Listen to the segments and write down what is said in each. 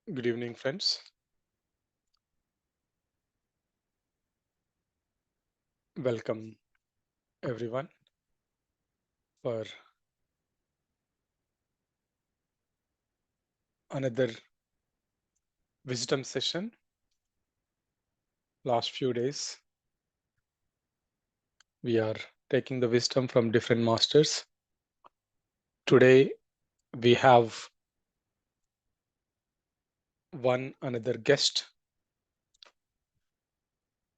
Good evening, friends. Welcome, everyone, for another wisdom session. Last few days, we are taking the wisdom from different masters. Today, we have one another guest,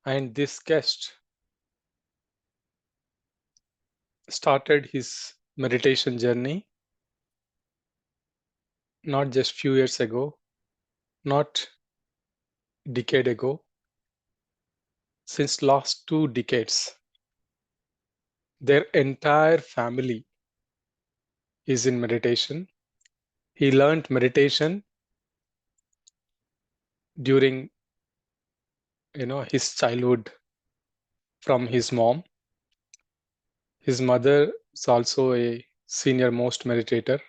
and this guest started his meditation journey not just few years ago, not decade ago, since last 2 decades. Their entire family is in meditation. He learned meditation during his childhood from his mom. His mother is also a senior most meditator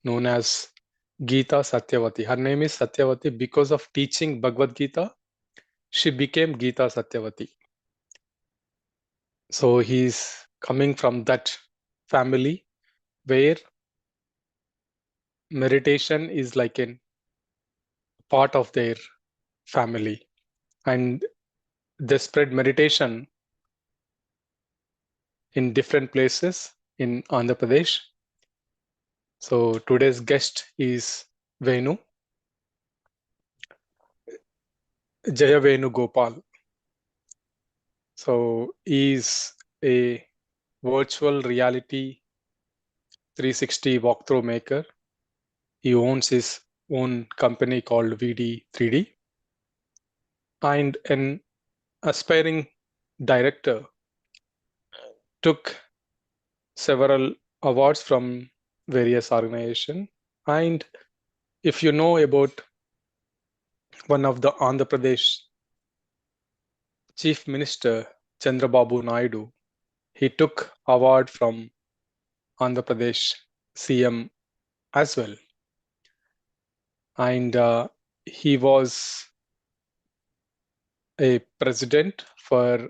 known as Gita Satyavati. Her name is Satyavati because of teaching Bhagavad Gita. She became Gita Satyavati. So he's coming from that family where meditation is like a part of their family, and they spread meditation in different places in Andhra Pradesh. So today's guest is Venu, Venu Gopal. So he's a virtual reality 360 walkthrough maker. He owns his own company called VD3D and an aspiring director. Took several awards from various organizations. And if you know about one of the Andhra Pradesh Chief Minister, Chandrababu Naidu, he took award from Andhra Pradesh CM as well. And he was a president for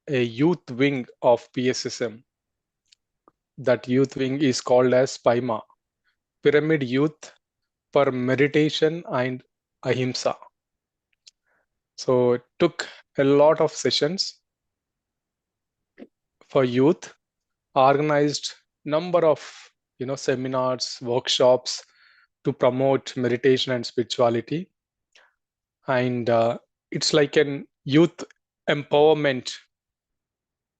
a youth wing of PSSM. That youth wing is called as PIMA, Pyramid Youth for Meditation and Ahimsa. So it took a lot of sessions for youth, organized number of seminars, workshops to promote meditation and spirituality. And it's like an youth empowerment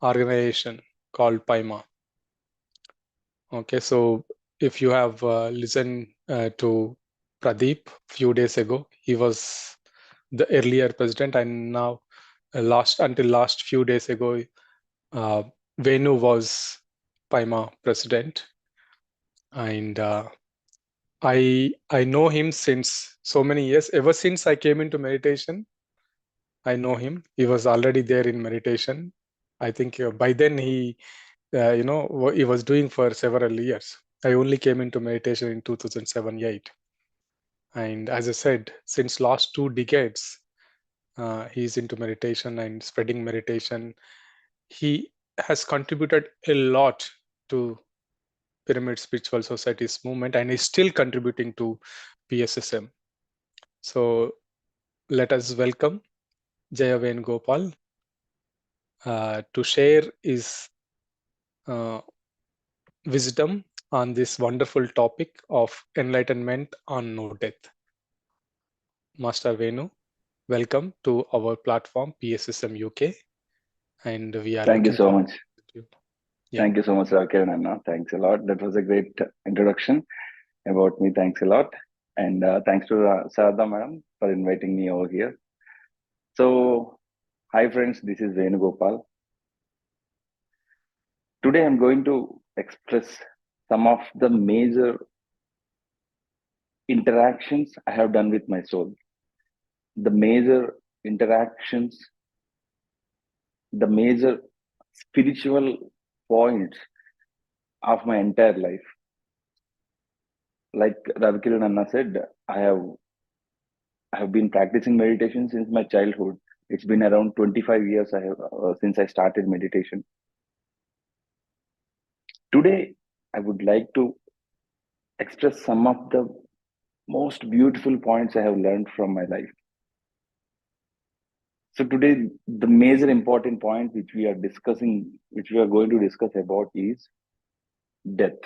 organization called PIMA. Okay, so if you have listened to Pradeep few days ago, he was the earlier president, and now until last few days ago, Venu was PIMA president, and I know him since so many years. Ever since I came into meditation, I know him. He was already there in meditation. I think by then he was doing for several years. I only came into meditation in 2007-8. And as I said, since last 2 decades, he's into meditation and spreading meditation. He has contributed a lot to Pyramid Spiritual Society's movement and is still contributing to PSSM. So let us welcome Jayaven Gopal to share his wisdom on this wonderful topic of enlightenment on no death. Master Venu, welcome to our platform PSSM UK, and we are Thank you looking so forward much. to you. Yeah. Thank you so much, Kiran Anna. Thanks a lot. That was a great introduction about me. Thanks a lot. And thanks to Sarada madam for inviting me over here. So, hi friends, this is Venu Gopal. Today I'm going to express some of the major interactions I have done with my soul. The major interactions, the major spiritual points of my entire life. like Ravikiran Anna said, I have been practicing meditation since my childhood. It's been around 25 years I have since I started meditation. Today, I would like to express some of the most beautiful points I have learned from my life. So today, the major important point which we are discussing, which we are going to discuss about is death.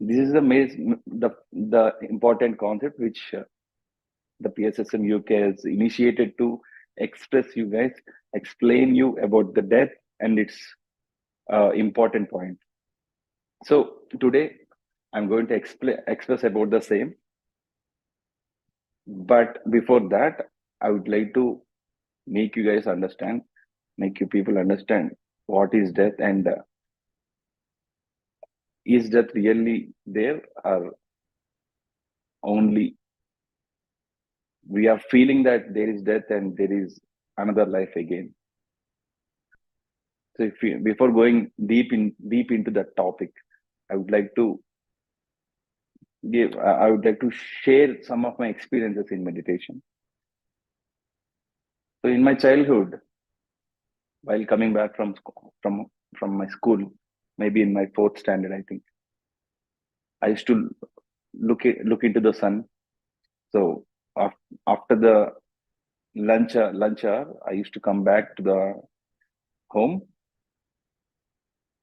This is the important concept which the PSSM UK has initiated to express you guys, explain you about the death and its important point. So today, I'm going to express about the same. But before that, I would like to make you guys understand, make you people understand what is death and is death really there, or only we are feeling that there is death and there is another life again. So before going deep into that topic, I would like to I would like to share some of my experiences in meditation. So in my childhood, while coming back from my school, maybe in my fourth standard, I think I used to look into the sun. So after the lunch hour, I used to come back to the home.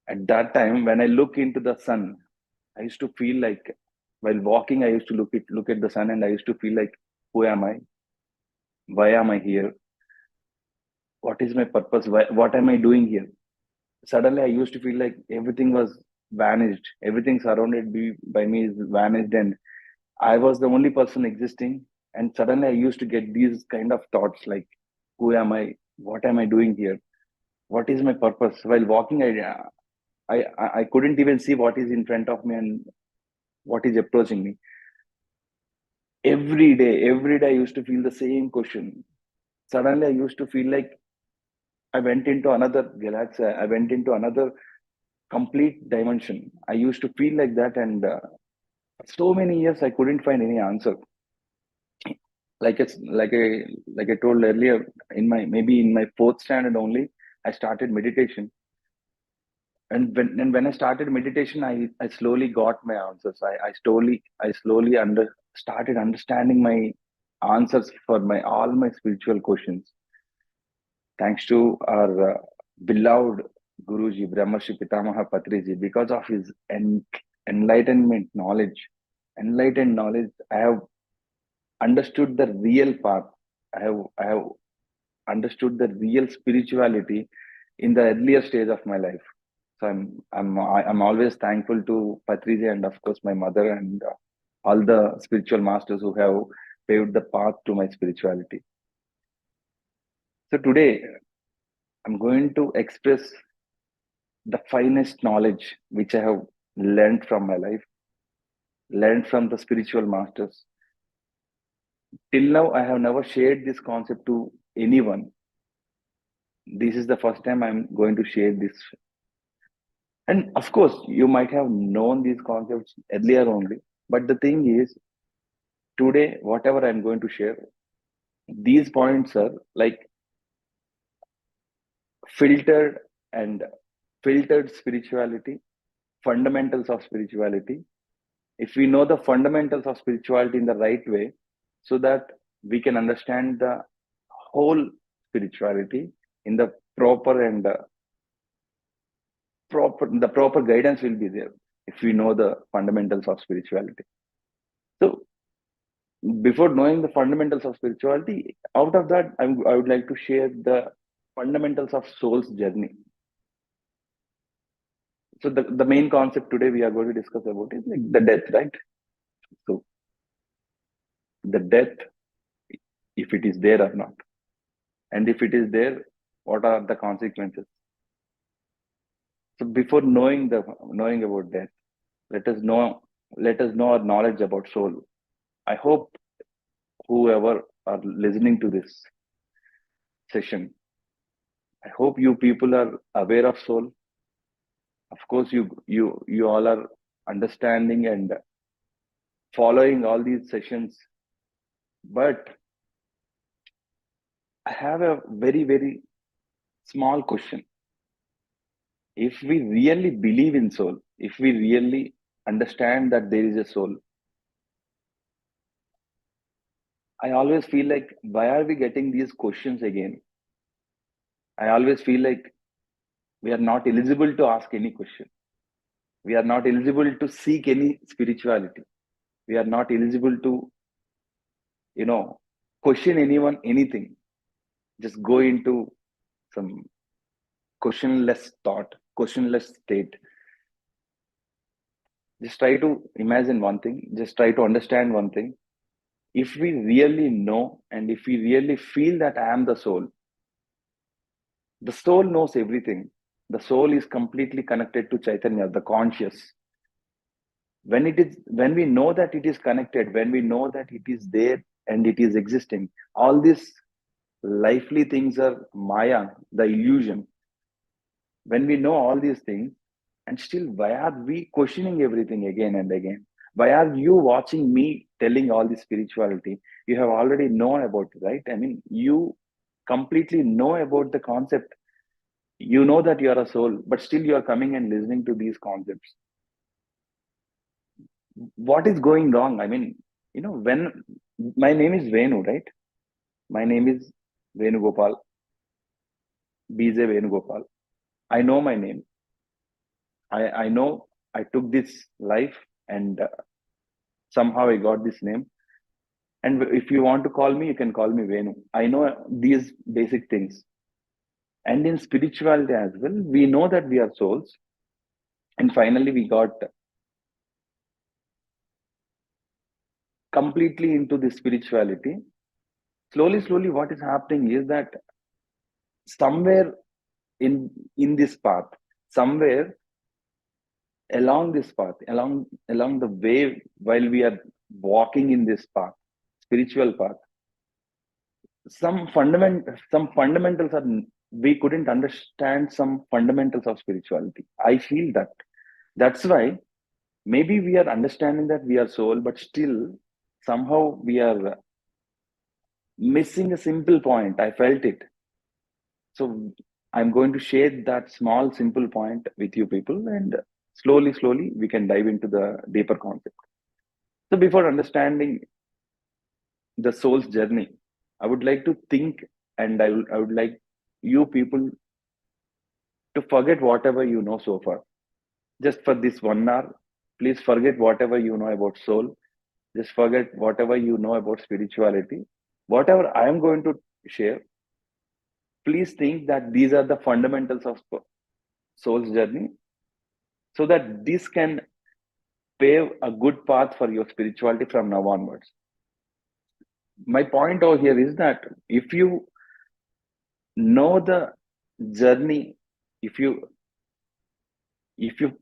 At that time, when I look into the sun, I used to feel like while walking, I used to look at the sun, and I used to feel like, who am I? Why am I here? What is my purpose? What am I doing here? Suddenly, I used to feel like everything was vanished. Everything surrounded by me is vanished, and I was the only person existing. And suddenly, I used to get these kind of thoughts like, who am I? What am I doing here? What is my purpose? While walking, I couldn't even see what is in front of me and what is approaching me. Every day I used to feel the same question. Suddenly I used to feel like I went into another galaxy. I went into another complete dimension. I used to feel like that, and so many years I couldn't find any answer. Like I told earlier, in my fourth standard only, I started meditation. And when I started meditation, I slowly got my answers. I slowly started understanding my answers for my all my spiritual questions. Thanks to our beloved Guruji, Brahmarshi Pitamaha Patriji, because of his enlightenment knowledge, enlightened knowledge, I have understood the real path. I have understood the real spirituality in the earlier stage of my life. So I'm always thankful to Patriji and of course my mother and all the spiritual masters who have paved the path to my spirituality. So today I'm going to express the finest knowledge which I have learned from my life, learned from the spiritual masters. Till now, I have never shared this concept to anyone. This is the first time I'm going to share this. And of course, you might have known these concepts earlier only. But the thing is, today, whatever I'm going to share, these points are like filtered and filtered spirituality, fundamentals of spirituality. If we know the fundamentals of spirituality in the right way, so that we can understand the whole spirituality in the proper and the proper guidance will be there if we know the fundamentals of spirituality. So before knowing the fundamentals of spirituality, out of that, I would like to share the fundamentals of soul's journey. So the main concept today we are going to discuss about is like the death, right? So the death, if it is there or not, and if it is there, what are the consequences? So before knowing about death, let us know our knowledge about soul. I hope whoever are listening to this session, I hope you people are aware of soul. Of course, you all are understanding and following all these sessions, but I have a very, very small question. If we really believe in soul, if we really understand that there is a soul, I always feel like, why are we getting these questions again? I always feel like we are not eligible to ask any question. We are not eligible to seek any spirituality. We are not eligible to, question anyone, anything. Just go into some questionless thought, questionless state. Just try to imagine one thing, just try to understand one thing. If we really know and if we really feel that I am the soul knows everything. The soul is completely connected to Chaitanya, the conscious. When we know that it is connected, when we know that it is there and it is existing, all these lively things are Maya, the illusion. When we know all these things, and still, why are we questioning everything again and again? Why are you watching me telling all this spirituality? You have already known about it, right? I mean, you completely know about the concept. You know that you are a soul, but still you are coming and listening to these concepts. What is going wrong? I mean, when my name is Venu, right? My name is Venu Gopal, BJ Venu Gopal. I know my name. I know I took this life and somehow I got this name. And if you want to call me, you can call me Venu. I know these basic things. And in spirituality as well, we know that we are souls. And finally, we got completely into the spirituality. Slowly, what is happening is that somewhere in this path, somewhere along this path, along the way, while we are walking in this path, spiritual path, some fundamentals are, we couldn't understand some fundamentals of spirituality. I feel that that's why maybe we are understanding that we are soul, but still somehow we are missing a simple point. I felt it. So I'm going to share that small simple point with you people, and slowly we can dive into the deeper concept. So before understanding the soul's journey, I would like to think, and I would like you people to forget whatever you know so far. Just for this 1 hour, please forget whatever you know about soul. Just forget whatever you know about spirituality. Whatever I am going to share, please think that these are the fundamentals of soul's journey, so that this can pave a good path for your spirituality from now onwards. My point over here is that if you know the journey, if you if you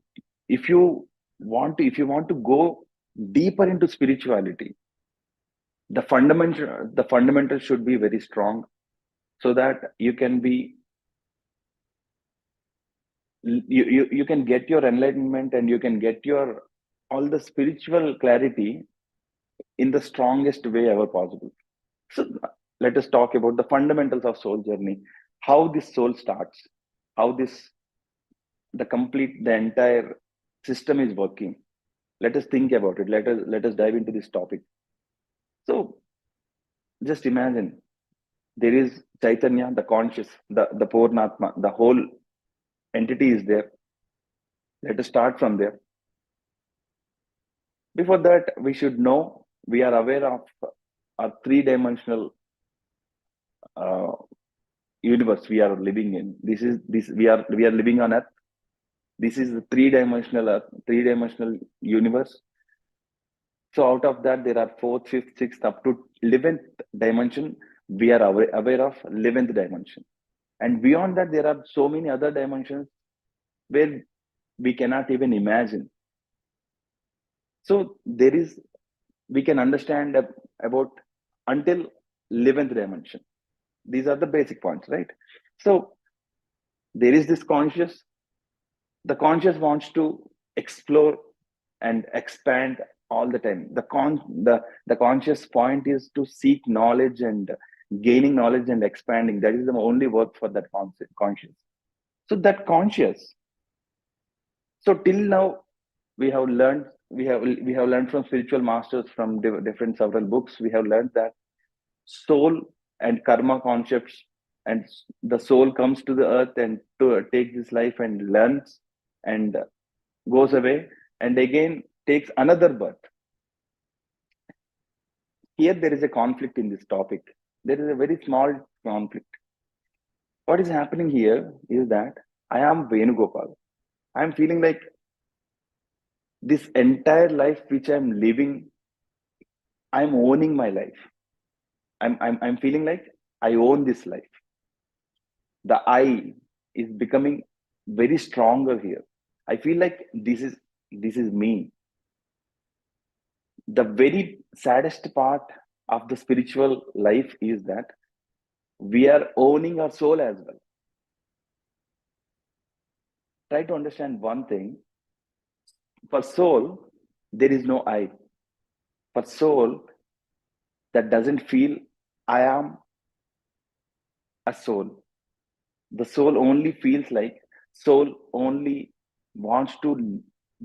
if you want to go deeper into spirituality, the fundamental should be very strong, so that you can be you can get your enlightenment and you can get your all the spiritual clarity in the strongest way ever possible. So let us talk about the fundamentals of soul journey, how this soul starts, how the entire system is working. Let us think about it. Let us dive into this topic. So just imagine there is Chaitanya, the conscious, the Purnatma, the whole entity is there. Let us start from there. Before that, we should know we are aware of our three-dimensional universe we are living in. This we are living on Earth. This is the three-dimensional universe. So out of that, there are fourth, fifth, sixth, up to 11th dimension. We are aware of 11th dimension. And beyond that, there are so many other dimensions where we cannot even imagine. So we can understand about until 11th dimension. These are the basic points, right? So there is this conscious. The conscious wants to explore and expand all the time. The conscious point is to seek knowledge and gaining knowledge and expanding. That is the only work for that conscious. So that conscious. So till now, we have learned from spiritual masters, from different several books. We have learned that soul and karma concepts, and the soul comes to the earth and to take this life and learns and goes away and again takes another birth. Here there is a conflict in this topic. There is a very small conflict. What is happening here is that I am Venu Gopal. I am feeling like this entire life which I'm living, I'm owning my life. I'm feeling like I own this life. The I is becoming very stronger here. I feel like this is me. The very saddest part of the spiritual life is that we are owning our soul as well. Try to understand one thing. For soul, there is no I. For soul, that doesn't feel I am a soul. The soul only feels like soul only wants to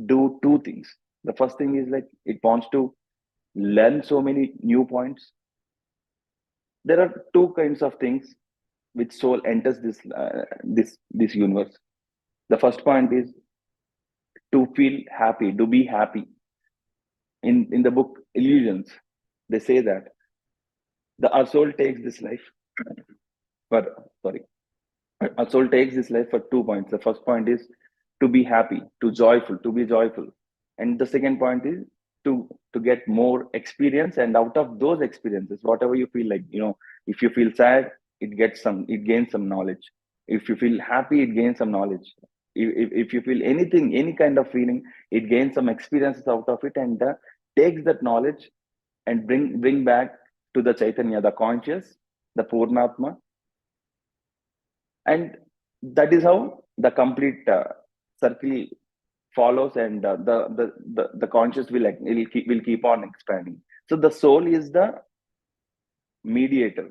do two things. The first thing is like it wants to learn so many new points. There are two kinds of things which soul enters this universe. The first point is to feel happy, to be happy. In the book Illusions, they say that our soul takes this life for sorry, our soul takes this life for 2 points. The first point is to be happy, to be joyful, and the second point is to get more experience. And out of those experiences, whatever you feel like, if you feel sad, it gains some knowledge. If you feel happy, it gains some knowledge. If you feel anything, any kind of feeling, it gains some experiences out of it, and takes that knowledge and bring back to the Chaitanya, the conscious, the Purnatma. And that is how the complete circle follows, and the conscious will keep on expanding. So the soul is the mediator.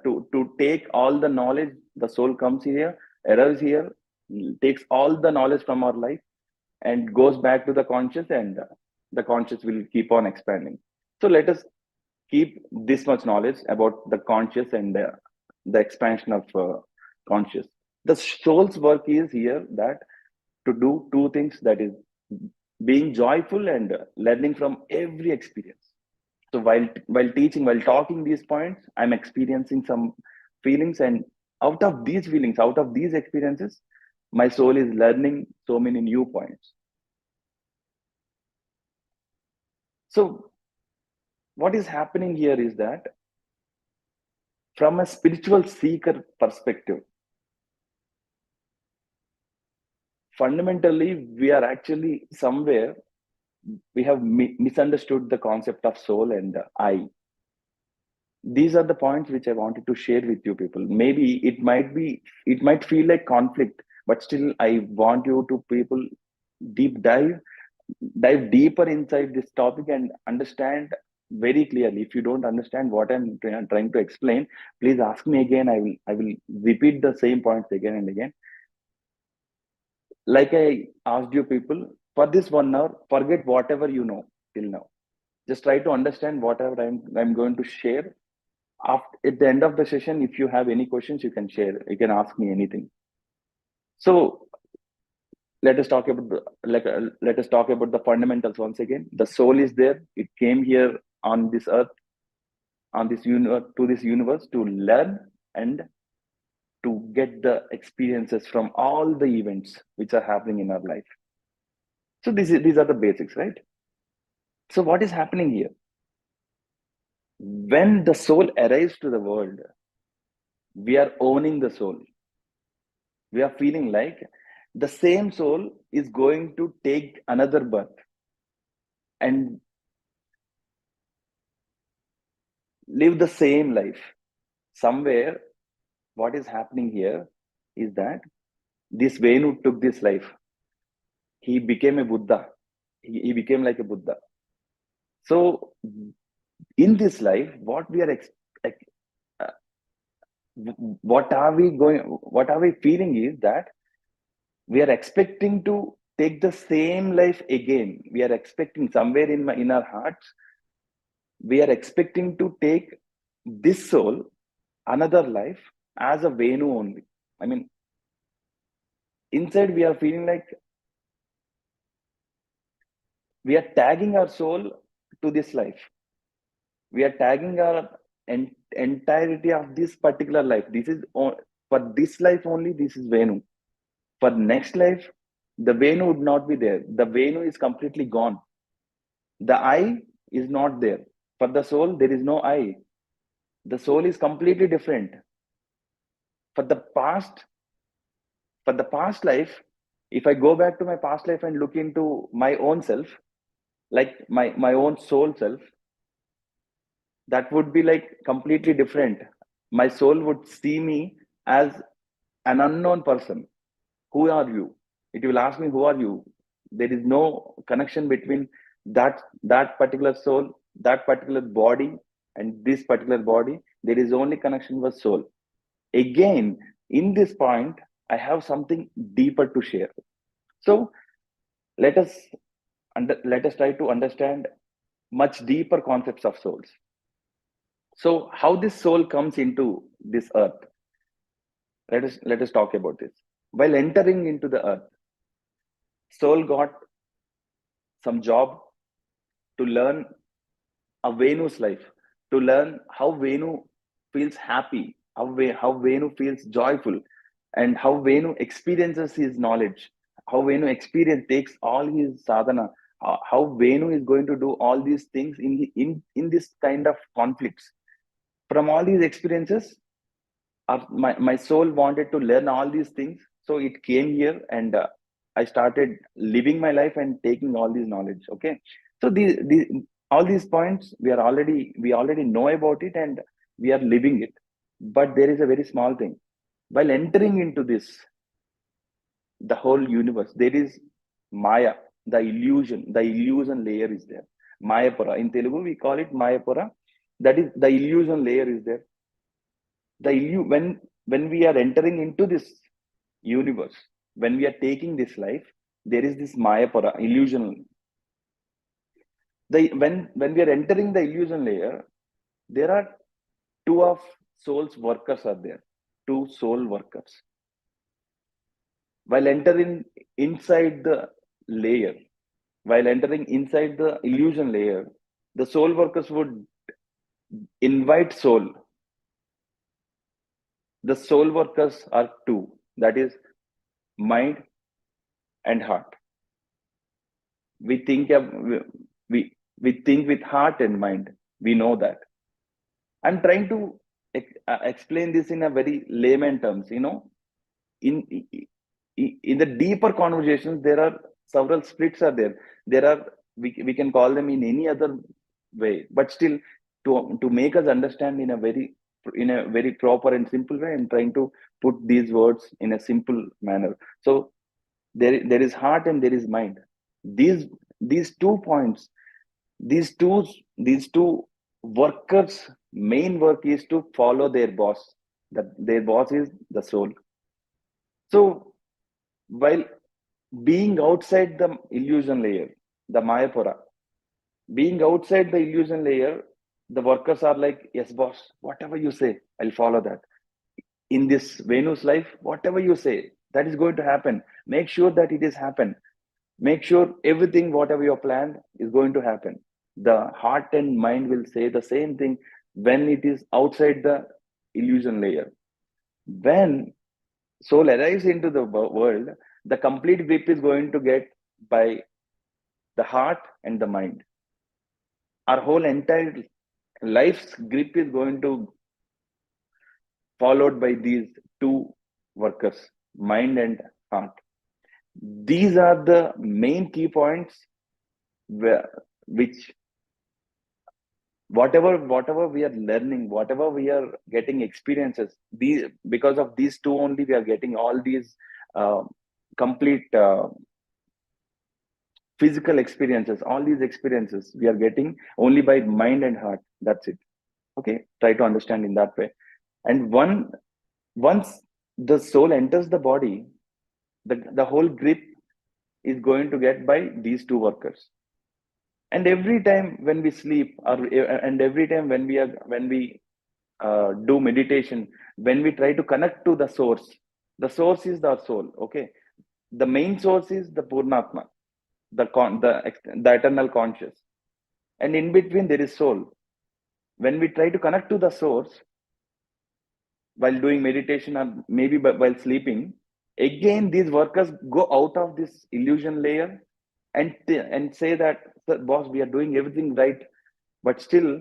To take all the knowledge, the soul comes here, arrives here, takes all the knowledge from our life, and goes back to the conscious, and the conscious will keep on expanding. So let us keep this much knowledge about the conscious and the expansion of conscious. The soul's work is here that to do two things, that is being joyful and learning from every experience. So while teaching, while talking these points, I'm experiencing some feelings, and out of these feelings, out of these experiences, my soul is learning so many new points. So what is happening here is that from a spiritual seeker perspective, fundamentally, we are actually somewhere, we have misunderstood the concept of soul and I. These are the points which I wanted to share with you people. Maybe it might feel like conflict, but still I want you to people dive deeper inside this topic and understand very clearly. If you don't understand what I'm trying to explain, please ask me again. I will repeat the same points again and again. Like I asked you people, for this 1 hour, forget whatever you know till now. Just try to understand whatever I'm going to share. At the end of the session, if you have any questions, you can share. You can ask me anything. So let us talk about the fundamentals once again. The soul is there. It came here on this earth, on this universe, to this universe, to learn and to get the experiences from all the events which are happening in our life. So these are the basics, right? So what is happening here? When the soul arrives to the world, we are owning the soul. We are feeling like the same soul is going to take another birth and live the same life. Somewhere, what is happening here is that this Venu took this life. He became a Buddha. He became like a Buddha. So in this life, what we are uh, what are we feeling is that we are expecting to take the same life again. We are expecting somewhere in our hearts, we are expecting to take this soul another life as a Venu only. I mean, inside we are feeling like we are tagging our soul to this life. We are tagging our entirety of this particular life. This is for this life only. This is Venu. For next life, the Venu would not be there. The Venu is completely gone. The I is not there. For the soul, there is no I. The soul is completely different. For the past, for the past life, if I go back to my past life and look into my own self, like my own soul self, that would be like completely different. My soul would see me as an unknown person. Who are you? It will ask me, who are you? There is no connection between that particular soul, that particular body, and this particular body. There is only connection with soul. Again, in this point, I have something deeper to share. So let us let us try to understand much deeper concepts of souls. So how this soul comes into this earth? Let us talk about this. While entering into the earth, soul got some job to learn a Venu's life, to learn how Venu feels happy, how Venu feels joyful, and how Venu experiences his knowledge, how Venu takes all his sadhana, how Venu is going to do all these things in this kind of conflicts. From all these experiences, my soul wanted to learn all these things, so it came here, and I started living my life and taking all this knowledge. Okay, so all these points we already know about it, and we are living it. But there is a very small thing. While entering into this, the whole universe, there is Maya, the illusion layer is there. Mayapura, in Telugu we call it Mayapura. That is, the illusion layer is there. When we are entering into this universe, when we are taking this life, there is this Mayapura illusion. When we are entering the illusion layer, there are two of soul's workers are there, two soul workers. While entering inside the layer, while entering inside the illusion layer, the soul workers would invite soul. The soul workers are two, that is mind and heart. We think of, we think with heart and mind. We know that. I'm trying to explain this in a very layman terms. In in the deeper conversations, there are several splits are there. There are, we can call them in any other way, but still, to make us understand in a very proper and simple way, I'm trying to put these words in a simple manner. So there is heart and there is mind. These 2 points, these two workers, main work is to follow their boss. That their boss is the soul. So while being outside the illusion layer, the Mayapura, being outside the illusion layer, the workers are like, yes boss, whatever you say, I'll follow that. In this Venu's life, whatever you say, that is going to happen. Make sure that it is happen. Make sure everything whatever you planned is going to happen. The heart and mind will say the same thing when it is outside the illusion layer. When soul arrives into the world, the complete grip is going to get by the heart and the mind. Our whole entire life's grip is going to followed by these two workers, mind and heart. These are the main key points which whatever we are learning, whatever we are getting experiences, because of these two only, we are getting all these complete physical experiences, all these experiences we are getting only by mind and heart. That's it. Okay, try to understand in that way. And once the soul enters the body, the whole grip is going to get by these two workers. And every time when we sleep, or and every time when we do meditation, when we try to connect to the source is the soul. Okay, the main source is the Purnatma, the eternal conscious, and in between there is soul. When we try to connect to the source while doing meditation, or maybe while sleeping, again these workers go out of this illusion layer and say that, boss, we are doing everything right, but still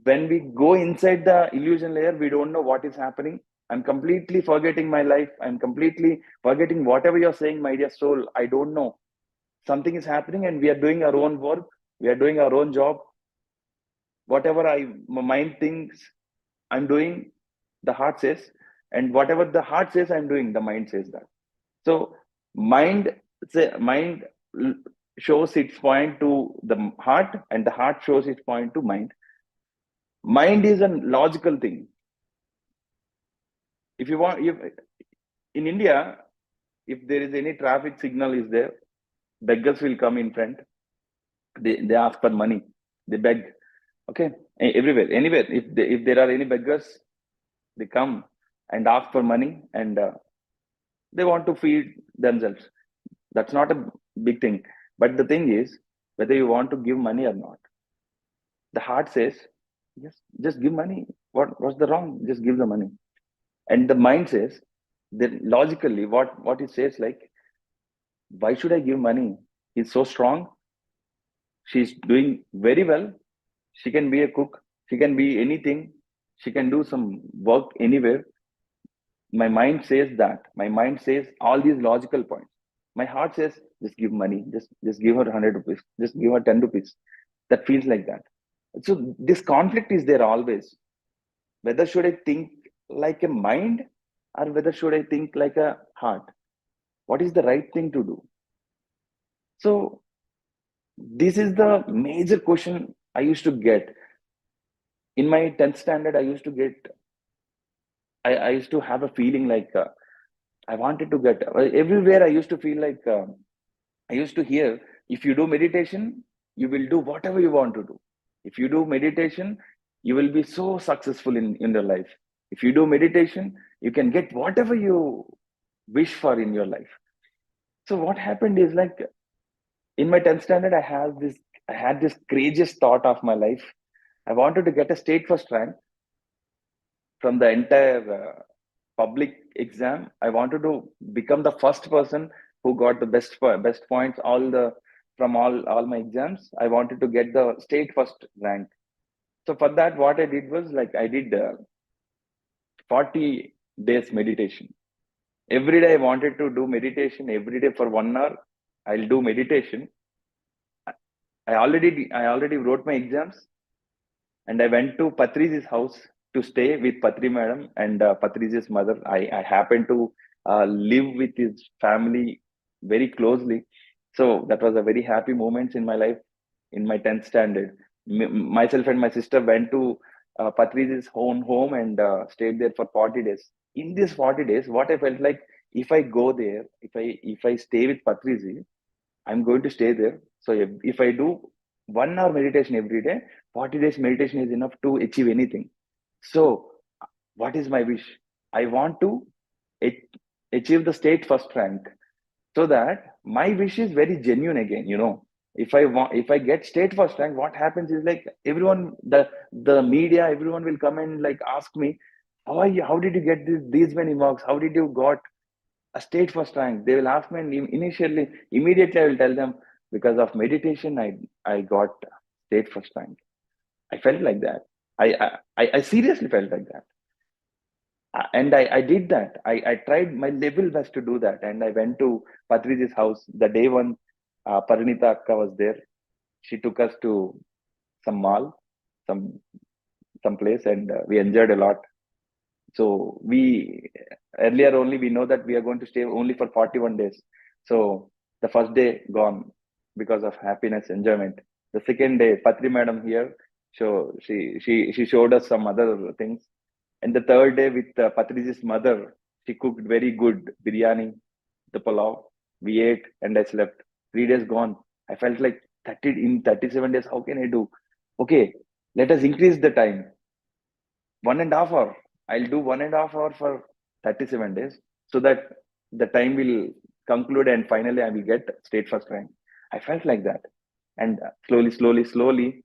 when we go inside the illusion layer, we don't know what is happening. I'm completely forgetting my life. I'm completely forgetting whatever you're saying, my dear soul. I don't know. Something is happening, and we are doing our own work. We are doing our own job. Whatever my mind thinks I'm doing, the heart says, and whatever the heart says I'm doing, the mind says that. So mind mind shows its point to the heart, and the heart shows its point to mind. Mind is a logical thing. If you want, if in India, if there is any traffic signal is there, beggars will come in front. They ask for money. They beg. Okay, everywhere, anywhere. If there are any beggars, they come and ask for money, and they want to feed themselves. That's not a big thing. But the thing is, whether you want to give money or not, the heart says, yes, just give money. What's the wrong? Just give the money. And the mind says, then logically, what it says, like, why should I give money? He's so strong. She's doing very well. She can be a cook. She can be anything. She can do some work anywhere. My mind says that. My mind says all these logical points. My heart says, just give money. Just give her 100 rupees. Just give her 10 rupees. That feels like that. So this conflict is there always. Whether should I think like a mind, or whether should I think like a heart? What is the right thing to do? So this is the major question I used to get. In my 10th standard, I used to have a feeling like I wanted to get everywhere. I used to feel like I used to hear, if you do meditation, you will do whatever you want to do. If you do meditation, you will be so successful in your life. If you do meditation, you can get whatever you wish for in your life. So what happened is, like, in my 10th standard, I had this craziest thought of my life. I wanted to get a state first rank from the entire public exam. I wanted to become the first person who got the best points from all my exams. I wanted to get the state first rank. So for that, what I did was, like, I did 40 days meditation. Every day I wanted to do meditation. Every day for 1 hour, I'll do meditation. I already wrote my exams, and I went to Patri's house to stay with Patri madam and Patri's mother. I happened to live with his family very closely. So that was a very happy moment in my life in my 10th standard. Myself and my sister went to Patri's own home and stayed there for 40 days. In these 40 days, what I felt like, if I go there, if I stay with Patri's, I'm going to stay there. So if I do 1 hour meditation every day, 40 days meditation is enough to achieve anything. So what is my wish? I want to achieve the state first rank, so that my wish is very genuine again. If I get state first rank, what happens is, like, everyone, the media, everyone will come and, like, ask me, how did you get these many marks? How did you got a state first rank? They will ask me, and immediately I will tell them, because of meditation, I got state first rank. I felt like that. I seriously felt like that. And I did that. I tried my level best to do that. And I went to Patriji's house the day one. Parinita Akka was there. She took us to some mall, some place, and we enjoyed a lot. So we earlier only we know that we are going to stay only for 41 days. So the first day gone. because of happiness, enjoyment. The second day, Patri madam here, so she showed us some other things. And the third day with Patriji's mother, she cooked very good biryani, the pulao. We ate and I slept. 3 days gone. I felt like 37 days, how can I do? Okay, let us increase the time. 1.5 hour. I'll do 1.5 hour for 37 days so that the time will conclude and finally I will get state first rank. I felt like that. And slowly,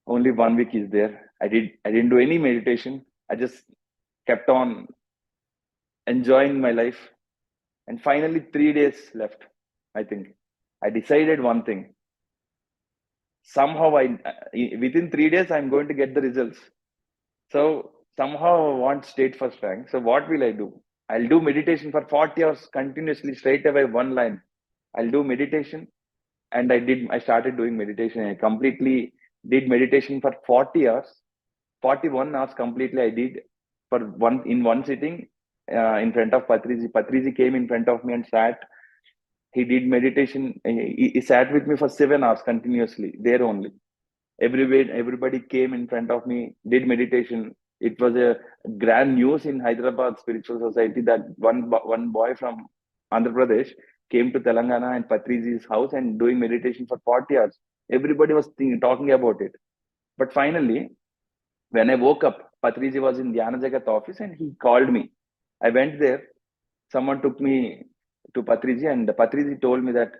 only 1 week is there. I didn't do any meditation. I just kept on enjoying my life. And finally, 3 days left. I think I decided one thing. Somehow, within 3 days, I'm going to get the results. So somehow, I want state first rank. So what will I do? I'll do meditation for 40 hours continuously, straight away, one line. I'll do meditation, and I started doing meditation. I completely did meditation for 40 hours. 41 hours completely I did for one sitting in front of Patriji. Patriji came in front of me and sat. He did meditation. He sat with me for 7 hours continuously, there only. Everybody came in front of me, did meditation. It was a grand news in Hyderabad Spiritual Society that one boy from Andhra Pradesh came to Telangana and Patriji's house and doing meditation for 40 hours. Everybody was talking about it. But finally, when I woke up, Patriji was in Dhyana Jagat office and he called me. I went there. Someone took me to Patriji and Patriji told me that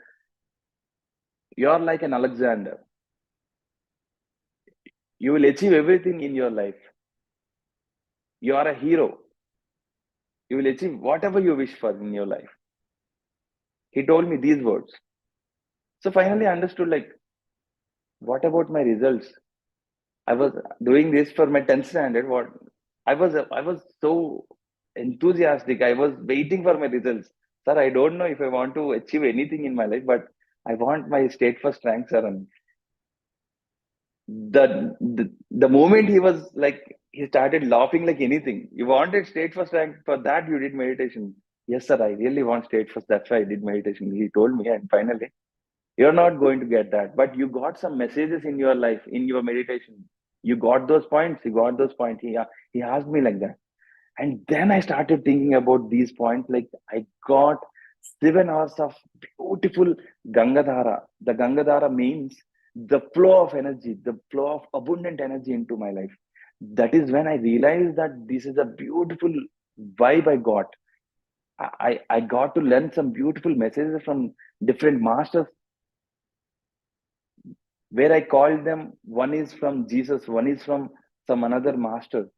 you're like an Alexander. You will achieve everything in your life. You are a hero. You will achieve whatever you wish for in your life. He told me these words. So finally I understood, like, what about my results? I was doing this for my 10th standard. I was so enthusiastic. I was waiting for my results. Sir, I don't know if I want to achieve anything in my life, but I want my state first rank, sir. And the moment he was like, he started laughing like anything. You wanted state first rank, for that you did meditation. Yes, sir, I really want state first. That's why I did meditation. He told me, and finally, you're not going to get that, but you got some messages in your life, in your meditation. You got those points. You got those points. He asked me like that. And then I started thinking about these points. Like, I got 7 hours of beautiful Gangadhara. The Gangadhara means the flow of energy, the flow of abundant energy into my life. That is when I realized that this is a beautiful vibe I got. I got to learn some beautiful messages from different masters, where I called them, one is from Jesus, one is from some another master,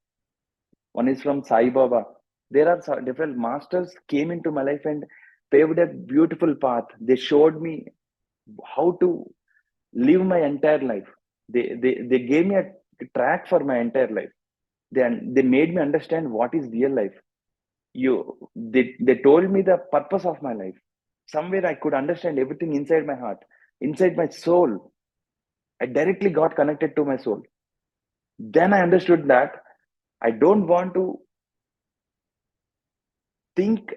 one is from Sai Baba. There are different masters came into my life and paved a beautiful path. They showed me how to live my entire life. They gave me a track for my entire life. They made me understand what is real life. They told me the purpose of my life. Somewhere I could understand everything inside my heart, inside my soul. I directly got connected to my soul. Then I understood that I don't want to think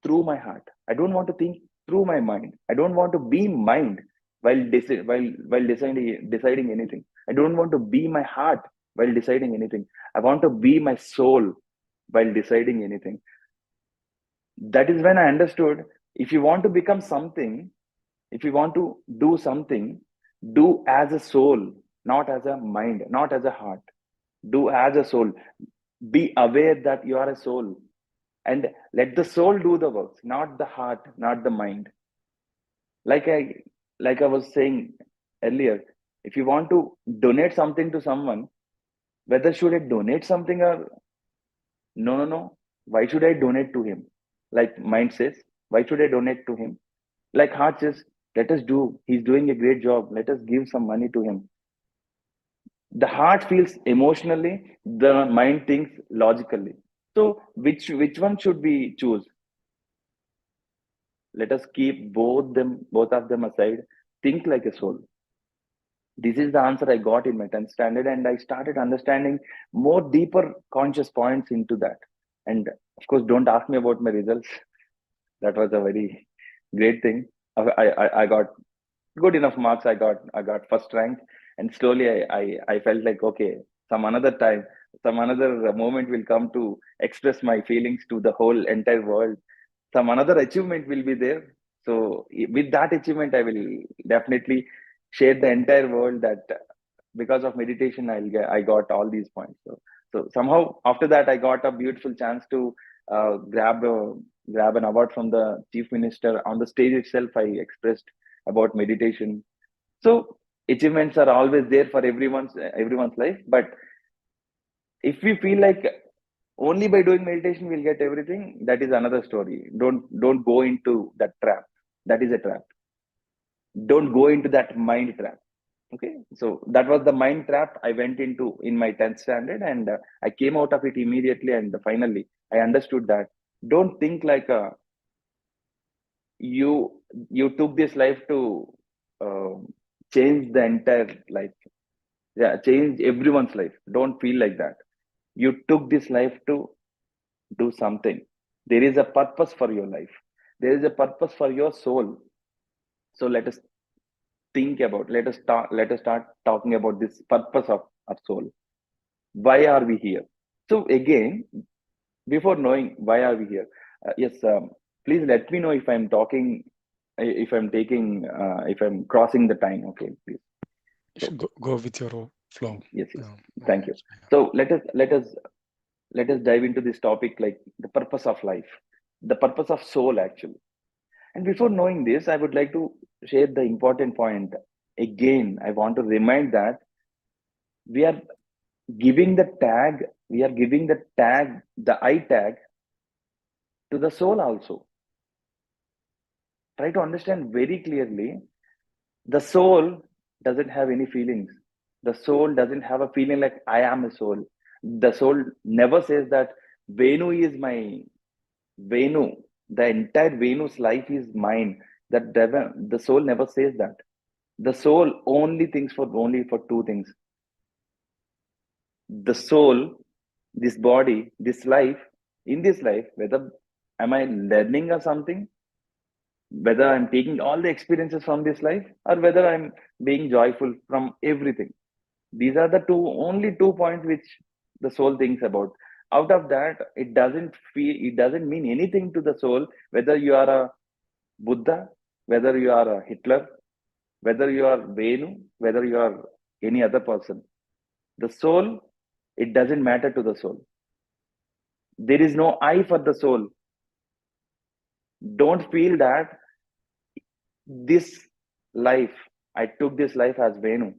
through my heart. I don't want to think through my mind. I don't want to be mind while deciding anything. I don't want to be my heart while deciding anything. I want to be my soul while deciding anything. That is when I understood, if you want to become something, if you want to do something, do as a soul, not as a mind, not as a heart. Do as a soul. Be aware that you are a soul, and let the soul do the work, not the heart, not the mind. like i like I was saying earlier, if you want to donate something to someone, whether should I donate something or no, why should I donate to him? Like mind says, why should I donate to him? Like heart says, let us do, he's doing a great job, let us give some money to him. The heart feels emotionally, the mind thinks logically. So which one should we choose? Let us keep both of them aside. Think like a soul. This is the answer I got in my 10th standard, and I started understanding more deeper conscious points into that. And of course, don't ask me about my results. That was a very great thing. I got good enough marks. I got first rank, and slowly I felt like, okay, some another time, some another moment will come to express my feelings to the whole entire world. Some another achievement will be there. So with that achievement, I will definitely share the entire world that because of meditation, I got all these points. So somehow after that, I got a beautiful chance to grab an award from the chief minister on the stage itself. I expressed about meditation. So achievements are always there for everyone's life. But if we feel like only by doing meditation we'll get everything, that is another story. Don't go into that trap. That is a trap. Don't go into that mind trap. Okay, so that was the mind trap I went into in my 10th standard, and I came out of it immediately. And finally I understood that don't think like you took this life to uh, change the entire life. Yeah, change everyone's life. Don't feel like that. You took this life to do something. There is a purpose for your life. There is a purpose for your soul. So let us think about, let us start talking about this purpose of our soul. Why are we here? So again, before knowing why are we here, yes, please let me know if I'm talking, if I'm taking, if I'm crossing the time. Okay, please. You So should go with your flow. yes, yes, No thank you. So let us dive into this topic, like the purpose of life, the purpose of soul actually. And before knowing this, I would like to share the important point. Again, I want to remind that we are giving the tag, the I tag to the soul also. Try to understand very clearly. The soul doesn't have any feelings. The soul doesn't have a feeling like I am a soul. The soul never says that Venu is my Venu. The entire Venu's life is mine. The soul never says that. The soul only for two things. The soul, this body, this life, in this life, whether am I learning or something, whether I'm taking all the experiences from this life, or whether I'm being joyful from everything. These are the only 2 points which the soul thinks about. Out of that, it doesn't mean anything to the soul, whether you are a Buddha, whether you are a Hitler, whether you are Venu, whether you are any other person. The soul, it doesn't matter to the soul. There is no I for the soul. Don't feel that this life, I took this life as Venu.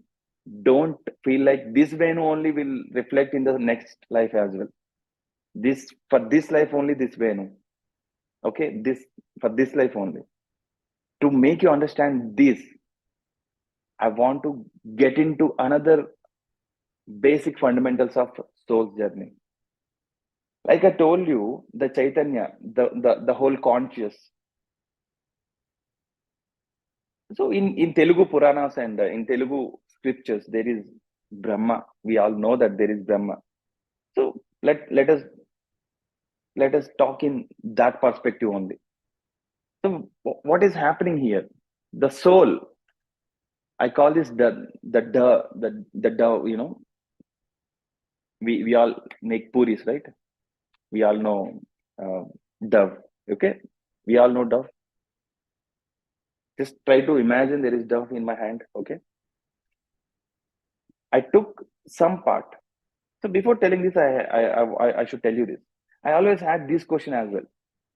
Don't feel like this Venu only will reflect in the next life as well. This for this life only, this Venu. Okay, this for this life only. To make you understand this, I want to get into another basic fundamentals of soul's journey. Like I told you, the Chaitanya, the whole conscious. So in Telugu Puranas and in Telugu scriptures, there is Brahma. We all know that there is Brahma. So let us talk in that perspective only. So what is happening here? The soul, I call this the dove. We all make puris, right? We all know uh, dove. Okay, we all know dove. Just try to imagine there is dove in my hand. Okay, I took some part. So before telling this, I should tell you this. I always had this question as well.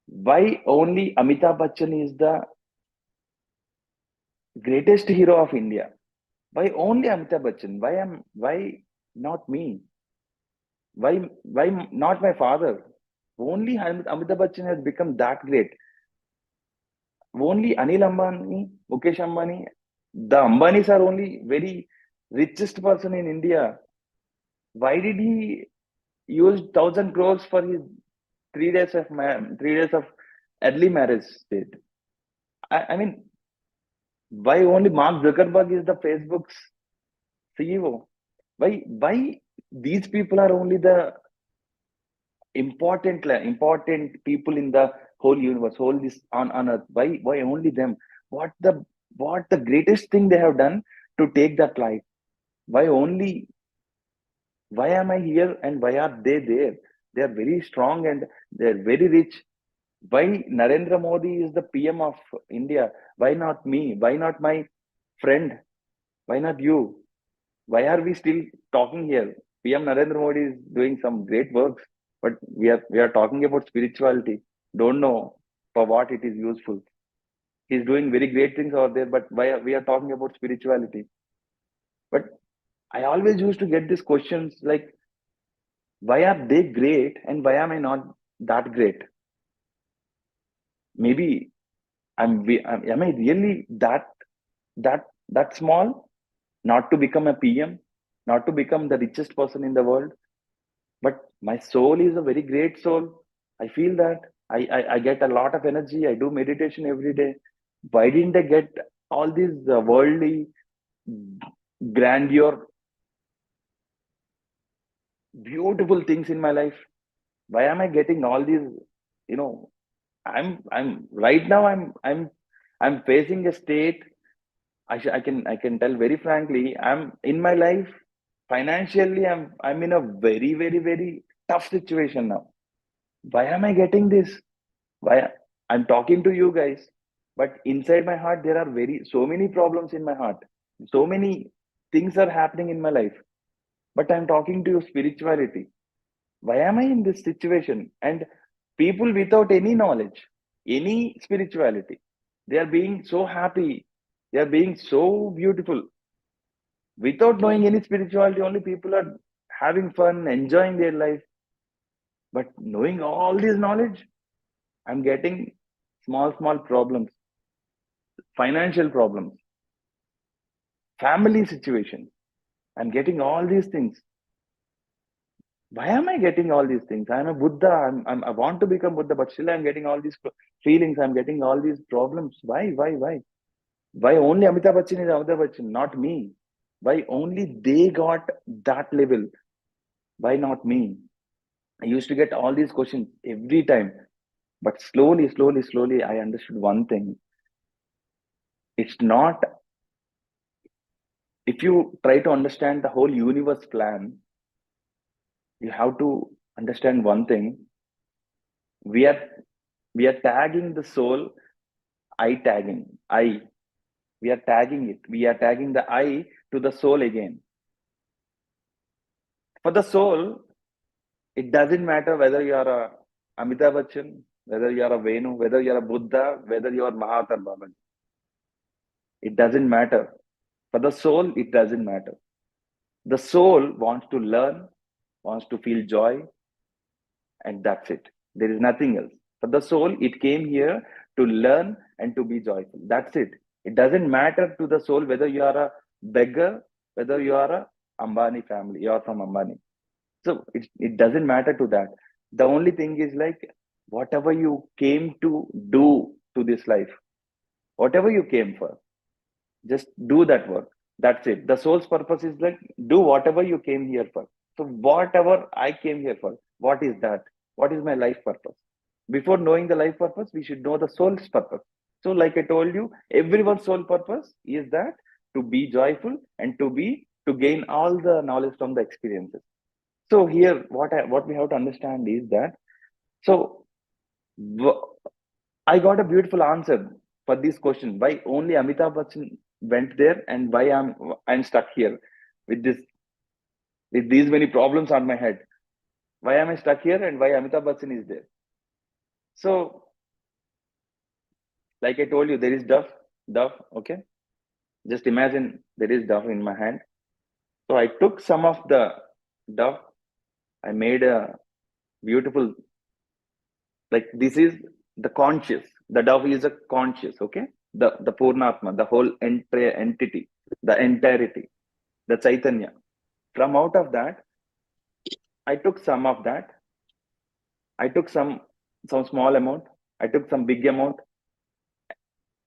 Why only Amitabh Bachchan is the greatest hero of India? Why only Amitabh Bachchan? Why not me? Why not my father? Only Amitabh Bachchan has become that great. Only Anil Ambani, Mukesh Ambani, the Ambanis are only very richest person in India. Why did he use 1,000 crores for his 3 days of early marriage state? I mean, why only Mark Zuckerberg is the Facebook's CEO? Why these people are only the important people in the whole universe, whole this on earth? Why only them? What the what the greatest thing they have done to take that life? Why only, why am I here and why are they there? They are very strong and they're very rich. Why Narendra Modi is the PM of India? Why not me? Why not my friend? Why not you? Why are we still talking here? PM Narendra Modi is doing some great works, but we are talking about spirituality. Don't know for what it is useful. He's doing very great things out there, but why we are talking about spirituality? But I always used to get these questions like, why are they great and why am I not that great? Maybe am I really that small? Not to become a PM, not to become the richest person in the world, but my soul is a very great soul. I feel that I get a lot of energy. I do meditation every day. Why didn't I get all these worldly grandeur, beautiful things in my life? Why am I getting all these? You know, I'm right now. I'm facing a state. I can tell very frankly. I'm in my life financially. I'm in a very very very tough situation now. Why am I getting this? Why I'm talking to you guys, but inside my heart there are very so many problems in my heart. So many things are happening in my life, but I'm talking to you spirituality. Why am I in this situation? And people without any knowledge, any spirituality, they are being so happy, they are being so beautiful. Without knowing any spirituality, only people are having fun, enjoying their life. But knowing all this knowledge, I'm getting small problems, financial problems, family situation. I'm getting all these things. Why am I getting all these things? I'm a Buddha. I want to become Buddha, but still I'm getting all these feelings. I'm getting all these problems. Why? Why only Amitabh Bachchan is Amitabh Bachchan, not me? Why only they got that level? Why not me? I used to get all these questions every time. But slowly, I understood one thing. It's not, if you try to understand the whole universe plan, you have to understand one thing. We are we are tagging the soul, I tagging. We are tagging it. We are tagging the I to the soul again. For the soul, it doesn't matter whether you are a Amitabh Bachchan, whether you are a Venu, whether you are a Buddha, whether you are Mahatma Baba. It doesn't matter. For the soul, it doesn't matter. The soul wants to learn, wants to feel joy, and that's it. There is nothing else. For the soul, it came here to learn and to be joyful. That's it. It doesn't matter to the soul whether you are a beggar, whether you are a Ambani family, you are from Ambani. So it doesn't matter to that. The only thing is like whatever you came to do to this life, whatever you came for, just do that work. That's it. The soul's purpose is like do whatever you came here for. So whatever I came here for, what is that? What is my life purpose? Before knowing the life purpose, we should know the soul's purpose. So, like I told you, everyone's soul purpose is that to be joyful and to gain all the knowledge from the experiences. So here, what we have to understand is that so w- I got a beautiful answer for this question. Why only Amitabh Bachchan went there, and why I'm stuck here with this with these many problems on my head? Why am I stuck here, and why Amitabh Bachchan is there? So, like I told you, there is duff. Okay, just imagine there is duff in my hand. So I took some of the duff. I made a beautiful, like this is the conscious. The dove is a conscious. Okay, the Purnatma, the whole entire entity, the entirety, the Chaitanya. From out of that, I took some of that. I took some small amount. I took some big amount,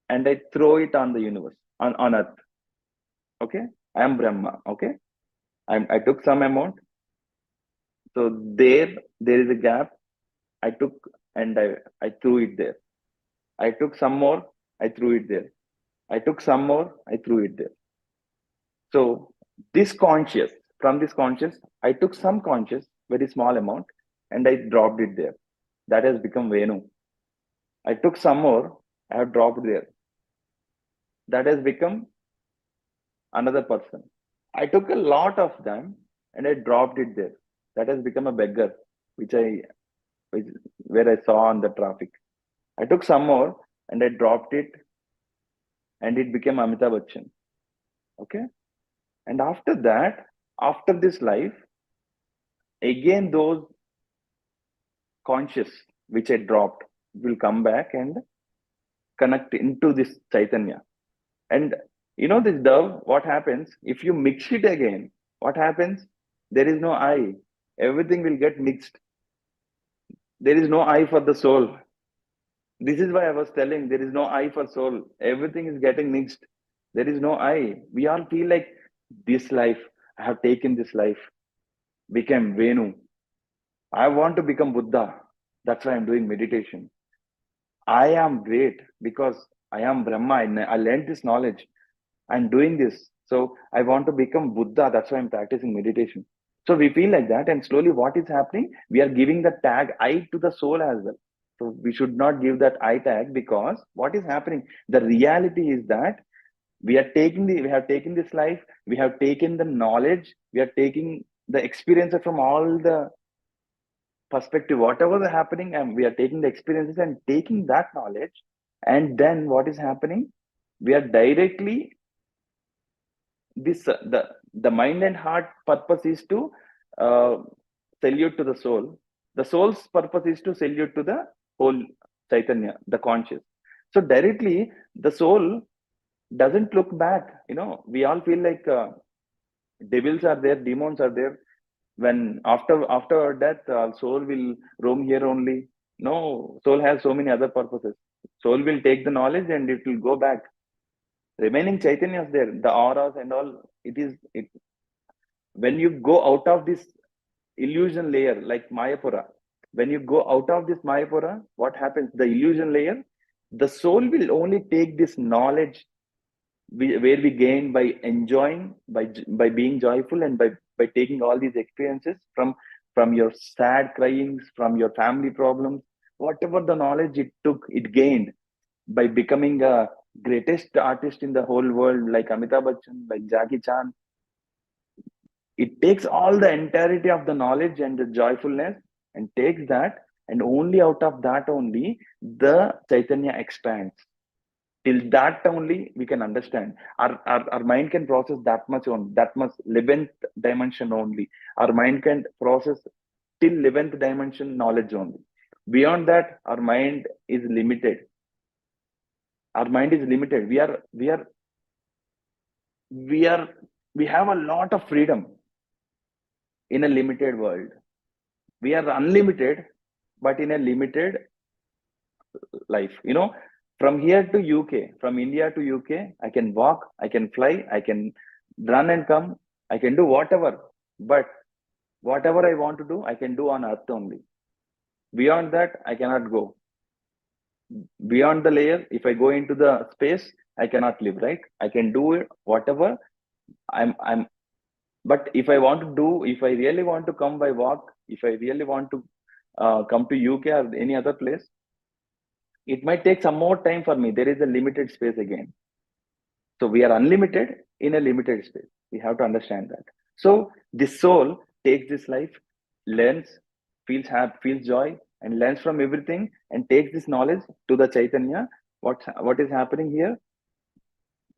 and I throw it on the universe, on earth. Okay, I am Brahma. Okay, I took some amount. So there is a gap. I took and I threw it there. I took some more. I threw it there. I took some more, I threw it there. So this conscious, from this conscious, I took some conscious, very small amount, and I dropped it there. That has become Venu. I took some more, I have dropped there. That has become another person. I took a lot of them and I dropped it there. That has become a beggar, which which, where I saw on the traffic. I took some more and I dropped it and it became Amitabh Bachchan. Okay. And after that, after this life, again those conscious which I dropped will come back and connect into this Chaitanya. And this dove, what happens if you mix it again? What happens? There is no I. Everything will get mixed. There is no I for the soul. This is why I was telling there is no I for soul. Everything is getting mixed. There is no I. We all feel like this life, I have taken this life, became Venu. I want to become Buddha. That's why I'm doing meditation. I am great because I am Brahma. I learned this knowledge. I'm doing this. So I want to become Buddha. That's why I'm practicing meditation. So we feel like that. And slowly, what is happening? We are giving the tag I to the soul as well. So we should not give that I tag because what is happening? The reality is that we have taken this life, we have taken the knowledge, we are taking the experiences from all the perspective, whatever is happening, and we are taking the experiences and taking that knowledge. And then what is happening? We are directly this the mind and heart purpose is to uh, salute to the soul. The soul's purpose is to salute to the whole Chaitanya, the conscious. So directly the soul doesn't look back. We all feel like devils are there, demons are there. When after our death, soul will roam here only. No, soul has so many other purposes. Soul will take the knowledge and it will go back. Remaining Chaitanya is there, the auras and all. When you go out of this illusion layer like Mayapura, when you go out of this Mayapura, what happens? The illusion layer, the soul will only take this knowledge where we gain by enjoying, by being joyful, and by taking all these experiences from your sad cryings, from your family problems, whatever the knowledge it took, it gained by becoming a greatest artist in the whole world, like Amitabh Bachchan, like Jackie Chan. It takes all the entirety of the knowledge and the joyfulness and takes that, and only out of that only the Chaitanya expands. Till that only we can understand. Our mind can process that much, on that much 11th dimension only. Our mind can process till 11th dimension knowledge only. Beyond that, our mind is limited. Our mind is limited. We have a lot of freedom in a limited world. We are unlimited, but in a limited life. From here to UK, from India to UK, I can walk, I can fly, I can run and come, I can do whatever. But whatever I want to do, I can do on earth only. Beyond that, I cannot go. Beyond the layer, if I go into the space, I cannot live, right? I can do it, whatever. I'm But if I really want to come by walk, if I really want to come to UK or any other place, it might take some more time for me. There is a limited space again. So we are unlimited in a limited space. We have to understand that. So this soul takes this life, learns, feels happy, feels joy, and learns from everything, and takes this knowledge to the Chaitanya. What is happening here?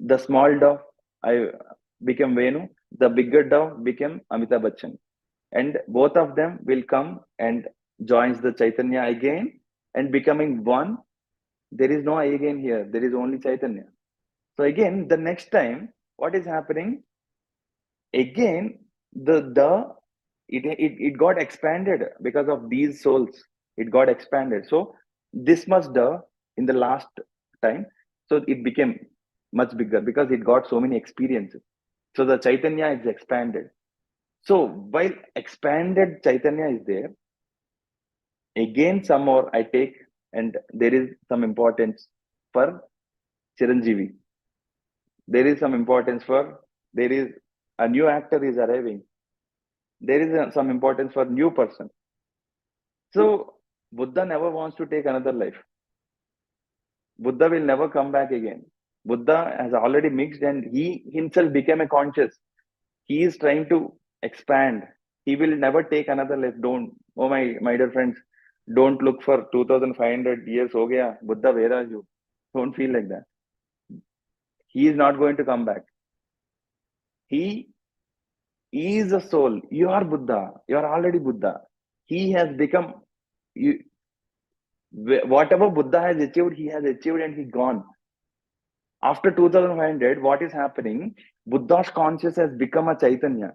The small dove, I became Venu. The bigger dove became Amitabh Bachchan, and both of them will come and joins the Chaitanya again, and becoming one. There is no I again here. There is only Chaitanya. So again, the next time, what is happening? Again, it got expanded because of these souls. It got expanded. So this must in the last time. So it became much bigger because it got so many experiences. So the Chaitanya is expanded. So while expanded Chaitanya is there, again some more I take, and there is some importance for Chiranjeevi. There is some importance for, there is a new actor is arriving. There is some importance for new person. So Buddha never wants to take another life. Buddha will never come back again. Buddha has already mixed and he himself became a conscious. He is trying to expand. He will never take another life. Don't, oh my dear friends, don't look for 2500 years. Ho gaya. Buddha, where are you? Don't feel like that. He is not going to come back. He is a soul. You are Buddha. You are already Buddha. He has become, you, whatever Buddha has achieved, he has achieved and he gone. After 2500, what is happening? Buddha's conscious has become a Chaitanya.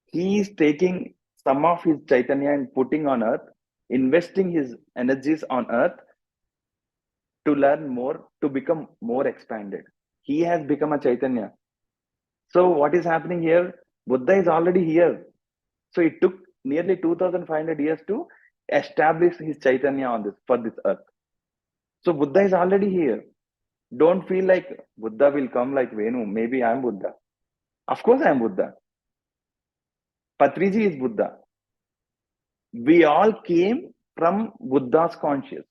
He is taking some of his Chaitanya and putting on earth, investing his energies on earth to learn more, to become more expanded. He has become a Chaitanya. So what is happening here? Buddha is already here. So it took nearly 2500 years to establish his Chaitanya on this, for this earth. So Buddha is already here. Don't feel like Buddha will come like Venu. Maybe I am Buddha. Of course I am Buddha. Patriji is Buddha. We all came from Buddha's conscious.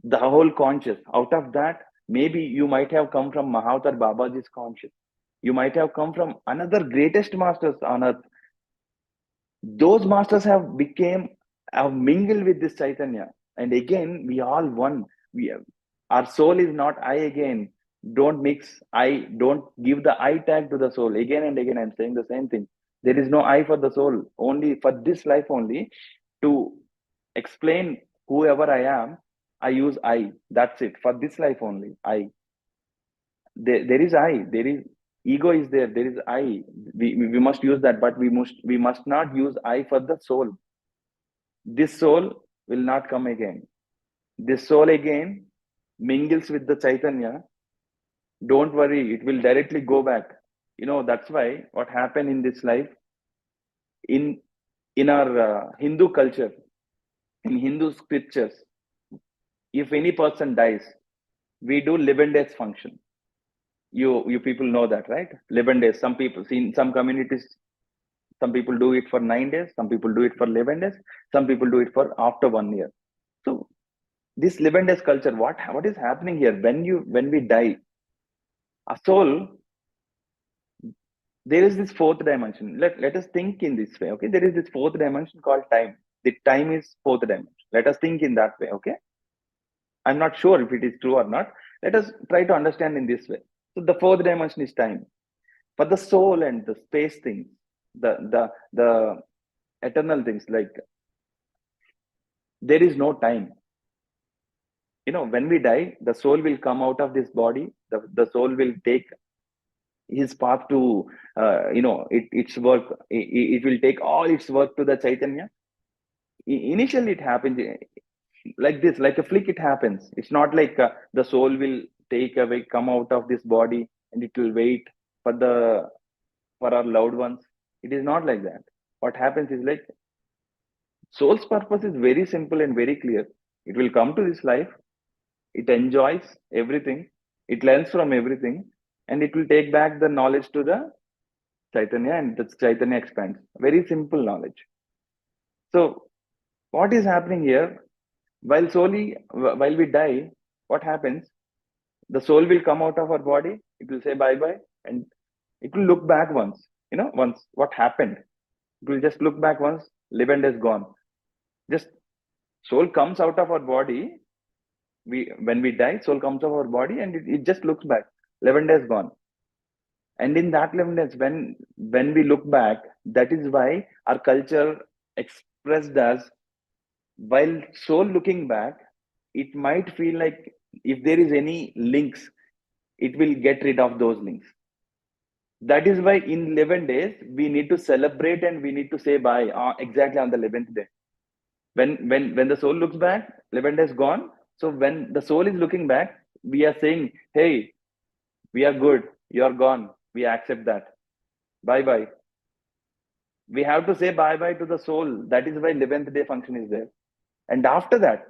The whole conscious. Out of that, maybe you might have come from Mahavatar Babaji's conscious. You might have come from another greatest masters on earth. Those masters have mingled with this Chaitanya. And again, we all one. Our soul is not I again. Don't mix I, don't give the I tag to the soul. Again and again, I'm saying the same thing. There is no I for the soul. Only for this life only. To explain whoever I am, I use I. That's it. For this life only, I. There is I. There is ego is there. There is I. We must use that, but we must not use I for the soul. This soul will not come again. This soul again mingles with the Chaitanya. Don't worry, it will directly go back. That's why what happened in this life, in our Hindu culture, in Hindu scriptures, if any person dies, we do 11 days function. You people know that, right? 11 days. Some people, in some communities, some people do it for 9 days, some people do it for 11 days, some people do it for after 1 year. So this 11 days culture, what is happening here? When we die, a soul, there is this fourth dimension. Let us think in this way. Okay, there is this fourth dimension called time. The time is fourth dimension. Let us think in that way. Okay, I'm not sure if it is true or not. Let us try to understand in this way. So the fourth dimension is time. For the soul and the space things, the eternal things, like there is no time. When we die, the soul will come out of this body. The soul will take his path to its work. It will take all its work to the Chaitanya. Initially it happens like this, like a flick. It happens. It's not like the soul will come out of this body and it will wait for our loved ones. It is not like that. What happens is, like, soul's purpose is very simple and very clear. It will come to this life, it enjoys everything, it learns from everything, and it will take back the knowledge to the Chaitanya, and the Chaitanya expands. Very simple knowledge. So what is happening here? While we die, what happens? The soul will come out of our body, it will say bye bye, and it will look back once. Once what happened. It will just look back once, live and is gone. Just soul comes out of our body. When we die, soul comes out of our body and it just looks back. 11 days gone. And in that 11 days, when we look back, that is why our culture expressed as, while soul looking back, it might feel like if there is any links, it will get rid of those links. That is why in 11 days, we need to celebrate and we need to say bye exactly on the 11th day. When the soul looks back, 11 days gone. So when the soul is looking back, we are saying, hey, we are good, you're gone, we accept that, bye bye. We have to say bye bye to the soul. That is why 11th day function is there. And after that,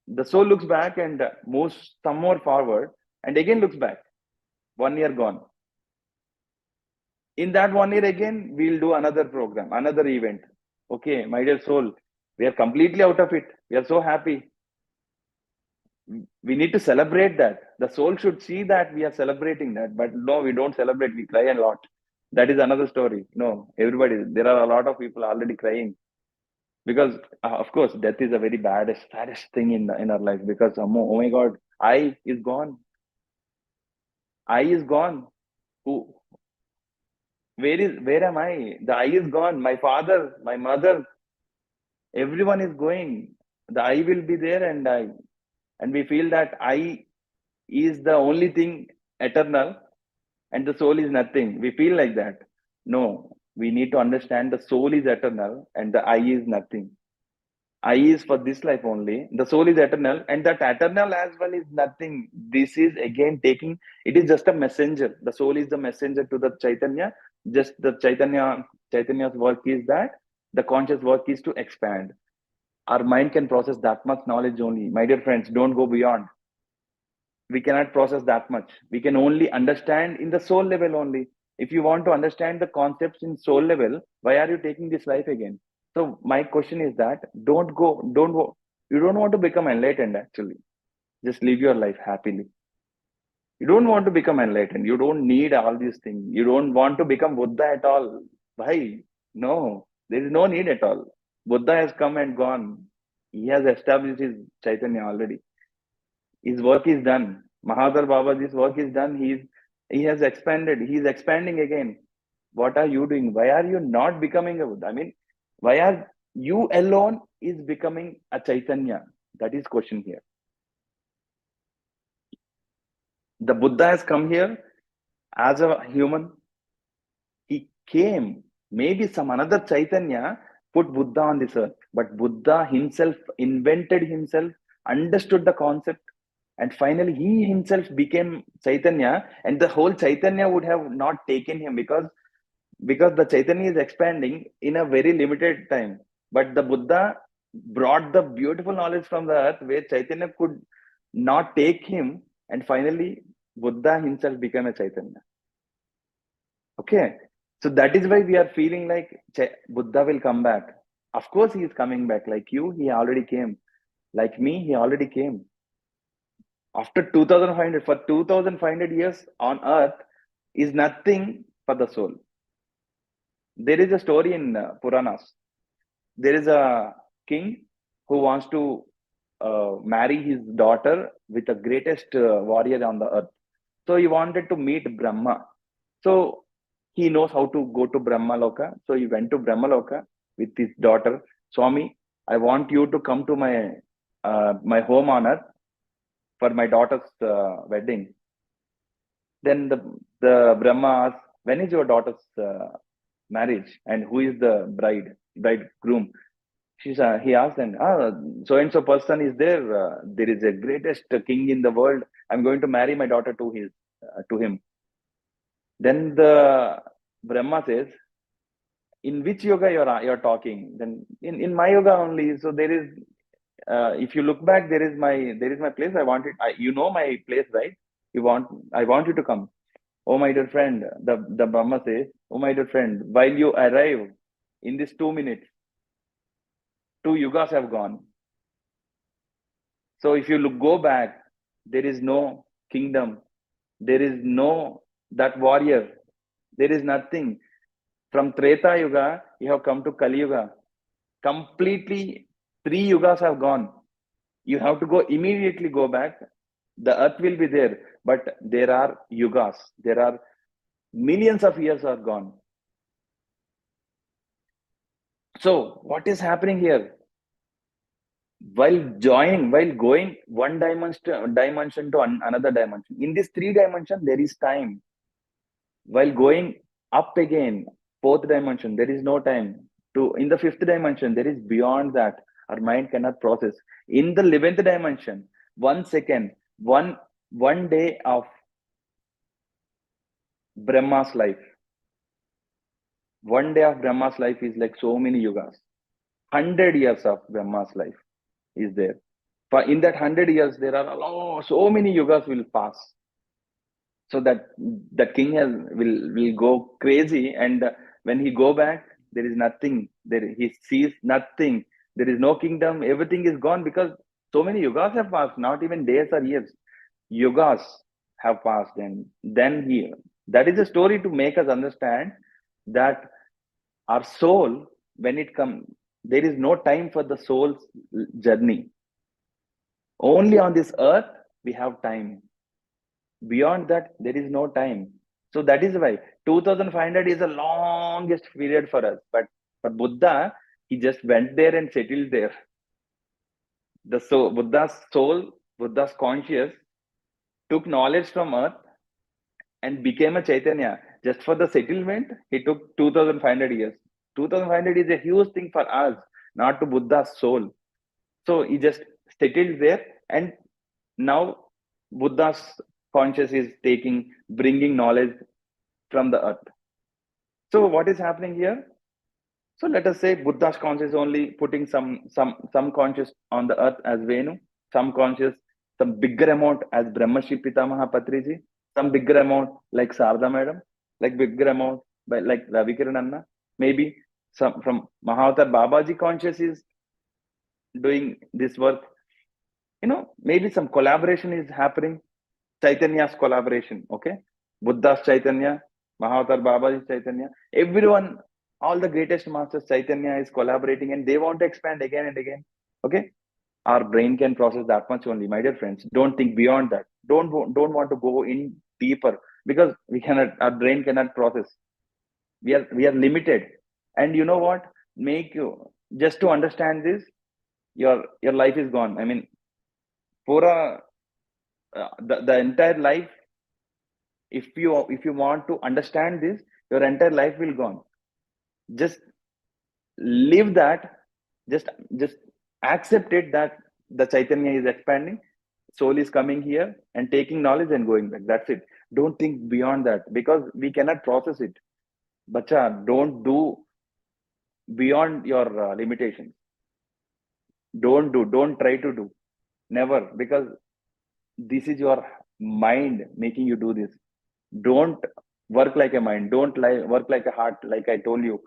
the soul looks back and moves some more forward. and again looks back. 1 year gone. In that 1 year again, we'll do another program, another event. Okay, my dear soul, we are completely out of it. We are so happy. We need to celebrate that. The soul should see that we are celebrating that. But no, we don't celebrate. We cry a lot. That is another story. No, everybody, there are a lot of people already crying. Because of course, death is a very saddest thing in our life. Because oh my God, I is gone. I is gone. Who? Where am I? The I is gone. My father, my mother, everyone is going. The I will be there, and we feel that I is the only thing eternal, and the soul is nothing. We feel like that. No, we need to understand the soul is eternal, and the I is nothing. I is for this life only. The soul is eternal, and that eternal as well is nothing. This is again taking. It is just a messenger. The soul is the messenger to the Chaitanya. Just the Chaitanya's work is that the conscious work is to expand. Our mind can process that much knowledge only. My dear friends, don't go beyond. We cannot process that much. We can only understand in the soul level only. If you want to understand the concepts in soul level, why are you taking this life again? So my question is that you don't want to become enlightened actually. Just live your life happily. You don't want to become enlightened. You don't need all these things. You don't want to become Buddha at all. Why? No, there is no need at all. Buddha has come and gone. He has established his Chaitanya already. His work is done. Mahadar Babaji's work is done. He has expanded. He is expanding again. What are you doing? Why are you not becoming a Buddha? I mean, why are you alone is becoming a Chaitanya? That is question here. The Buddha has come here as a human. He came. Maybe some another Chaitanya put Buddha on this earth, but Buddha himself invented himself, understood the concept, and finally he himself became Chaitanya, and the whole Chaitanya would have not taken him because the Chaitanya is expanding in a very limited time. But the Buddha brought the beautiful knowledge from the earth where Chaitanya could not take him, and finally Buddha himself became a Chaitanya. Okay, so that is why we are feeling like Buddha will come back. Of course, he is coming back. Like you, he already came. Like me, he already came. After 2500, for 2500 years on earth is nothing for the soul. There is a story in Puranas. There is a king who wants to marry his daughter with the greatest warrior on the earth. So he wanted to meet Brahma. So he knows how to go to Brahma Loka. So he went to Brahma Loka with his daughter. Swami, I want you to come to my home on earth for my daughter's wedding. Then the Brahma asked, when is your daughter's marriage and who is the bridegroom? He asked, and so and so person is there. There is a greatest king in the world. I'm going to marry my daughter to him. Then the Brahma says, in which yoga you're talking? Then in my yoga only. So there is, if you look back, there is my place. You know my place, right? I want you to come. Oh my dear friend, the Brahma says, oh my dear friend, while you arrive in this 2 minutes, 2 yugas have gone. So if you go back, there is no kingdom. There is no that warrior. There is nothing. From Treta Yuga, you have come to Kali Yuga. Completely 3 yugas have gone. You have to immediately go back. The earth will be there, but there are yugas. There are millions of years are gone. So what is happening here? While going one dimension to another dimension, in this 3 dimension there is time. While going up again, 4th dimension, there is no time. In the 5th dimension, there is beyond that. Our mind cannot process. In the 11th dimension, 1 second, one day of Brahma's life. 1 day of Brahma's life is like so many yugas. 100 years of Brahma's life is there. In that 100 years, there are so many yugas will pass. So that the king will go crazy, and when he go back, there is nothing. There he sees nothing. There is no kingdom. Everything is gone because so many yugas have passed. Not even days or years. Yugas have passed, and then he. That is a story to make us understand that our soul, when it comes, there is no time for the soul's journey. Only on this earth we have time. Beyond that, there is no time. So that is why 2500 is the longest period for us. But for Buddha, he just went there and settled there. The soul, Buddha's conscious took knowledge from earth and became a Chaitanya. Just for the settlement, he took 2500 years. 2500 is a huge thing for us, not to Buddha's soul. So he just settled there, and now Buddha's conscious is bringing knowledge from the earth. So what is happening here? So let us say Buddha's conscious only putting some conscious on the earth as Venu, some conscious, some bigger amount as Brahmashi Pitamaha Patriji, some bigger amount like Sarda Madam, like bigger amount by like Ravikiran Anna, maybe some from Mahavatar Babaji conscious is doing this work. Maybe some collaboration is happening. Chaitanya's collaboration, okay? Buddha's Chaitanya, Mahavatar Babaji's Chaitanya, everyone, all the greatest masters Chaitanya is collaborating, and they want to expand again and again, okay? Our brain can process that much only, my dear friends. Don't think beyond that. Don't want to go in deeper, because our brain cannot process. We are limited. And you know what? Just to understand this, your life is gone. I mean, Pura, the entire life, if you want to understand this, your entire life will gone. Just live that. Just accept it that the Chaitanya is expanding, soul is coming here and taking knowledge and going back. That's it. Don't think beyond that, because we cannot process it. Bacha, don't do beyond your limitations. Don't try to do. Never, because this is your mind making you do this. Don't work like a mind. Don't work like a heart. Like I told you,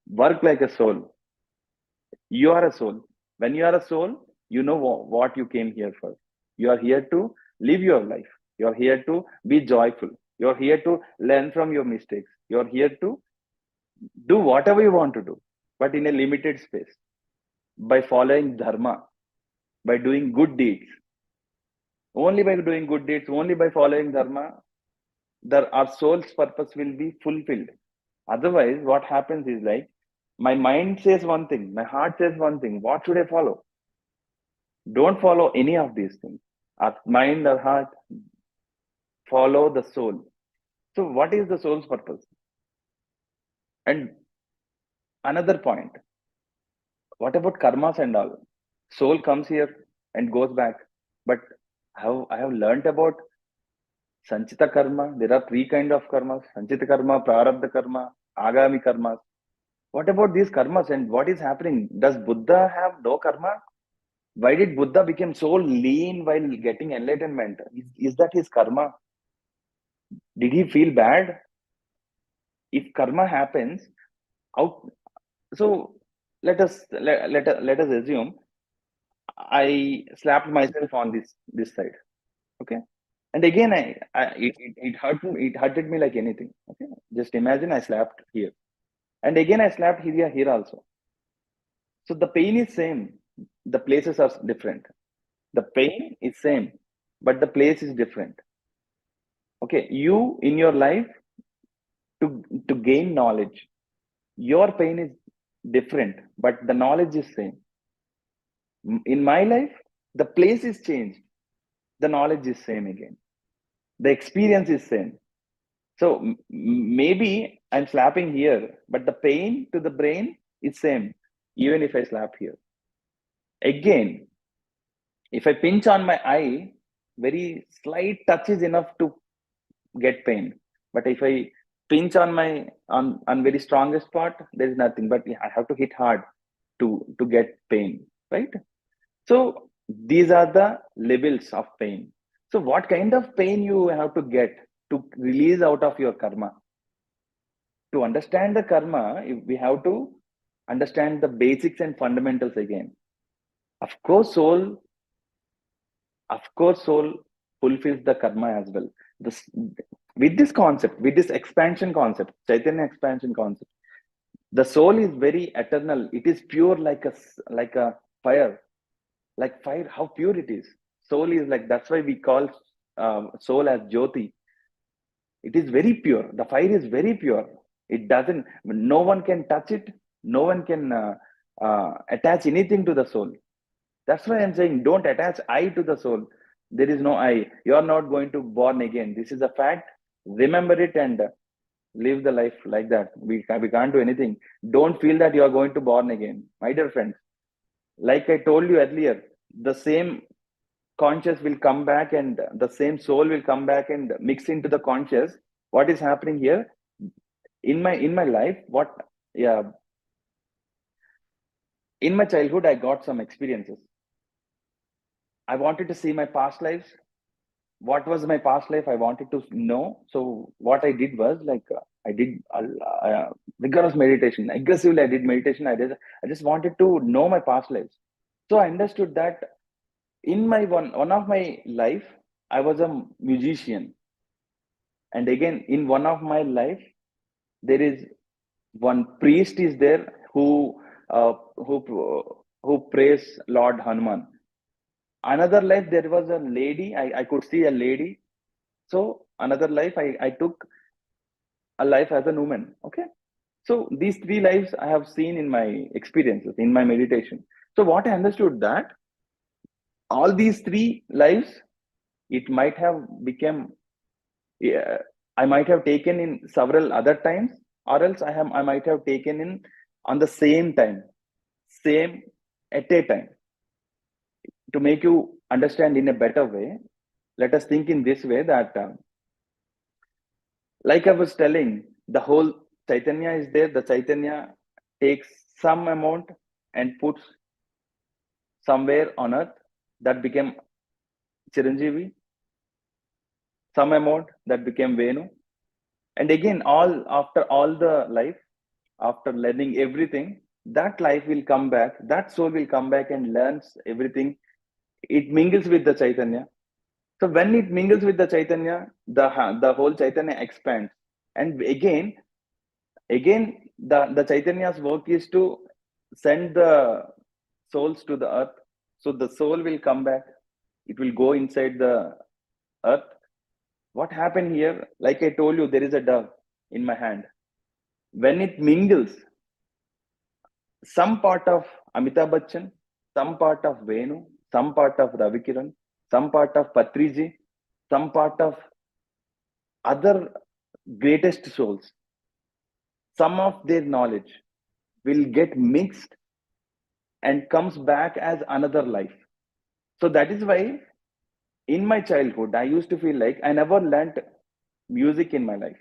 work like a soul. You are a soul. When you are a soul, you know what you came here for. You are here to live your life. You are here to be joyful. You are here to learn from your mistakes. You are here to do whatever you want to do, but in a limited space, by following dharma, by doing good deeds. Only by doing good deeds, only by following dharma, our soul's purpose will be fulfilled. Otherwise, what happens is like, my mind says one thing, my heart says one thing. What should I follow? Don't follow any of these things. Our mind or heart, follow the soul. So, what is the soul's purpose? And another point, what about karmas and all? Soul comes here and goes back. But I have learned about Sanchita karma. There are three kinds of karmas: Sanchita karma, Prarabdha karma, Agami karmas. What about these karmas and what is happening? Does Buddha have no karma? Why did Buddha become so lean while getting enlightenment? Is that his karma? Did he feel bad? If karma happens, out. So let us assume I slapped myself on this side. Okay. And again, it hurted me like anything. Okay. Just imagine I slapped here. And again, I slapped here also. So the pain is same. The places are different. The pain is same, but the place is different. Okay. You in your life, to gain knowledge, your pain is different, but the knowledge is same. In my life, the place is changed. The knowledge is same again. The experience is same. So maybe I'm slapping here, but the pain to the brain is same, even if I slap here. Again, if I pinch on my eye, very slight touch is enough to get pain. But if I pinch on my on very strongest part, there is nothing. But I have to hit hard to get pain, right? So these are the levels of pain. So what kind of pain you have to get? to release out of your karma. To understand the karma, we have to understand the basics and fundamentals again. Of course, soul fulfills the karma as well. This, with this concept, with this expansion concept, Chaitanya expansion concept, the soul is very eternal. It is pure like a fire. Like fire, how pure it is. Soul is like, that's why we call soul as Jyoti. It is very pure. The fire is very pure. It doesn't, no one can touch it. No one can attach anything to the soul. That's why I'm saying don't attach I to the soul. There is no I. You are not going to born again. This is a fact. Remember it and live the life like that. We can't do anything. Don't feel that you are going to born again. My dear friends, like I told you earlier, the same conscious will come back and the same soul will come back and mix into the conscious. What is happening here? In my life, in my childhood, I got some experiences. I wanted to see my past lives. What was my past life? I wanted to know. So what I did was I did rigorous meditation. Aggressively, I did meditation. I just wanted to know my past lives. So I understood that in my one of my life, I was a musician. And again, in one of my life, there is one priest is there who prays Lord Hanuman. Another life, there was a lady. I could see a lady. So another life, I took a life as a woman. Okay. So these three lives I have seen in my experiences, in my meditation. So what I understood that all these three lives, it might have become, yeah, I might have taken in several other times, or else I might have taken in on the same time, same at a time. To make you understand in a better way, let us think in this way that, like I was telling, the whole Chaitanya is there. The Chaitanya takes some amount and puts somewhere on earth. That became Chiranjeevi. Some amount that became Venu. And again, after all the life, after learning everything, that life will come back. That soul will come back and learns everything. It mingles with the Chaitanya. So when it mingles with the Chaitanya, the whole Chaitanya expands. And again, the Chaitanya's work is to send the souls to the earth. So the soul will come back. It will go inside the earth. What happened here? Like I told you, there is a dove in my hand. When it mingles, some part of Amitabh Bachchan, some part of Venu, some part of Ravi Kiran, some part of Patriji, some part of other greatest souls, some of their knowledge will get mixed and comes back as another life. So that is why in my childhood, I used to feel like I never learned music in my life.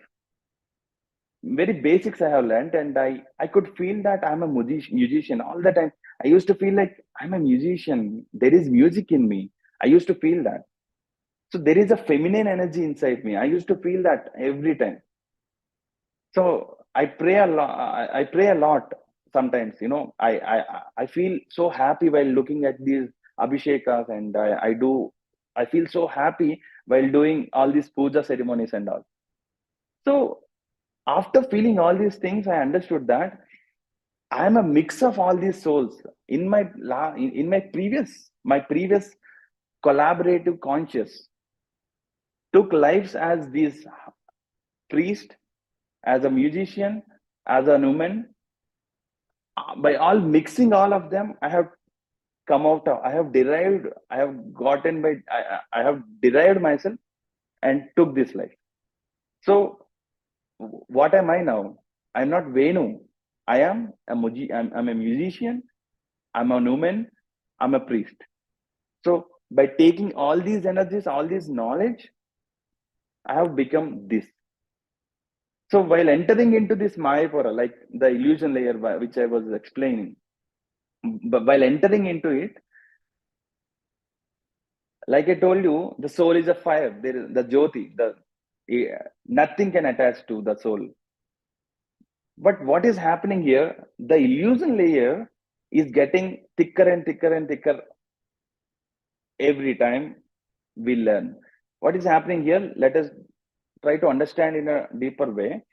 Very basics I have learned, and I could feel that I'm a musician all the time. I used to feel like I'm a musician. There is music in me. I used to feel that. So there is a feminine energy inside me. I used to feel that every time. So I pray a lot. I pray a lot sometimes. I feel so happy while looking at these abhishekas, and I feel so happy while doing all these puja ceremonies and all. So after feeling all these things, I understood that I am a mix of all these souls. In my previous collaborative conscious took lives as this priest, as a musician, as a woman. By all mixing all of them, I have come out of, I have derived, I have gotten by, I have derived myself and took this life. So what am I now? I'm not Venu. I'm a musician, I'm a woman, I'm a priest. So by taking all these energies, all this knowledge, I have become this. So while entering into this Mayapura, like the illusion layer which I was explaining, but while entering into it, like I told you, the soul is a fire. There is the Jyoti, Nothing can attach to the soul. But what is happening here, the illusion layer is getting thicker and thicker and thicker every time we learn. What is happening here? Let us try to understand in a deeper way.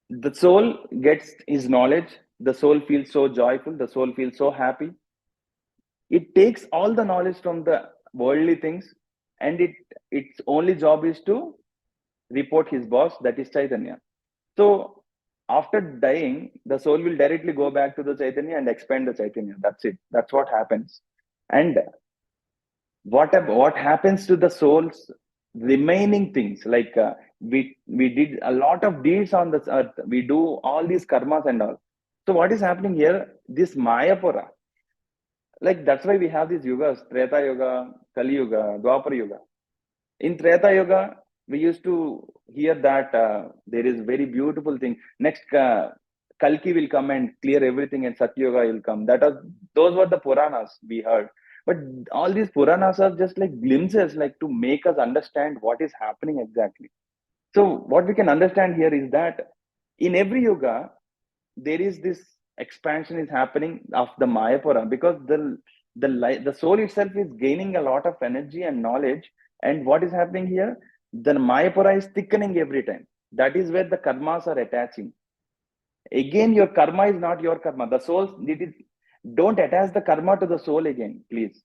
The soul gets his knowledge, the soul feels so joyful, the soul feels so happy. It takes all the knowledge from the worldly things, and its only job is to report his boss, that is Chaitanya. So after dying, the soul will directly go back to the Chaitanya and expand the Chaitanya. That's it. That's what happens. And what happens to the soul's remaining things? Like we did a lot of deeds on this earth. We do all these karmas and all. So what is happening here? This Mayapura, like that's why we have these yugas: Treta Yuga, Kali Yuga, Dwapar Yuga. In Treta Yuga, we used to hear that there is very beautiful thing. Next, Kalki will come and clear everything, and Satya Yuga will come. Those were the Puranas we heard. But all these Puranas are just like glimpses, like to make us understand what is happening exactly. So what we can understand here is that in every yuga, there is this expansion is happening of the Mayapura, because the soul itself is gaining a lot of energy and knowledge. And what is happening here? The Mayapura is thickening every time. That is where the karmas are attaching. Again, your karma is not your karma. The soul, don't attach the karma to the soul again, please.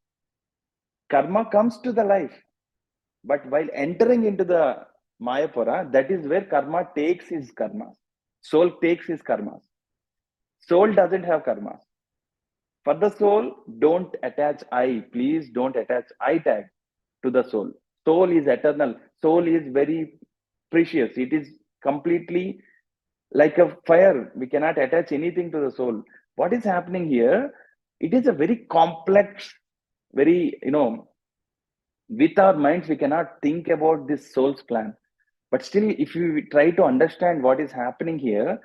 Karma comes to the life, but while entering into the Mayapura, that is where karma takes his karmas. Soul takes his karmas. Soul doesn't have karmas. For the soul, don't attach I. Please don't attach I tag to the soul. Soul is eternal. Soul is very precious. It is completely like a fire. We cannot attach anything to the soul. What is happening here? It is a very complex, very, with our minds, we cannot think about this soul's plan. But still, if we try to understand what is happening here,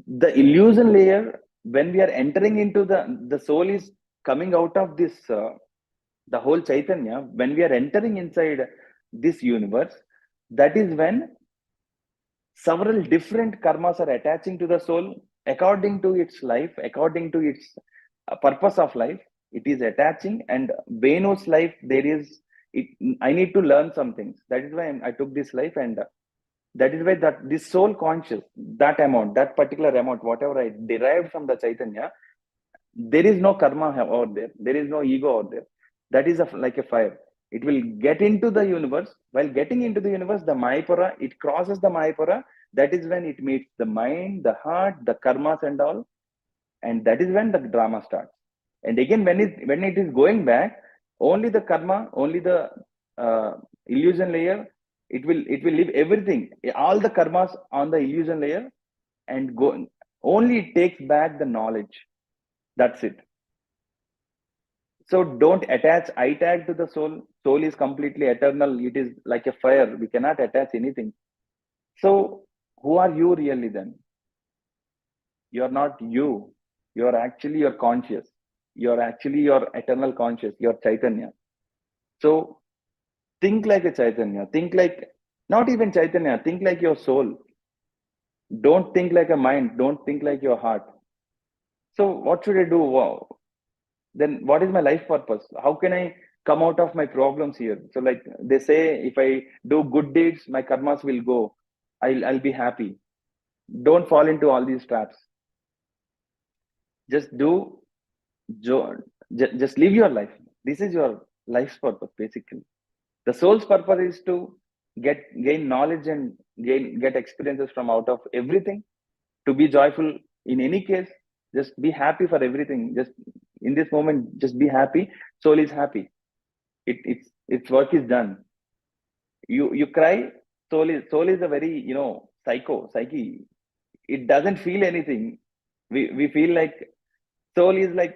the illusion layer, when we are entering into the soul is coming out of this, the whole Chaitanya, when we are entering inside this universe, that is when several different karmas are attaching to the soul according to its life, according to its purpose of life. It is attaching, and Venu's life, there is it. I need to learn some things. That is why I took this life, and that is why that this soul conscious, that amount, that particular amount, whatever I derived from the Chaitanya, there is no karma out there. There is no ego out there. That is like a fire. It will get into the universe. While getting into the universe, the Mayapura, it crosses the Mayapura. That is when it meets the mind, the heart, the karmas and all. And that is when the drama starts. And again, when it is going back, only the karma, only the illusion layer, it will leave everything, all the karmas on the illusion layer, and go. Only it takes back the knowledge. That's it. So don't attach I tag to the soul. Soul is completely eternal. It is like a fire. We cannot attach anything. So who are you really then? You are not you. You are actually your conscious. You are actually your eternal conscious, your Chaitanya. So think like a Chaitanya. Think like, not even Chaitanya, think like your soul. Don't think like a mind. Don't think like your heart. So what should I do? Wow. Then what is my life purpose? How can I come out of my problems here? So like they say, if I do good deeds, my karmas will go. I'll be happy. Don't fall into all these traps. Just do, just live your life. This is your life's purpose, basically. The soul's purpose is to gain knowledge and get experiences from out of everything, to be joyful in any case. Just be happy for everything. Just in this moment, just be happy. Soul is happy. Its work is done. You cry. Soul is a very psyche. It doesn't feel anything. We feel like soul is like,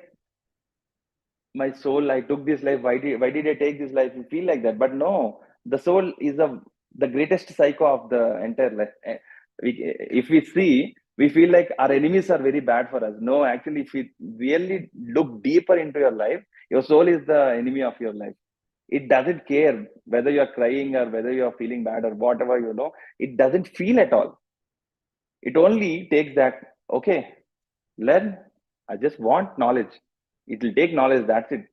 my soul, I took this life. Why did I take this life? We feel like that. But no, the soul is the greatest psycho of the entire life. If we see, we feel like our enemies are very bad for us. No, actually, if we really look deeper into your life, your soul is the enemy of your life. It doesn't care whether you're crying or whether you're feeling bad or whatever, it doesn't feel at all. It only takes that, okay, learn. I just want knowledge. It will take knowledge. That's it.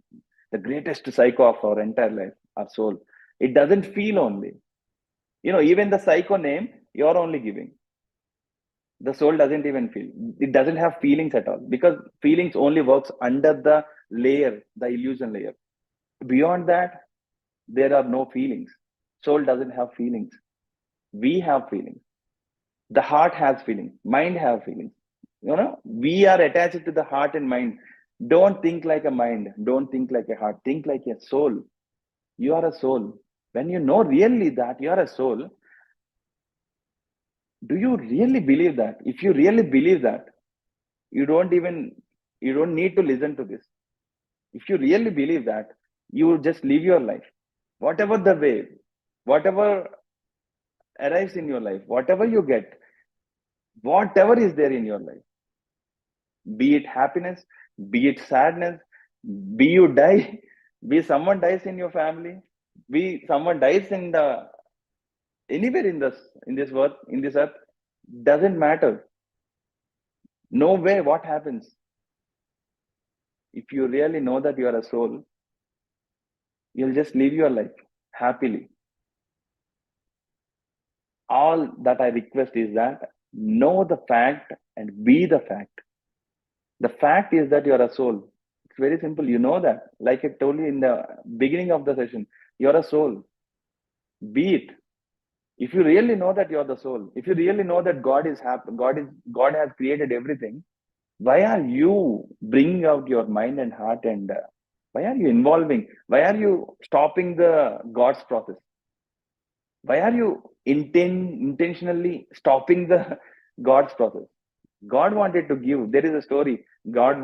The greatest psycho of our entire life, our soul. It doesn't feel only. Even the psycho name, you're only giving. The soul doesn't even feel. It doesn't have feelings at all, because feelings only works under the layer, the illusion layer. Beyond that, there are no feelings. Soul doesn't have feelings. We have feelings. The heart has feelings. Mind have feelings. We are attached to the heart and mind. Don't think like a mind. Don't think like a heart. Think like a soul. You are a soul. When you know really that you are a soul, do you really believe that? If you really believe that, you don't need to listen to this. If you really believe that, you just live your life. Whatever the way, whatever arrives in your life, whatever you get, whatever is there in your life, be it happiness, be it sadness, be you die, be someone dies in your family, be someone dies in the anywhere in this world, in this earth, doesn't matter. No way. What happens? If you really know that you are a soul, you'll just live your life happily. All that I request is that know the fact and be the fact. The fact is that you are a soul. It's very simple. You know that. Like I told you in the beginning of the session, you're a soul. Be it. If you really know that you're the soul, if you really know that God is happy, God has created everything, why are you bringing out your mind and heart, and why are you involving? Why are you stopping the God's process? Why are you intentionally stopping the God's process? God wanted to give. There is a story. God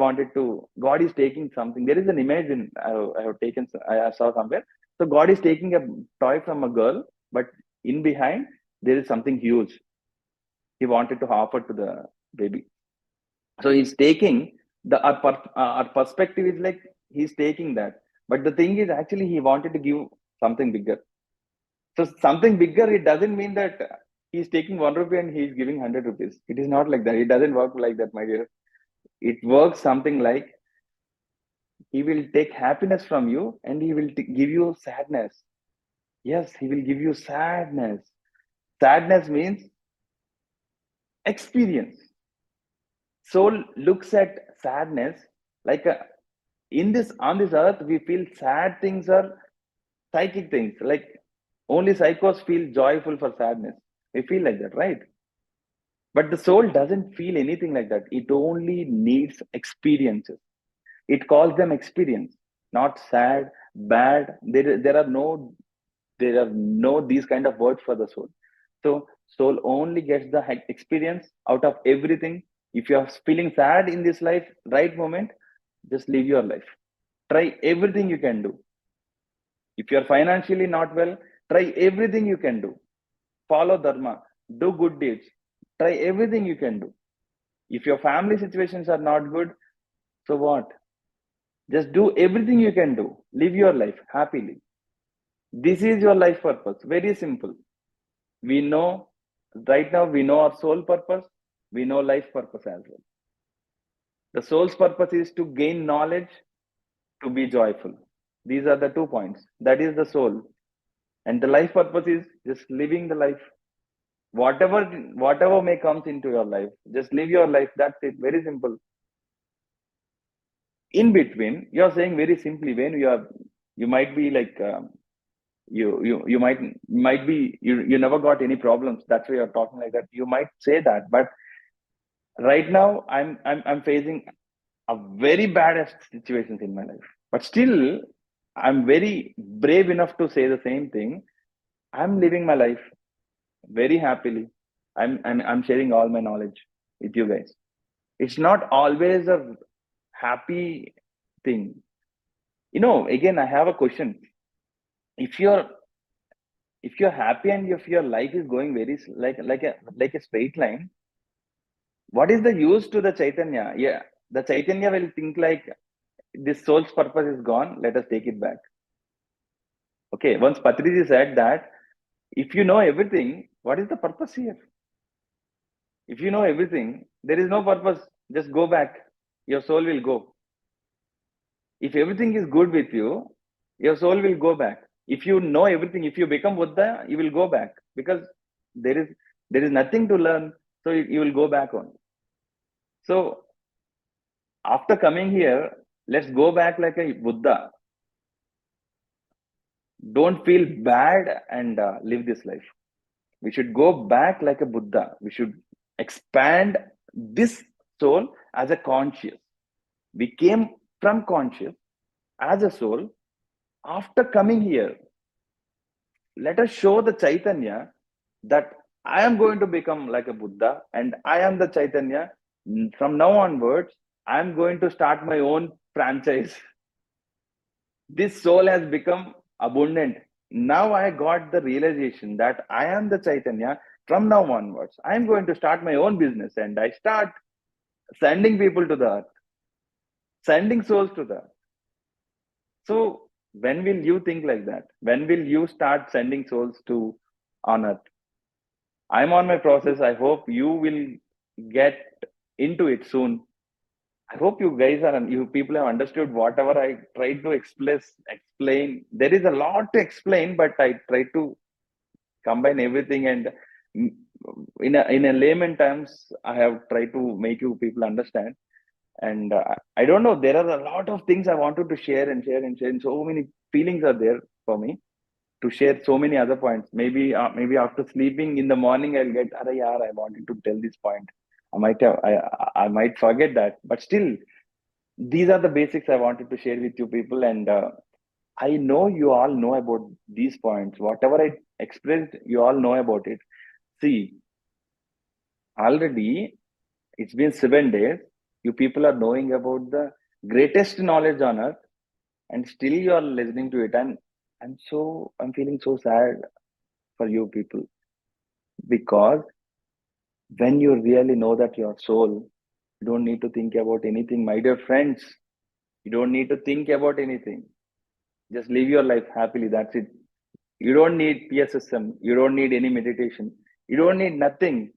is taking something. There is an image I have taken, I saw somewhere. So God is taking a toy from a girl, but in behind, there is something huge. He wanted to offer to the baby. So he's taking our perspective is like he's taking that. But the thing is, actually, he wanted to give something bigger. So something bigger, it doesn't mean that he's taking 1 rupee and he's giving 100 rupees. It is not like that. It doesn't work like that, my dear. It works something like he will take happiness from you and he will give you sadness. Yes, he will give you sadness. Sadness means experience. Soul looks at sadness like on this earth, we feel sad things are psychic things. Like only psychos feel joyful for sadness. We feel like that, right? But the soul doesn't feel anything like that. It only needs experiences. It calls them experience, not sad, bad. There are no these kind of words for the soul. So soul only gets the experience out of everything. If you are feeling sad in this life, right moment, just live your life. Try everything you can do. If you are financially not well, try everything you can do. Follow dharma, do good deeds, try everything you can do. If your family situations are not good, so what? Just do everything you can do. Live your life happily. This is your life purpose. Very simple. We know, right now, we know our soul purpose. We know life purpose as well. The soul's purpose is to gain knowledge, to be joyful. These are the 2 points. That is the soul. And the life purpose is just living the life. Whatever may comes into your life, just live your life. That's it. Very simple. In between, you're saying very simply, when you might be like you might be you never got any problems. That's why you're talking like that. You might say that, but right now I'm facing a very bad situations in my life. But still, I'm very brave enough to say the same thing. I'm living my life very happily. I'm sharing all my knowledge with you guys. It's not always a happy thing. Again, I have a question. If you're happy and if your life is going very like a straight line, what is the use to the Chaitanya? Yeah, the Chaitanya will think like this soul's purpose is gone. Let us take it back. Okay, once Patriji said that, if you know everything, what is the purpose here? If you know everything, there is no purpose. Just go back. Your soul will go. If everything is good with you, your soul will go back. If you know everything, if you become Buddha, you will go back because there is nothing to learn. So you will go back on. So after coming here, let's go back like a Buddha. Don't feel bad and live this life. We should go back like a Buddha. We should expand this soul as a conscious. We came from conscious as a soul. After coming here, let us show the Chaitanya that I am going to become like a Buddha and I am the Chaitanya. From now onwards, I am going to start my own franchise. This soul has become abundant. Now I got the realization that I am the Chaitanya. From now onwards, I am going to start my own business and I start sending people to the earth, sending souls to the earth. So when will you think like that? When will you start sending souls to on earth? I'm on my process. I hope you will get into it soon. I hope you people have understood whatever I tried to explain. There is a lot to explain, but I try to combine everything and in a layman terms, I have tried to make you people understand. And I don't know, there are a lot of things I wanted to share and share and share. And so many feelings are there for me to share so many other points. Maybe after sleeping in the morning, I'll get, "Arey yaar, I wanted to tell this point." I might forget that, but still, these are the basics I wanted to share with you people. And I know you all know about these points. Whatever I expressed, you all know about it. See, already it's been 7 days. You people are knowing about the greatest knowledge on earth, and still you are listening to it. And I'm feeling so sad for you people because when you really know that your soul, you don't need to think about anything, my dear friends. You don't need to think about anything. Just live your life happily. That's it. You don't need PSSM. You don't need any meditation. You don't need nothing.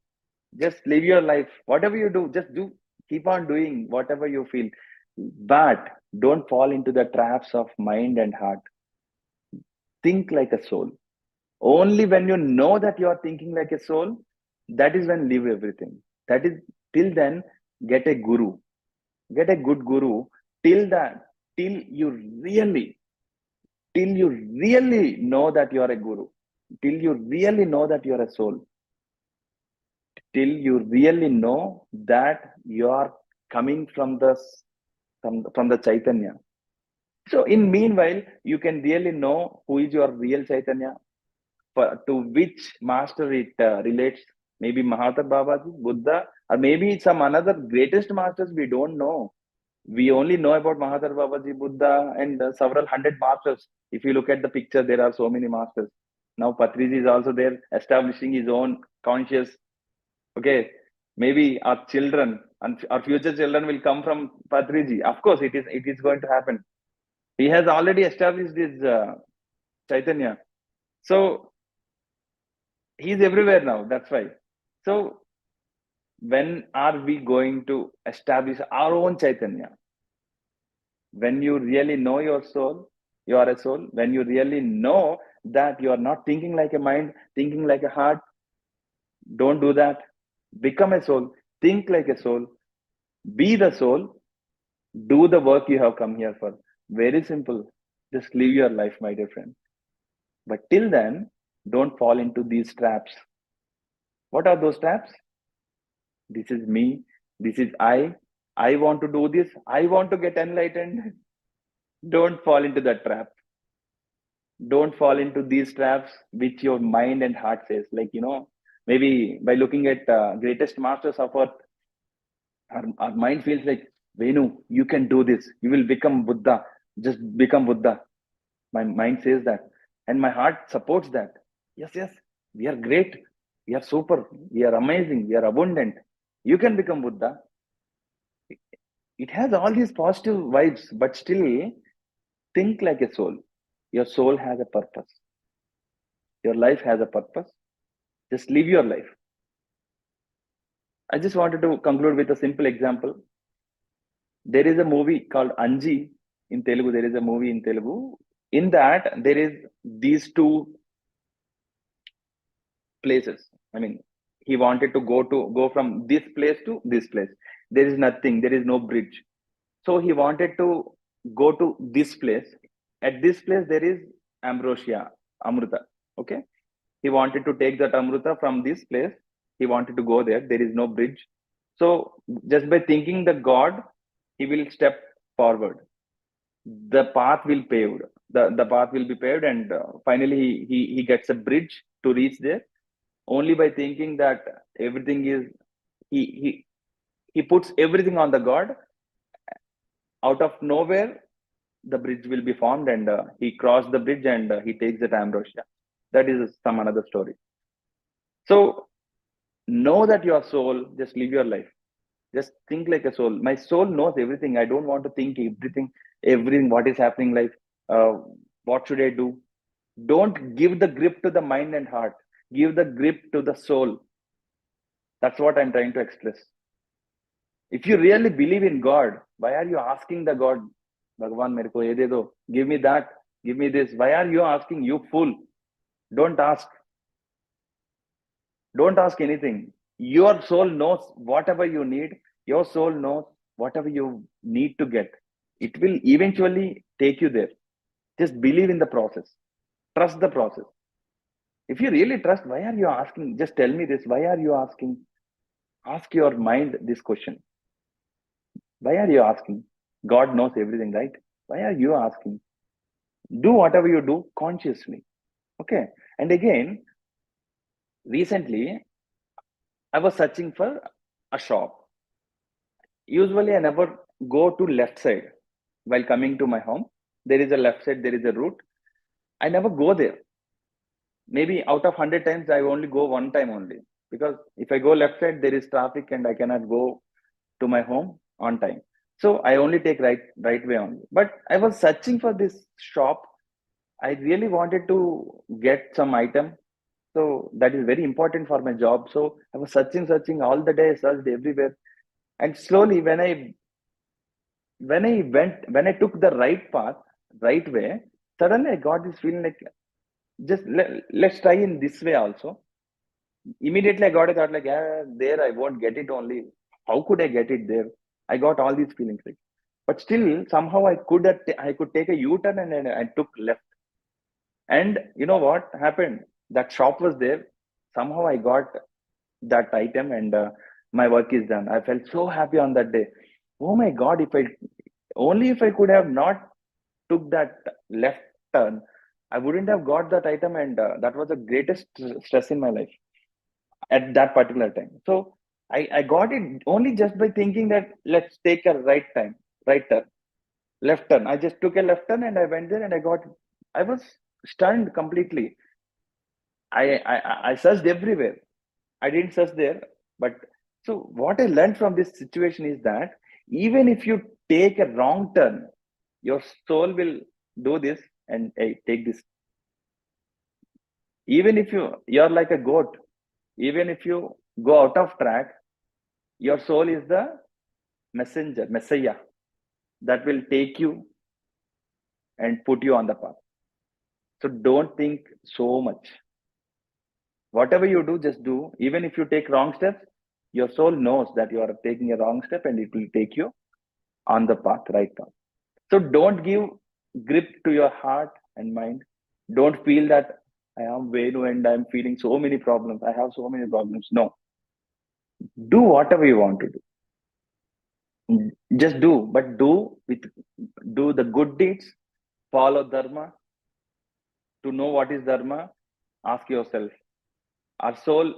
Just live your life. Whatever you do, just do. Keep on doing whatever you feel. But don't fall into the traps of mind and heart. Think like a soul. Only when you know that you are thinking like a soul, that is when live everything. That is, till then, get a guru. Get a good guru. Till that, till you really, till you really know that you are a guru. Till you really know that you are a soul. Till you really know that you are coming from the Chaitanya. So in meanwhile, you can really know who is your real Chaitanya, to which master it relates. Maybe Mahatma Babaji, Buddha, or maybe some another greatest masters we don't know. We only know about Mahatma Babaji, Buddha, and several hundred masters. If you look at the picture, there are so many masters. Now Patriji is also there, establishing his own conscious. Okay, maybe our children and our future children will come from Patriji. Of course, it is going to happen. He has already established his Chaitanya. So he's everywhere now. That's why. So when are we going to establish our own Chaitanya? When you really know your soul, you are a soul. When you really know that you are not thinking like a mind, thinking like a heart, don't do that. Become a soul. Think like a soul. Be the soul. Do the work you have come here for. Very simple. Just live your life, my dear friend. But till then, don't fall into these traps. What are those traps? This is me. This is I. I want to do this. I want to get enlightened. Don't fall into that trap. Don't fall into these traps which your mind and heart says. Like, maybe by looking at greatest masters of our mind feels like, Venu, you can do this. You will become Buddha. Just become Buddha. My mind says that. And my heart supports that. Yes, yes, we are great. We are super. We are amazing. We are abundant. You can become Buddha. It has all these positive vibes, but still think like a soul. Your soul has a purpose. Your life has a purpose. Just live your life. I just wanted to conclude with a simple example. There is a movie called Anji in Telugu. There is a movie in Telugu. In that, there is these two places. I mean, he wanted to go from this place to this place. There is nothing. There is no bridge. So he wanted to go to this place. At this place, there is ambrosia, amruta. Okay. He wanted to take that amruta from this place. He wanted to go there. There is no bridge. So just by thinking the God, he will step forward. The path will paved. The path will be paved, and finally he gets a bridge to reach there. Only by thinking that everything is he puts everything on the God. Out of nowhere, the bridge will be formed, and he crossed the bridge, and he takes that ambrosia. That is some another story. So know that your soul, just live your life. Just think like a soul. My soul knows everything. I don't want to think everything what is happening, like what should I do. Don't give the grip to the mind and heart. Give the grip to the soul. That's what I'm trying to express. If you really believe in God, why are you asking the God, Bhagwan, mere ko ye de do, give me that, give me this? Why are you asking? You fool. Don't ask. Don't ask anything. Your soul knows whatever you need. Your soul knows whatever you need to get. It will eventually take you there. Just believe in the process. Trust the process. If you really trust, why are you asking? Just tell me this. Why are you asking? Ask your mind this question. Why are you asking? God knows everything, right? Why are you asking? Do whatever you do consciously. Okay. And again, recently, I was searching for a shop. Usually, I never go to left side while coming to my home. There is a left side, there is a route. I never go there. Maybe out of 100 times, I only go one time only. Because if I go left side, there is traffic and I cannot go to my home on time. So I only take right way only. But I was searching for this shop. I really wanted to get some item. So that is very important for my job. So I was searching all the day, searched everywhere. And slowly when I took the right path, right way, suddenly I got this feeling like just let's try in this way also. Immediately I got a thought like, yeah, there I won't get it only. How could I get it there? I got all these feelings like, but still somehow I could take a U-turn, and I took left. And you know what happened? That shop was there. Somehow I got that item, and my work is done. I felt so happy on that day. Oh my God, if I could have not took that left turn, I wouldn't have got that item, and that was the greatest stress in my life at that particular time. So I got it only just by thinking that let's take a right turn, left turn. I just took a left turn and I went there and I got it. I was stunned completely. I searched everywhere. I didn't search there, but so what I learned from this situation is that even if you take a wrong turn, your soul will do this and hey, take this. Even if you're like a goat, even if you go out of track, your soul is the messenger, messiah that will take you and put you on the path. So don't think so much. Whatever you do, just do. Even if you take wrong steps, your soul knows that you are taking a wrong step and it will take you on the path, right path. So don't give grip to your heart and mind. Don't feel that I am Venu and I'm feeling so many problems. I have so many problems. No. Do whatever you want to do. Just do, but do the good deeds, follow dharma. To know what is dharma, ask yourself. Our soul,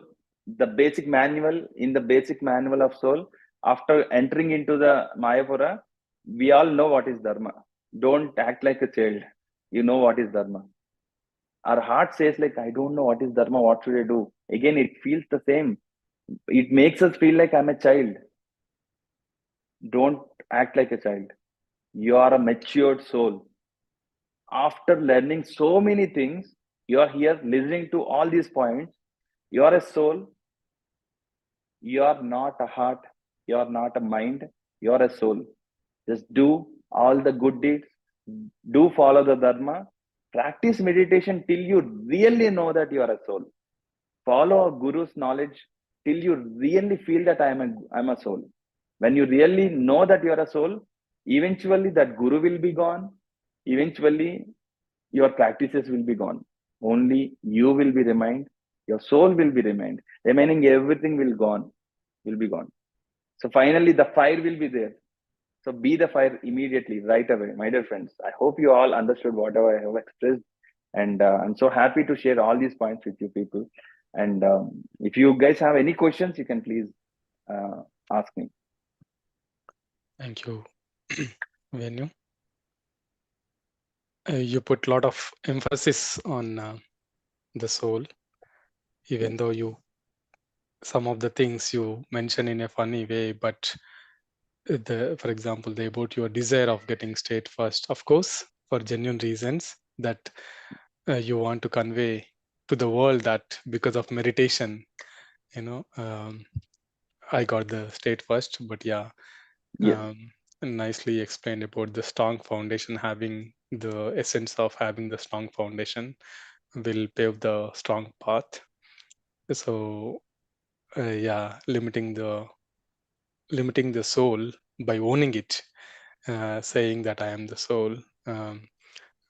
the basic manual, in the basic manual of soul, after entering into the Mayapura, we all know what is dharma. Don't act like a child. You know what is dharma. Our heart says like, I don't know what is dharma, what should I do? Again, it feels the same. It makes us feel like I'm a child. Don't act like a child. You are a matured soul. after learning so many things, you are here listening to all these points. You are a soul. You are not a heart. You are not a mind. You are a soul. Just do all the good deeds. Do follow the dharma. Practice meditation till you really know that you are a soul. Follow a guru's knowledge till you really feel that I'm a soul. When you really know that you are a soul, eventually that guru will be gone. Eventually, your practices will be gone. Only you will be remained. Your soul will be remained. Remaining everything will be gone. So finally, the fire will be there. So be the fire immediately, right away, my dear friends. I hope you all understood whatever I have expressed, and I'm so happy to share all these points with you people. And if you guys have any questions, you can please ask me. Thank you, Venu. You put a lot of emphasis on the soul, even though some of the things you mention in a funny way, but for example, about your desire of getting state first, of course, for genuine reasons that you want to convey to the world that because of meditation, I got the state first. But yeah, Yes, nicely explained about the strong foundation. Having the essence of having the strong foundation will pave the strong path. So yeah, limiting the soul by owning it, saying that I am the soul.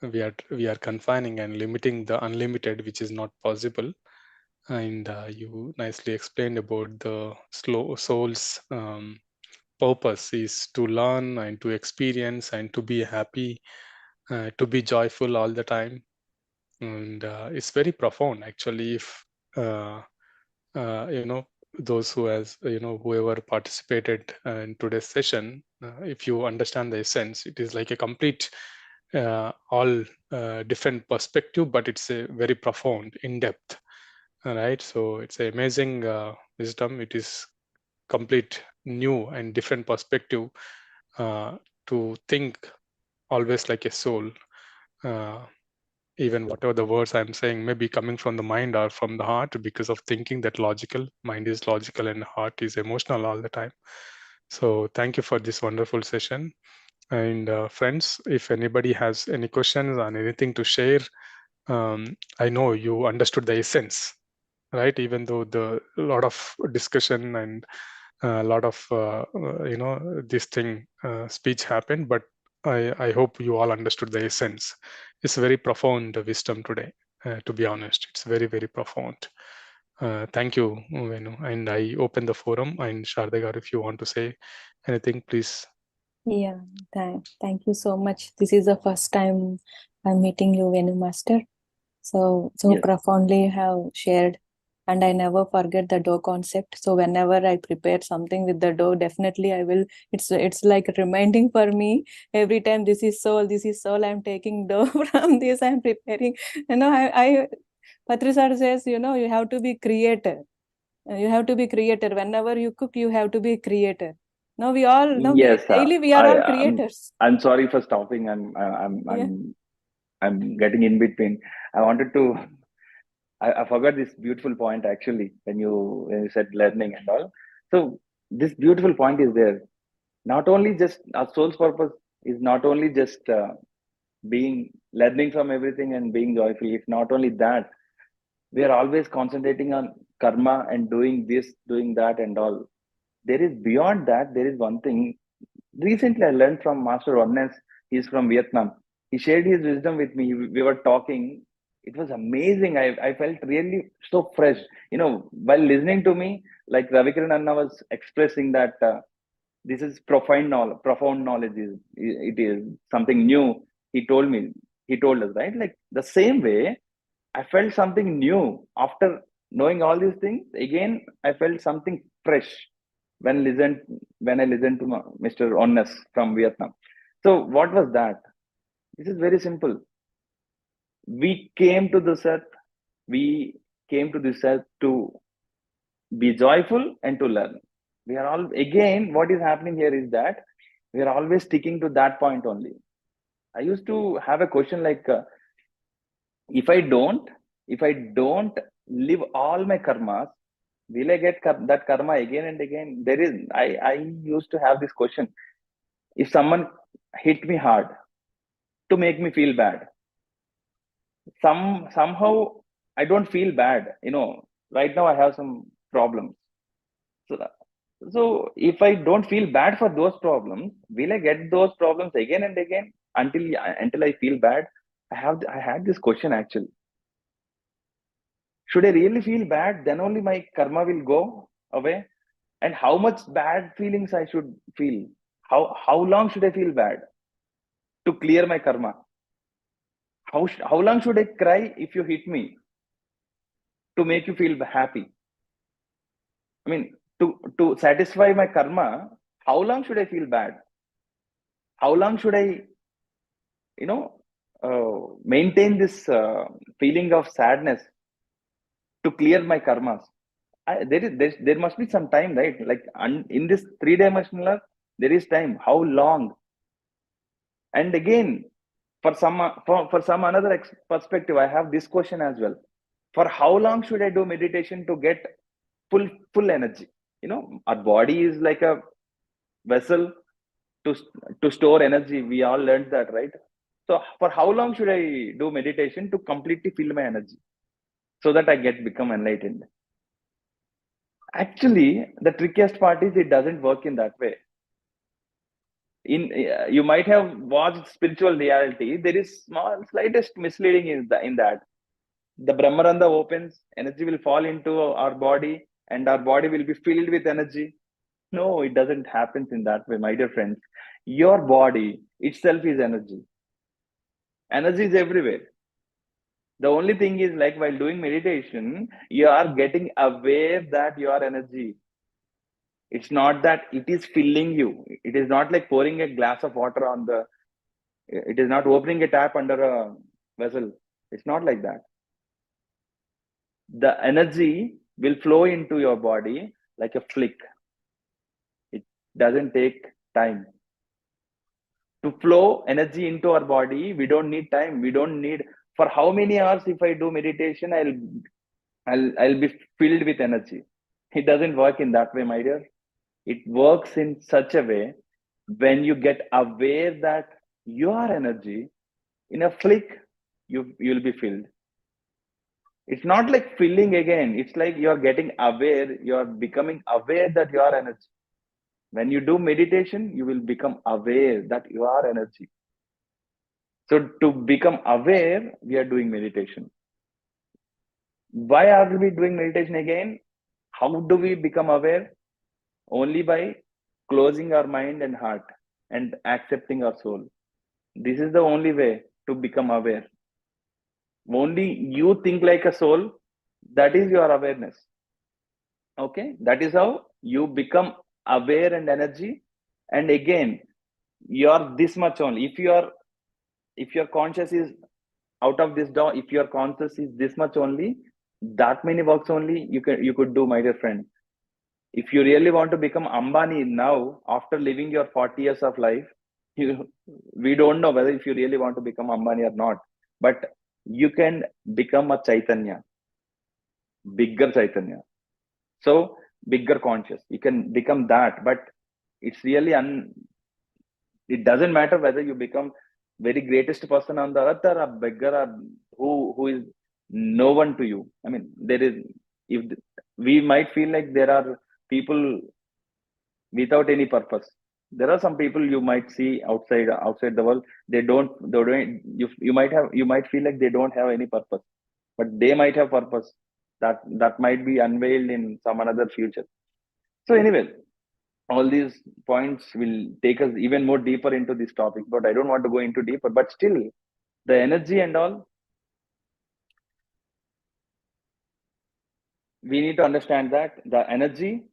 We are confining and limiting the unlimited, which is not possible. And you nicely explained about the soul's purpose is to learn and to experience and to be happy, to be joyful all the time. And it's very profound, actually. If uh, those whoever participated in today's session, if you understand the essence, it is like a complete all different perspective, but it's a very profound, in-depth. All right, so it's an amazing wisdom. It is complete new and different perspective to think always like a soul. Even whatever the words I'm saying may be coming from the mind or from the heart, because of thinking that logical mind is logical and heart is emotional all the time. So thank you for this wonderful session. And friends, if anybody has any questions or anything to share, I know you understood the essence, right? Even though the lot of discussion and a lot of this thing speech happened, but I hope you all understood the essence. It's very profound wisdom today. To be honest, it's very, very profound. Thank you, Venu. And I open the forum. And Shardagar, if you want to say anything, please. Yeah, thank you so much. This is the first time I'm meeting you, Venu Master. So yes, profoundly you have shared, and I never forget the dough concept. So whenever I prepare something with the dough, definitely I will. It's like reminding for me every time. This is soul. I'm taking dough from this. I'm preparing. Patri sir says, you have to be creator. You have to be creator. Whenever you cook, you have to be creator. No, we all no yes. daily we are all creators. I'm sorry for stopping. Yeah. I'm getting in between. I wanted to. I forgot this beautiful point actually when you said learning and all. So this beautiful point is there. Not only just our soul's purpose is not only just being learning from everything and being joyful. If not only that, we are always concentrating on karma and doing this, doing that, and all. There is beyond that. There is one thing. Recently, I learned from Master Onnes. He's from Vietnam. He shared his wisdom with me. We were talking. It was amazing. I felt really so fresh. While listening to me, like Ravikran Anna was expressing that this is profound knowledge. It is something new. He told me. He told us, right? Like the same way, I felt something new after knowing all these things. Again, I felt something fresh when I listened to Mr. Onnes from Vietnam. So what was that? This is very simple. We came to this earth. We came to this earth to be joyful and to learn. We are all again. What is happening here is that we are always sticking to that point only. I used to have a question like, if I don't live all my karmas, will I get that karma again and again? I used to have this question. If someone hit me hard to make me feel bad, somehow I don't feel bad. Right now I have some problems. So if I don't feel bad for those problems, will I get those problems again and again until I feel bad? I had this question actually. Should I really feel bad? Then only my karma will go away. And how much bad feelings I should feel? How long should I feel bad to clear my karma? How long should I cry if you hit me to make you feel happy? I mean, to satisfy my karma, how long should I feel bad? How long should I, maintain this feeling of sadness to clear my karmas? There must be some time, right? Like in this three-dimensional earth, there is time. How long? And again, for some another perspective, I have this question as well. For how long should I do meditation to get full energy? Our body is like a vessel to store energy. We all learned that, right? So for how long should I do meditation to completely fill my energy so that I become enlightened? Actually, the trickiest part is it doesn't work in that way. You might have watched spiritual reality. There is slightest misleading in that. The Brahmaranda opens, energy will fall into our body, and our body will be filled with energy. No, it doesn't happen in that way, my dear friends. Your body itself is energy. Energy is everywhere. The only thing is, like, while doing meditation, you are getting aware that you are energy. It's not that it is filling you. It is not like pouring a glass of water it is not opening a tap under a vessel. It's not like that. The energy will flow into your body like a flick. It doesn't take time. To flow energy into our body, we don't need time. We don't need, for how many hours if I do meditation, I'll be filled with energy. It doesn't work in that way, my dear. It works in such a way when you get aware that your energy, in a flick, you'll be filled. It's not like filling again. It's like you're getting aware, you're becoming aware that you are energy. When you do meditation, you will become aware that you are energy. So to become aware, we are doing meditation. Why are we doing meditation again? How do we become aware? Only by closing our mind and heart and accepting our soul. This is the only way to become aware. Only you think like a soul, that is your awareness. Okay, that is how you become aware and energy. And again, you're this much only. If your conscious is out of this door, if your conscious is this much only, that many works only you could do, my dear friend. If you really want to become Ambani now, after living your 40 years of life, we don't know whether if you really want to become Ambani or not, but you can become a Chaitanya, bigger Chaitanya. So bigger conscious, you can become that, but it's really it doesn't matter whether you become very greatest person on the earth or a beggar or who is no one to you. I mean, we might feel like there are people without any purpose. There are some people you might see outside the world. They don't. You might feel like they don't have any purpose, but they might have purpose that might be unveiled in some another future. So anyway, all these points will take us even more deeper into this topic, but I don't want to go into deeper. But still, the energy and all, we need to understand that the energy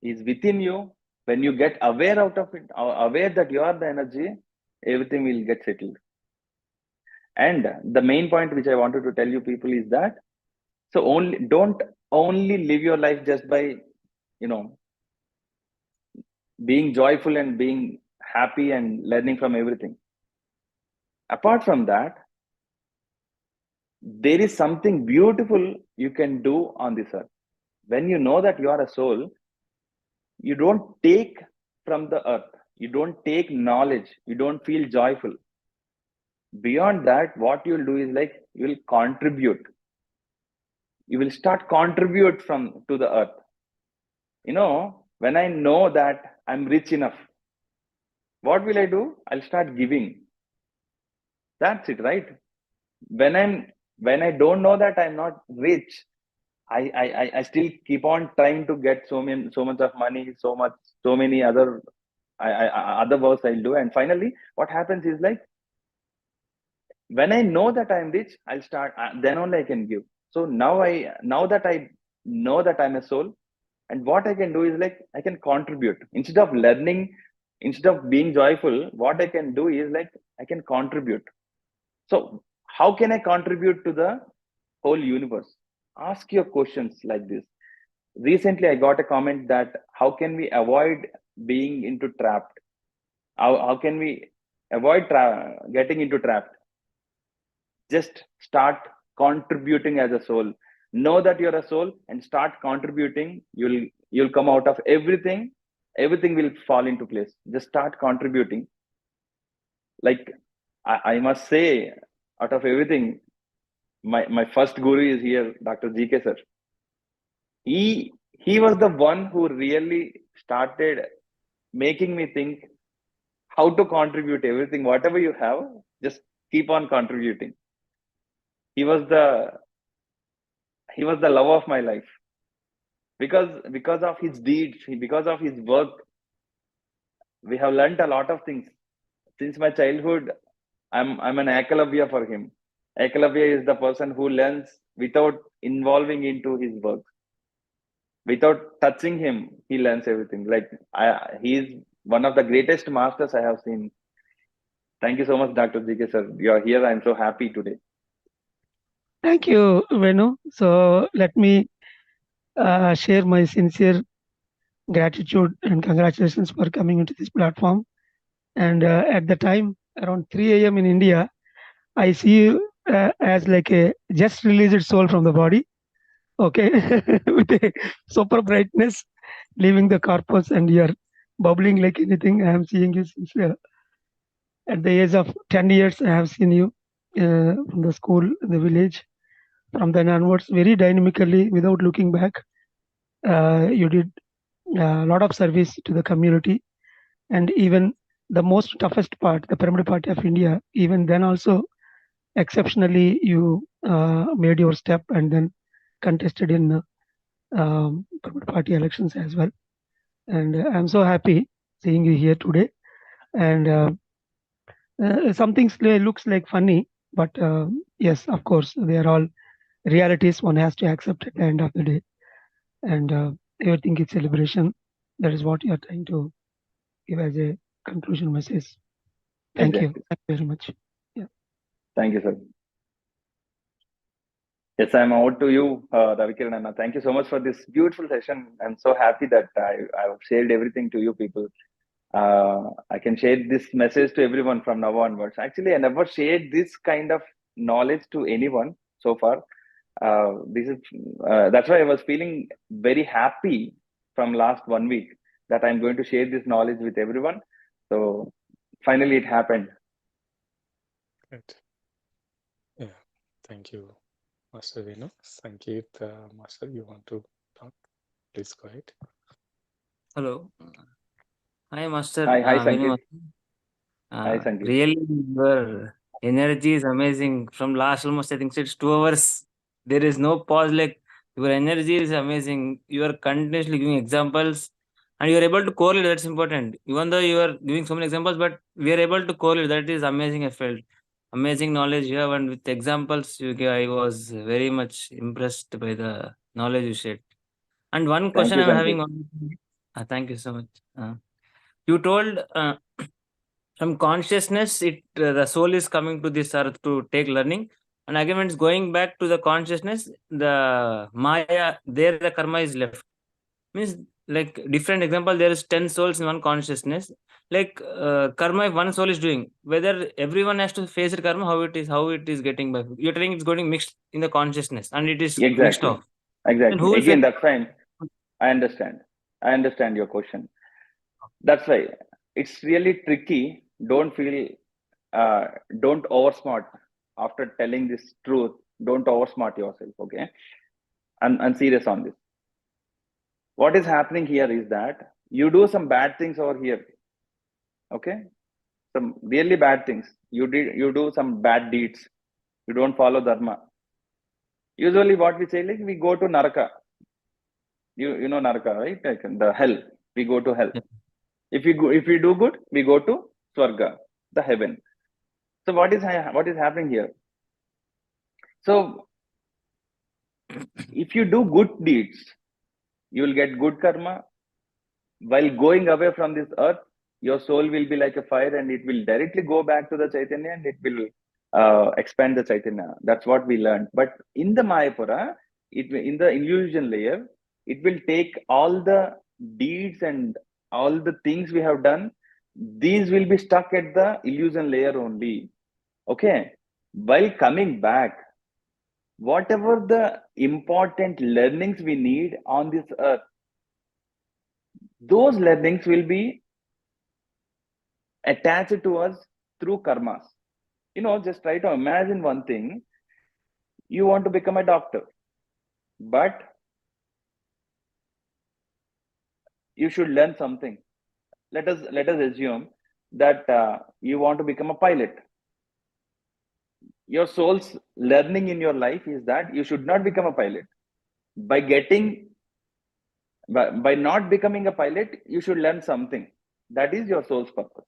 is within you. When you get aware out of it, aware that you are the energy, everything will get settled. And the main point which I wanted to tell you people is that, so don't only live your life just by, being joyful and being happy and learning from everything. Apart from that, there is something beautiful you can do on this earth. When you know that you are a soul, you don't take from the earth, you don't take knowledge, you don't feel joyful. Beyond that, what you'll do is like you will contribute. You will start contribute from to the earth. When I know that I'm rich enough, what will I do? I'll start giving. That's it, right? When I don't know that I'm not rich, I still keep on trying to get so much of money, so many other other works I'll do. And finally, what happens is like, when I know that I'm rich, I'll start, then only I can give. So now that I know that I'm a soul, and what I can do is like, I can contribute. Instead of learning, instead of being joyful, what I can do is like, I can contribute. So how can I contribute to the whole universe? Ask your questions like this. Recently, I got a comment that how can we avoid being into trapped? How can we avoid getting into trapped? Just start contributing as a soul. Know that you're a soul and start contributing. You'll come out of everything. Everything will fall into place. Just start contributing. Like I must say, out of everything, my first guru is here, Dr. GK sir. He was the one who really started making me think how to contribute everything. Whatever you have, just keep on contributing. He was the love of my life, because of his deeds, because of his work. We have learnt a lot of things since my childhood. I'm an Ekalavya for him. Ekalavya is the person who learns without involving into his work. Without touching him, he learns everything. Like he is one of the greatest masters I have seen. Thank you so much, Dr. GK sir. You are here. I'm so happy today. Thank you, Venu. So let me share my sincere gratitude and congratulations for coming into this platform. And at the time, around 3 a.m. in India, I see you as like a just released soul from the body, okay, with a super brightness, leaving the corpus, and you're bubbling like anything. I am seeing you since at the age of 10 years. I have seen you from the school, the village. From then onwards, very dynamically, without looking back, you did a lot of service to the community. And even the most toughest part, the Pyramid Party of India, even then also, exceptionally, you made your step and then contested in Pyramid Party elections as well. And I'm so happy seeing you here today. And some things looks like funny, but yes, of course, they are all realities one has to accept at the end of the day. And everything is celebration. That is what you are trying to give as a conclusion message. Thank you. Exactly. Thank you very much. Yeah. Thank you, sir. Yes, I'm out to you, Ravikiran. Thank you so much for this beautiful session. I'm so happy that I've shared everything to you people. I can share this message to everyone from now onwards. Actually, I never shared this kind of knowledge to anyone so far. That's why I was feeling very happy from last 1 week that I'm going to share this knowledge with everyone. So finally, it happened. Right. Yeah. Thank you, Master Venu. Sankeet, Master, you want to talk? Please go ahead. Hello. Hi, Master. Hi, Venu. Sankeet. Hi, Sankeet. Really, your energy is amazing. From last almost, I think it's 2 hours. There is no pause. Like, your energy is amazing. You are continuously giving examples and you are able to correlate. That's important. Even though you are giving so many examples, but we are able to correlate. That is amazing. I felt amazing knowledge you have, and with examples you gave, I was very much impressed by the knowledge you shared. And one Thank question you, I'm Sankeet. having. Thank you so much. You told from consciousness, the soul is coming to this earth to take learning, and again when it's going back to the consciousness, the Maya, there the karma is left. Means, like different example, there is 10 souls in one consciousness. like karma, if one soul is doing, whether everyone has to face the karma, how it is getting by. You're telling it's getting mixed in the consciousness and it is mixed Exactly. off. Then Exactly. who will Again, face? that's fine. I understand your question. That's why it's really tricky. Don't feel, don't oversmart after telling this truth. Don't oversmart yourself, okay? I'm serious on this. What is happening here is that you do some bad things over here, okay? Some really bad things. You do some bad deeds. You don't follow dharma. Usually, what we say, like, we go to Naraka. You know Naraka, right? Like the hell. We go to hell. Yeah. If we do good, we go to Swarga, the heaven. So what is happening here? So if you do good deeds, you will get good karma. While going away from this earth, your soul will be like a fire, and it will directly go back to the Chaitanya, and it will expand the Chaitanya. That's what we learned. But in the Mayapura, in the illusion layer, it will take all the deeds and all the things we have done. These will be stuck at the illusion layer only. Okay. While coming back, whatever the important learnings we need on this earth, those learnings will be attached to us through karmas. Just try to imagine one thing. You want to become a doctor, but you should learn something. Let us assume that you want to become a pilot. Your soul's learning in your life is that you should not become a pilot. By not becoming a pilot, you should learn something. That is your soul's purpose.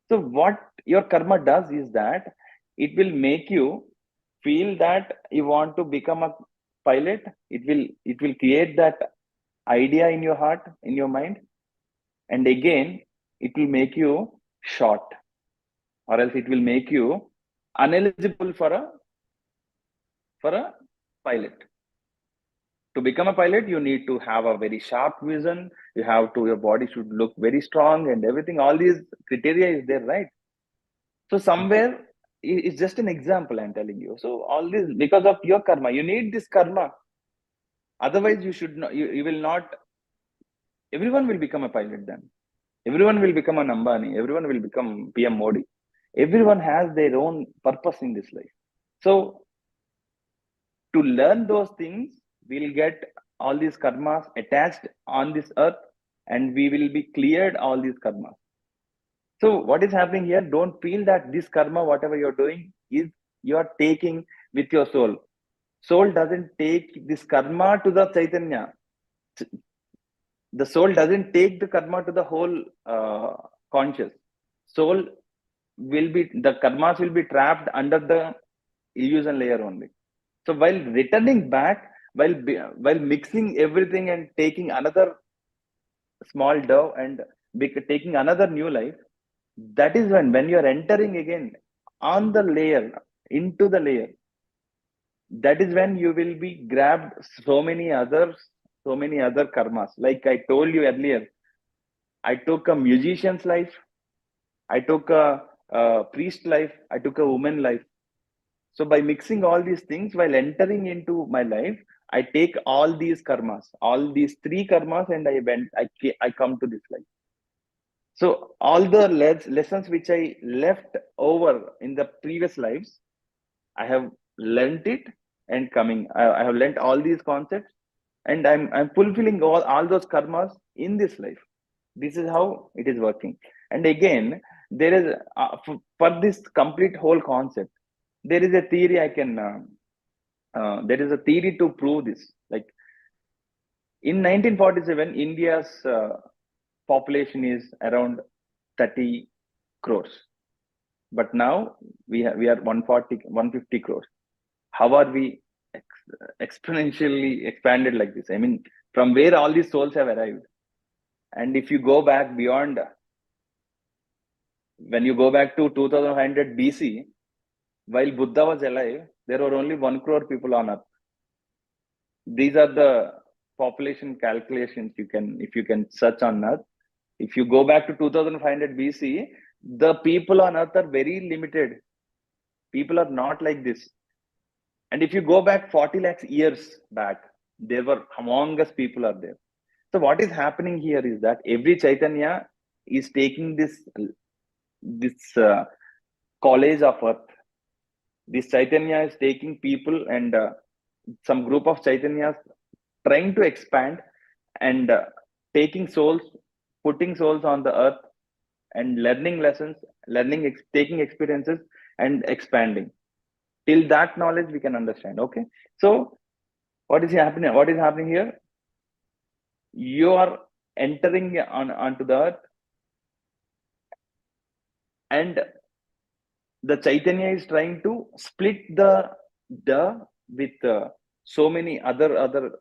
So what your karma does is that it will make you feel that you want to become a pilot. It will create that idea in your heart, in your mind, and again it will make you short, or else it will make you ineligible for a pilot. To become a pilot, you need to have a very sharp vision. Your body should look very strong and everything. All these criteria is there, right? So somewhere, it's just an example I'm telling you. So all this, because of your karma, you need this karma. Otherwise, you should not. You will not. Everyone will become a pilot then. Everyone will become an Ambani. Everyone will become PM Modi. Everyone has their own purpose in this life. So to learn those things, we'll get all these karmas attached on this earth, and we will be cleared all these karmas. So what is happening here? Don't feel that this karma, whatever you're doing, is you are taking with your soul. Soul doesn't take this karma to the Chaitanya. The soul doesn't take the karma to the whole conscious. Soul the karmas will be trapped under the illusion layer only. So while returning back, while mixing everything and taking another small dough and taking another new life, that is when you're entering again on the layer, into the layer, that is when you will be grabbed so many other karmas. Like I told you earlier, I took a musician's life, I took a priest life, I took a woman life. So by mixing all these things, while entering into my life, I take all these karmas, all these three karmas, and I come to this life. So all the lessons which I left over in the previous lives, I have learnt it, and I have learnt all these concepts, and I'm fulfilling all those karmas in this life. This is how it is working. And again, there is for this complete whole concept, there is a theory there is a theory to prove this. Like in 1947, India's population is around 30 crores, but now we are 140, 150 crores. How are we exponentially expanded like this? I mean, from where all these souls have arrived? And if you go back beyond, when you go back to 2500 BC, while Buddha was alive, there were only 1 crore people on earth. These are the population calculations if you can search on earth. If you go back to 2500 BC, the people on earth are very limited. People are not like this. And if you go back 40 lakhs years back, there were humongous people are there. So what is happening here is that every Chaitanya is taking this college of earth. This Chaitanya is taking people and some group of Chaitanyas trying to expand and taking souls, putting souls on the earth and learning lessons, taking experiences and expanding. Till that knowledge we can understand. Okay. So what is happening? What is happening here? You are entering onto the earth, and the Chaitanya is trying to split the with so many other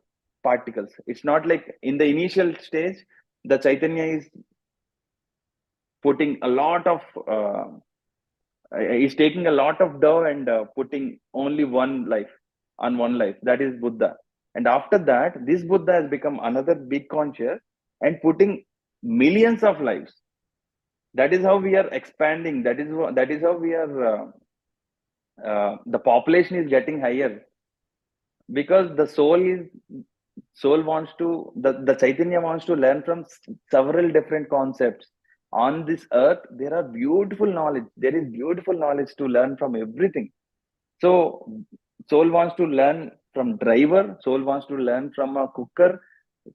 particles. It's not like in the initial stage, the Chaitanya is putting a lot of is taking a lot of dough and putting only one life on one life. That is Buddha. And after that, this Buddha has become another big conscious and putting millions of lives. That is how we are expanding. That is how we are. The population is getting higher because the soul wants to the Chaitanya wants to learn from several different concepts. On this earth, there are beautiful knowledge. There is beautiful knowledge to learn from everything. So soul wants to learn from driver. Soul wants to learn from a cooker.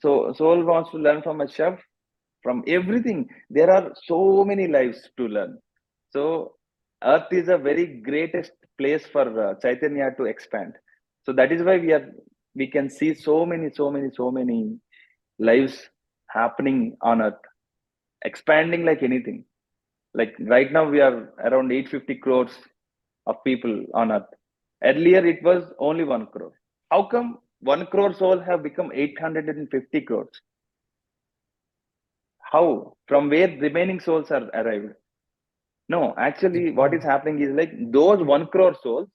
So soul wants to learn from a chef. From everything, there are so many lives to learn. So earth is a very greatest place for Chaitanya to expand. So that is why we can see so many lives happening on earth, expanding like anything. Like right now we are around 850 crores of people on earth. Earlier it was only 1 crore. How come 1 crore souls have become 850 crores? How? From where remaining souls are arrived? No, actually, what is happening is like those 1 crore souls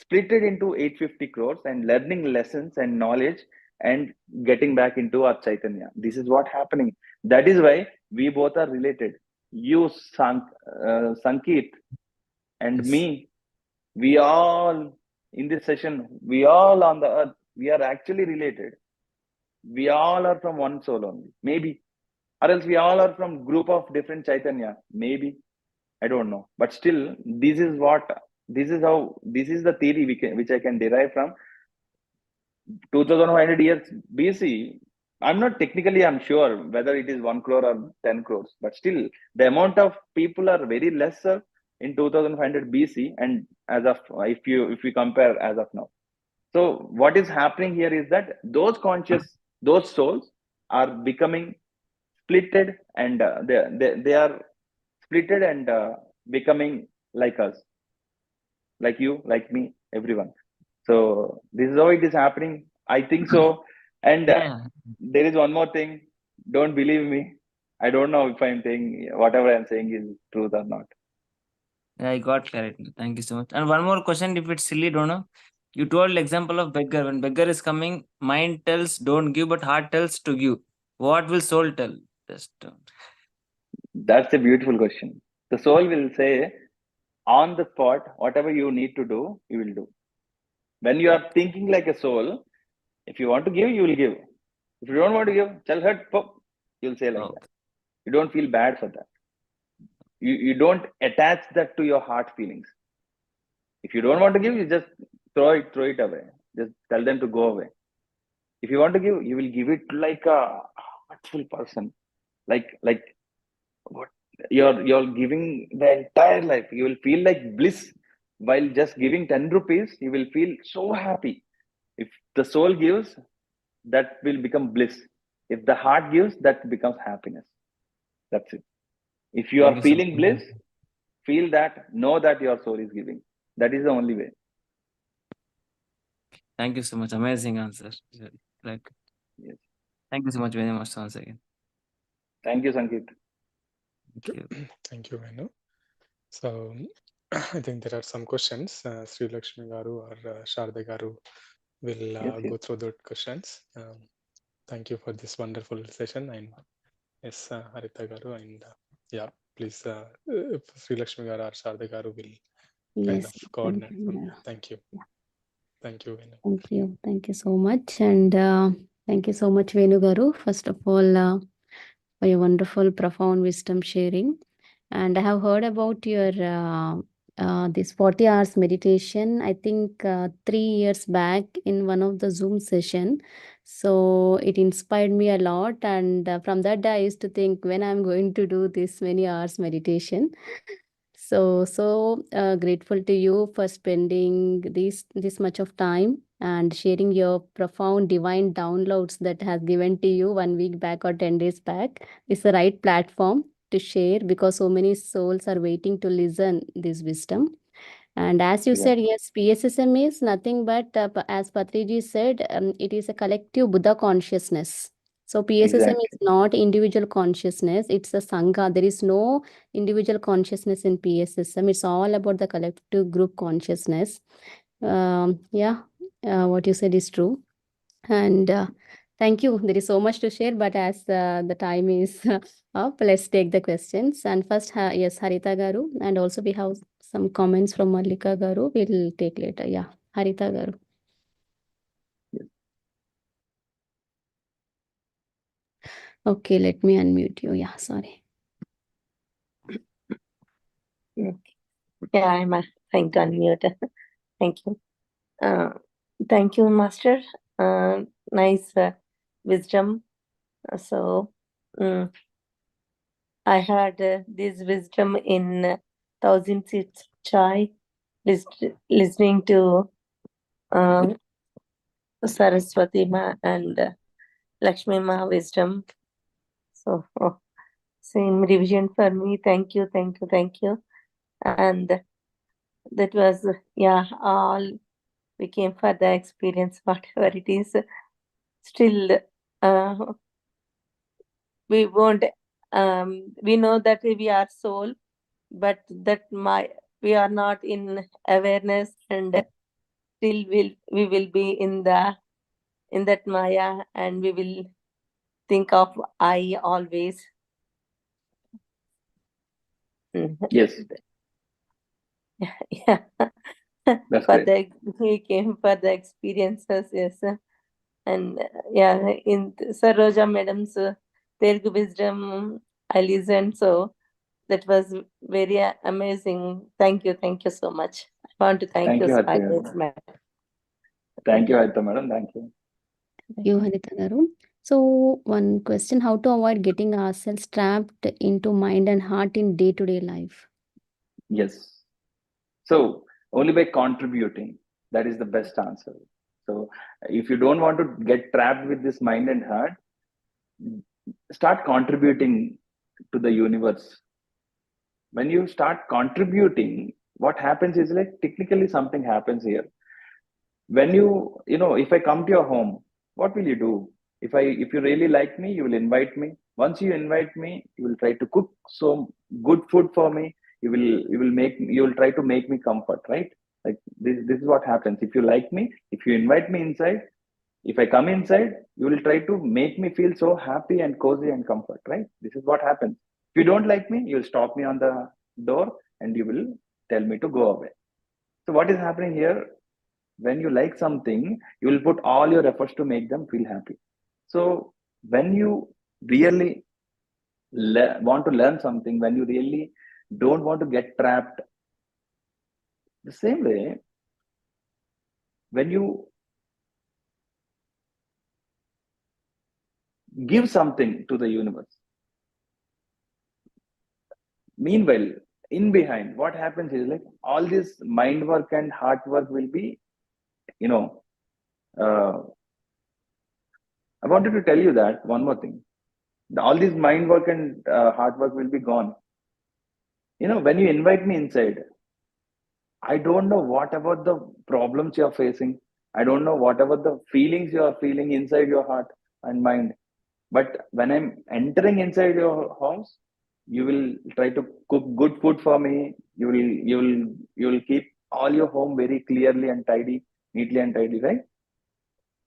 split it into 850 crores and learning lessons and knowledge and getting back into our Chaitanya. This is what happening. That is why we both are related. You, Sankit, and Yes. me, we all in this session, we all on the earth, we are actually related. We all are from one soul only, maybe. Or else we all are from group of different Chaitanya, maybe. I don't know, but still, this is the theory which I can derive from 2500 years BC. I'm sure whether it is 1 crore or 10 crores, but still, the amount of people are very lesser in 2500 BC, and as of if we compare as of now. So what is happening here is that those souls are becoming splitted, and they are splitted and becoming like us, like you, like me, everyone. So this is how it is happening. I think so. And Yeah. there is one more thing. Don't believe me. I don't know if I'm saying whatever I'm saying is truth or not. Yeah, I got clarity. Thank you so much. And one more question, if it's silly, don't know. You told example of beggar. When beggar is coming, mind tells don't give, but heart tells to give. What will soul tell? Just That's a beautiful question. The soul will say, on the spot, whatever you need to do, you will do. When you are thinking like a soul, if you want to give, you will give. If you don't want to give, chal hurt, pop, you'll say like okay. that. You don't feel bad for that. You don't attach that to your heart feelings. If you don't want to give, you just throw it away. Just tell them to go away. If you want to give, you will give it like a heartful person. Like what you're giving the entire life. You will feel like bliss while just giving 10 rupees. You will feel so happy. If the soul gives, that will become bliss. If the heart gives, that becomes happiness. That's it. If you Thank are you so feeling much. bliss, feel that, know that your soul is giving. That is the only way. Thank you so much. Amazing answer. Like, Yes. thank you so much very much once again. Thank you, Sankit. Thank you. Thank you, Venu. So I think there are some questions. Sri Lakshmi Garu or Sharda Garu will Yes. go through those questions. Thank you for this wonderful session, and Yes, Harita Garu, and yeah, please, Sri Lakshmi Garu or Sharda Garu will kind Yes, of coordinate from there. Thank you. Yeah. Thank you, Venu. Thank you so much, and thank you so much, Venu Garu. First of all, for your wonderful, profound wisdom sharing. And I have heard about your this 40 hours meditation, I think 3 years back in one of the Zoom session. So it inspired me a lot. And from that day, I used to think when I'm going to do this many hours meditation. So grateful to you for spending this much of time and sharing your profound divine downloads that has given to you 1 week back or 10 days back. It's the right platform to share because so many souls are waiting to listen this wisdom. And as you Yeah. said, yes, PSSM is nothing but, as Patriji said, it is a collective Buddha consciousness. So PSSM is not individual consciousness, it's a Sangha. There is no individual consciousness in PSSM. It's all about the collective group consciousness. What you said is true. And thank you. There is so much to share, but as the time is up, let's take the questions. And first, yes, Harita Garu, and also we have some comments from Mallika Garu. We'll take later. Yeah, Harita Garu. Okay, let me unmute you. Yeah, sorry. Yeah, I'm trying to unmute. Thank you. Thank you, Master. Nice wisdom. So, I had this wisdom in Thousand Seeds Chai, listening to Saraswati Ma and Lakshmi Ma wisdom. So, same revision for me. Thank you. And that was, all we came for the experience, whatever it is. Still, we won't, we know that we are soul, but that we are not in awareness, and still we will be in that Maya, and we will think of I always. Yes. Yeah. That's great. We came for the experiences, yes. And in Saroja Madam's Telugu wisdom, I listened, so that was very amazing. Thank you so much. I want to thank you, Harita. madam. Thank you, Harita madam. Thank you. Thank you, Harita Garu. So one question, how to avoid getting ourselves trapped into mind and heart in day-to-day life? Yes. So only by contributing, that is the best answer. So if you don't want to get trapped with this mind and heart, start contributing to the universe. When you start contributing, what happens is, like, technically something happens here. When if I come to your home, what will you do? If you really like me, you will invite me. Once you invite me, you will try to cook some good food for me. You will try to make me comfort, right? Like, this is what happens. If you like me, if you invite me inside, if I come inside, you will try to make me feel so happy and cozy and comfort, right? This is what happens. If you don't like me, you'll stop me on the door and you will tell me to go away. So what is happening here? When you like something, you will put all your efforts to make them feel happy. So when you really want to learn something, when you really don't want to get trapped, the same way, when you give something to the universe, meanwhile, in behind, what happens is, like, all this mind work and heart work will be, I wanted to tell you that one more thing. All this mind work and hard work will be gone. When you invite me inside, I don't know what about the problems you're facing. I don't know whatever the feelings you are feeling inside your heart and mind. But when I'm entering inside your house, you will try to cook good food for me. You will keep all your home very clearly and tidy, neatly and tidy, right?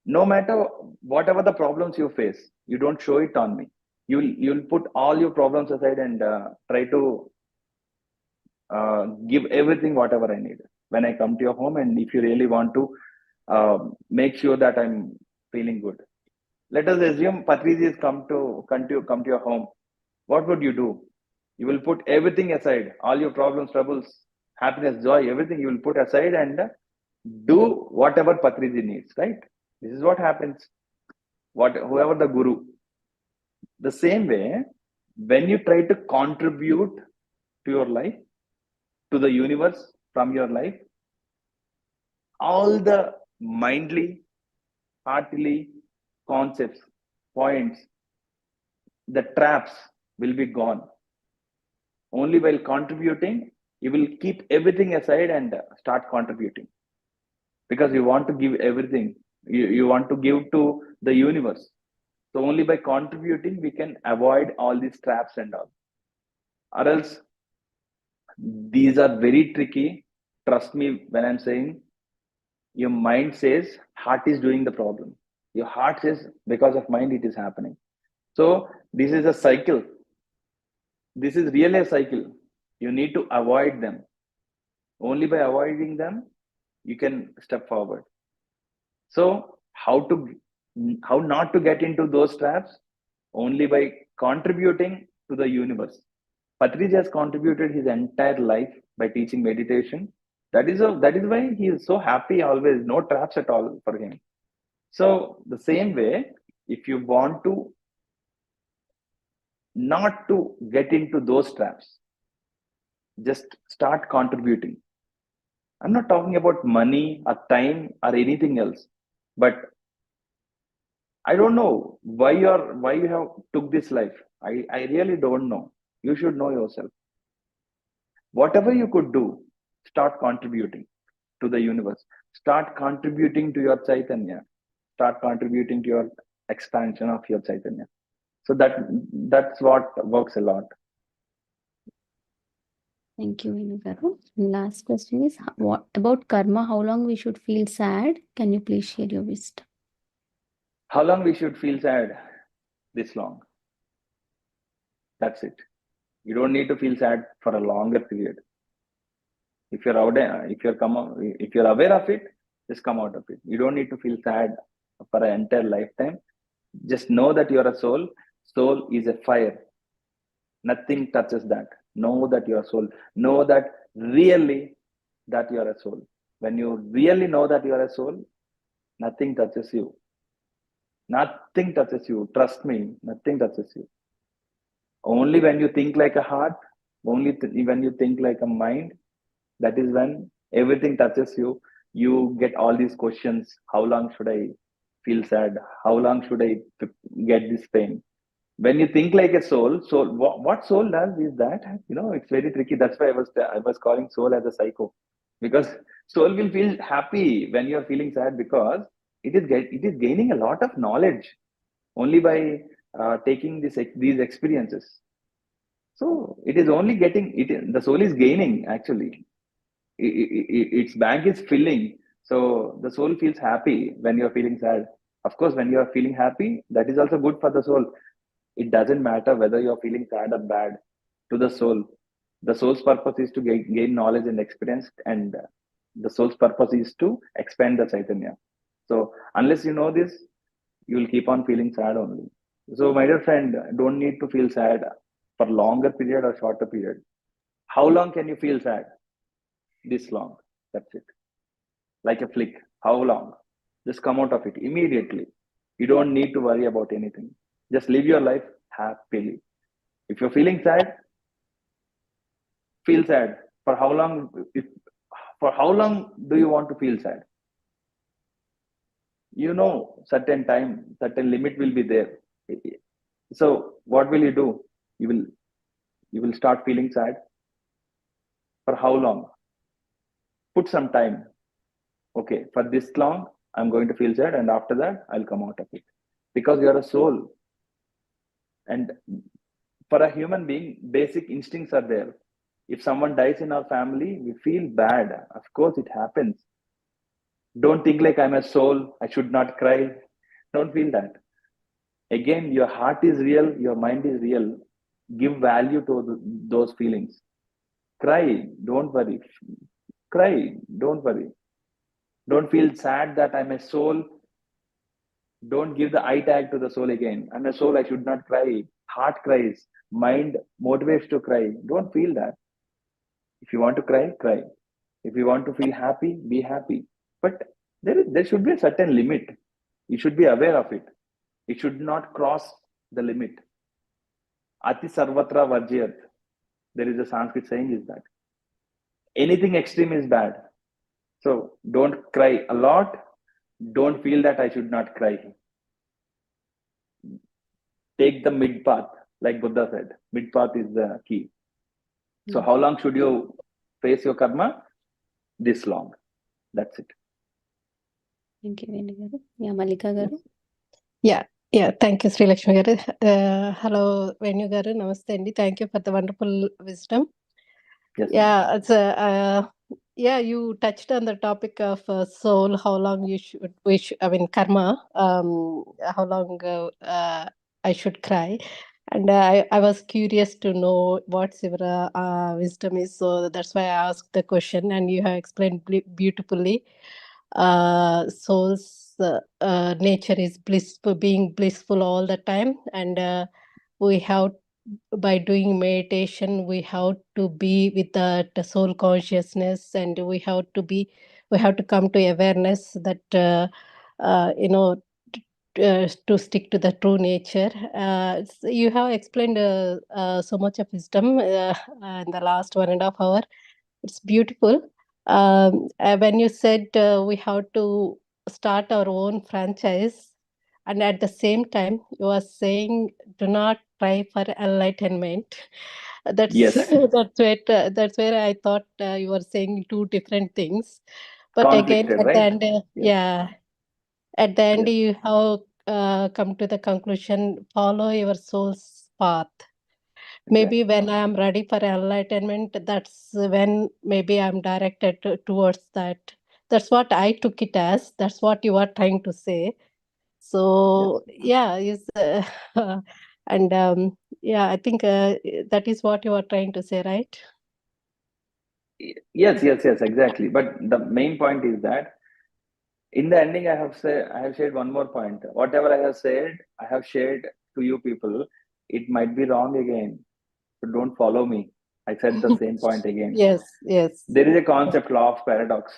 No matter whatever the problems you face, you don't show it on me. You'll put all your problems aside and try to give everything whatever I need when I come to your home. And if you really want to make sure that I'm feeling good, let us assume Patriji has come to your home. What would you do? You will put everything aside, all your problems, troubles, happiness, joy, everything you will put aside and do whatever Patriji needs, right? This is what happens. Whoever the guru. The same way, when you try to contribute to your life, to the universe from your life, all the mindly, heartily concepts, points, the traps will be gone. Only while contributing, you will keep everything aside and start contributing. Because you want to give everything. You want to give to the universe. So only by contributing, we can avoid all these traps and all. Or else, these are very tricky. Trust me when I'm saying, your mind says heart is doing the problem. Your heart says because of mind it is happening. So this is a cycle. This is really a cycle. You need to avoid them. Only by avoiding them, you can step forward. So how not to get into those traps? Only by contributing to the universe. Patriji has contributed his entire life by teaching meditation. That is why he is so happy always, no traps at all for him. So the same way, if you want to not to get into those traps, just start contributing. I'm not talking about money or time or anything else, but I don't know why you have took this life. I really don't know. You should know yourself. Whatever you could do, start contributing to the universe. Start contributing to your Chaitanya. Start contributing to your expansion of your Chaitanya. So that's what works a lot. Thank you, Venu garu. Last question is, what about karma? How long we should feel sad? Can you please share your wisdom? How long we should feel sad? This long. That's it. You don't need to feel sad for a longer period. If you're aware of it, just come out of it. You don't need to feel sad for an entire lifetime. Just know that you're a soul. Soul is a fire. Nothing touches that. Know that you're a soul. Know that really that you're a soul. When you really know that you're a soul, nothing touches you. Nothing touches you. Trust me, nothing touches you. Only when you think like a heart, only when you think like a mind, that is when everything touches you. You get all these questions. How long should I feel sad? How long should I get this pain? When you think like a soul, what soul does is that, it's very tricky. That's why I was calling soul as a psycho, because soul will feel happy when you're feeling sad, because it is gaining a lot of knowledge only by taking these experiences. So it is only getting it. The soul is gaining actually. Its bank is filling. So the soul feels happy when you're feeling sad. Of course, when you are feeling happy, that is also good for the soul. It doesn't matter whether you're feeling sad or bad. To the soul, the soul's purpose is to gain knowledge and experience, and the soul's purpose is to expand the Chaitanya. So unless you know this, you will keep on feeling sad only. So my dear friend, don't need to feel sad for longer period or shorter period. How long can you feel sad? This long. That's it. Like a flick. How long? Just come out of it immediately. You don't need to worry about anything. Just live your life happily. If you're feeling sad, feel sad. For how long? For how long do you want to feel sad? Certain time, certain limit will be there. So what will you do? You will start feeling sad. For how long? Put some time. Okay, for this long, I'm going to feel sad, and after that, I'll come out of it. Because you're a soul. And for a human being, basic instincts are there. If someone dies in our family, we feel bad. Of course, it happens. Don't think like I'm a soul, I should not cry. Don't feel that. Again, your heart is real, your mind is real. Give value to those feelings. Cry, don't worry. Cry, don't worry. Don't feel sad that I'm a soul. Don't give the I tag to the soul again. I'm a soul, I should not cry. Heart cries, mind motivates to cry. Don't feel that. If you want to cry, cry. If you want to feel happy, be happy. But there should be a certain limit. You should be aware of it. It should not cross the limit. Ati sarvatra varjyat. There is a Sanskrit saying is that. Anything extreme is bad. So don't cry a lot. Don't feel that I should not cry. Take the mid path, like Buddha said. Mid path is the key. So how long should you face your karma? This long. That's it. Thank you, Venu garu. Yeah, Malika garu. Yeah, thank you, Sri Lakshmi garu. Hello, Venu garu. Namaste andi. Thank you for the wonderful wisdom. Yes. Yeah, it's you touched on the topic of soul, how long you should karma, how long I should cry. And I was curious to know what's your wisdom is. So that's why I asked the question, and you have explained beautifully. Soul's nature is blissful, being blissful all the time. And we have, by doing meditation, we have to be with the soul consciousness, and we have to come to awareness that to stick to the true nature. You have explained so much of wisdom in the last 1.5 hours. It's beautiful. When you said we have to start our own franchise, and at the same time you are saying do not try for enlightenment. That's Yes. that's where I thought you were saying two different things. But again, Conflicted, at the right? end, at the end, Yes. you have come to the conclusion: follow your soul's path. Maybe when I am ready for enlightenment, that's when maybe I'm directed towards that. That's what I took it as. That's what you are trying to say. So and I think that is what you are trying to say, right? Yes, exactly. But the main point is that in the ending, I have shared one more point. Whatever I have said, I have shared to you people. It might be wrong again, so don't follow me. I said the same point again. Yes. There is a concept, law of paradox.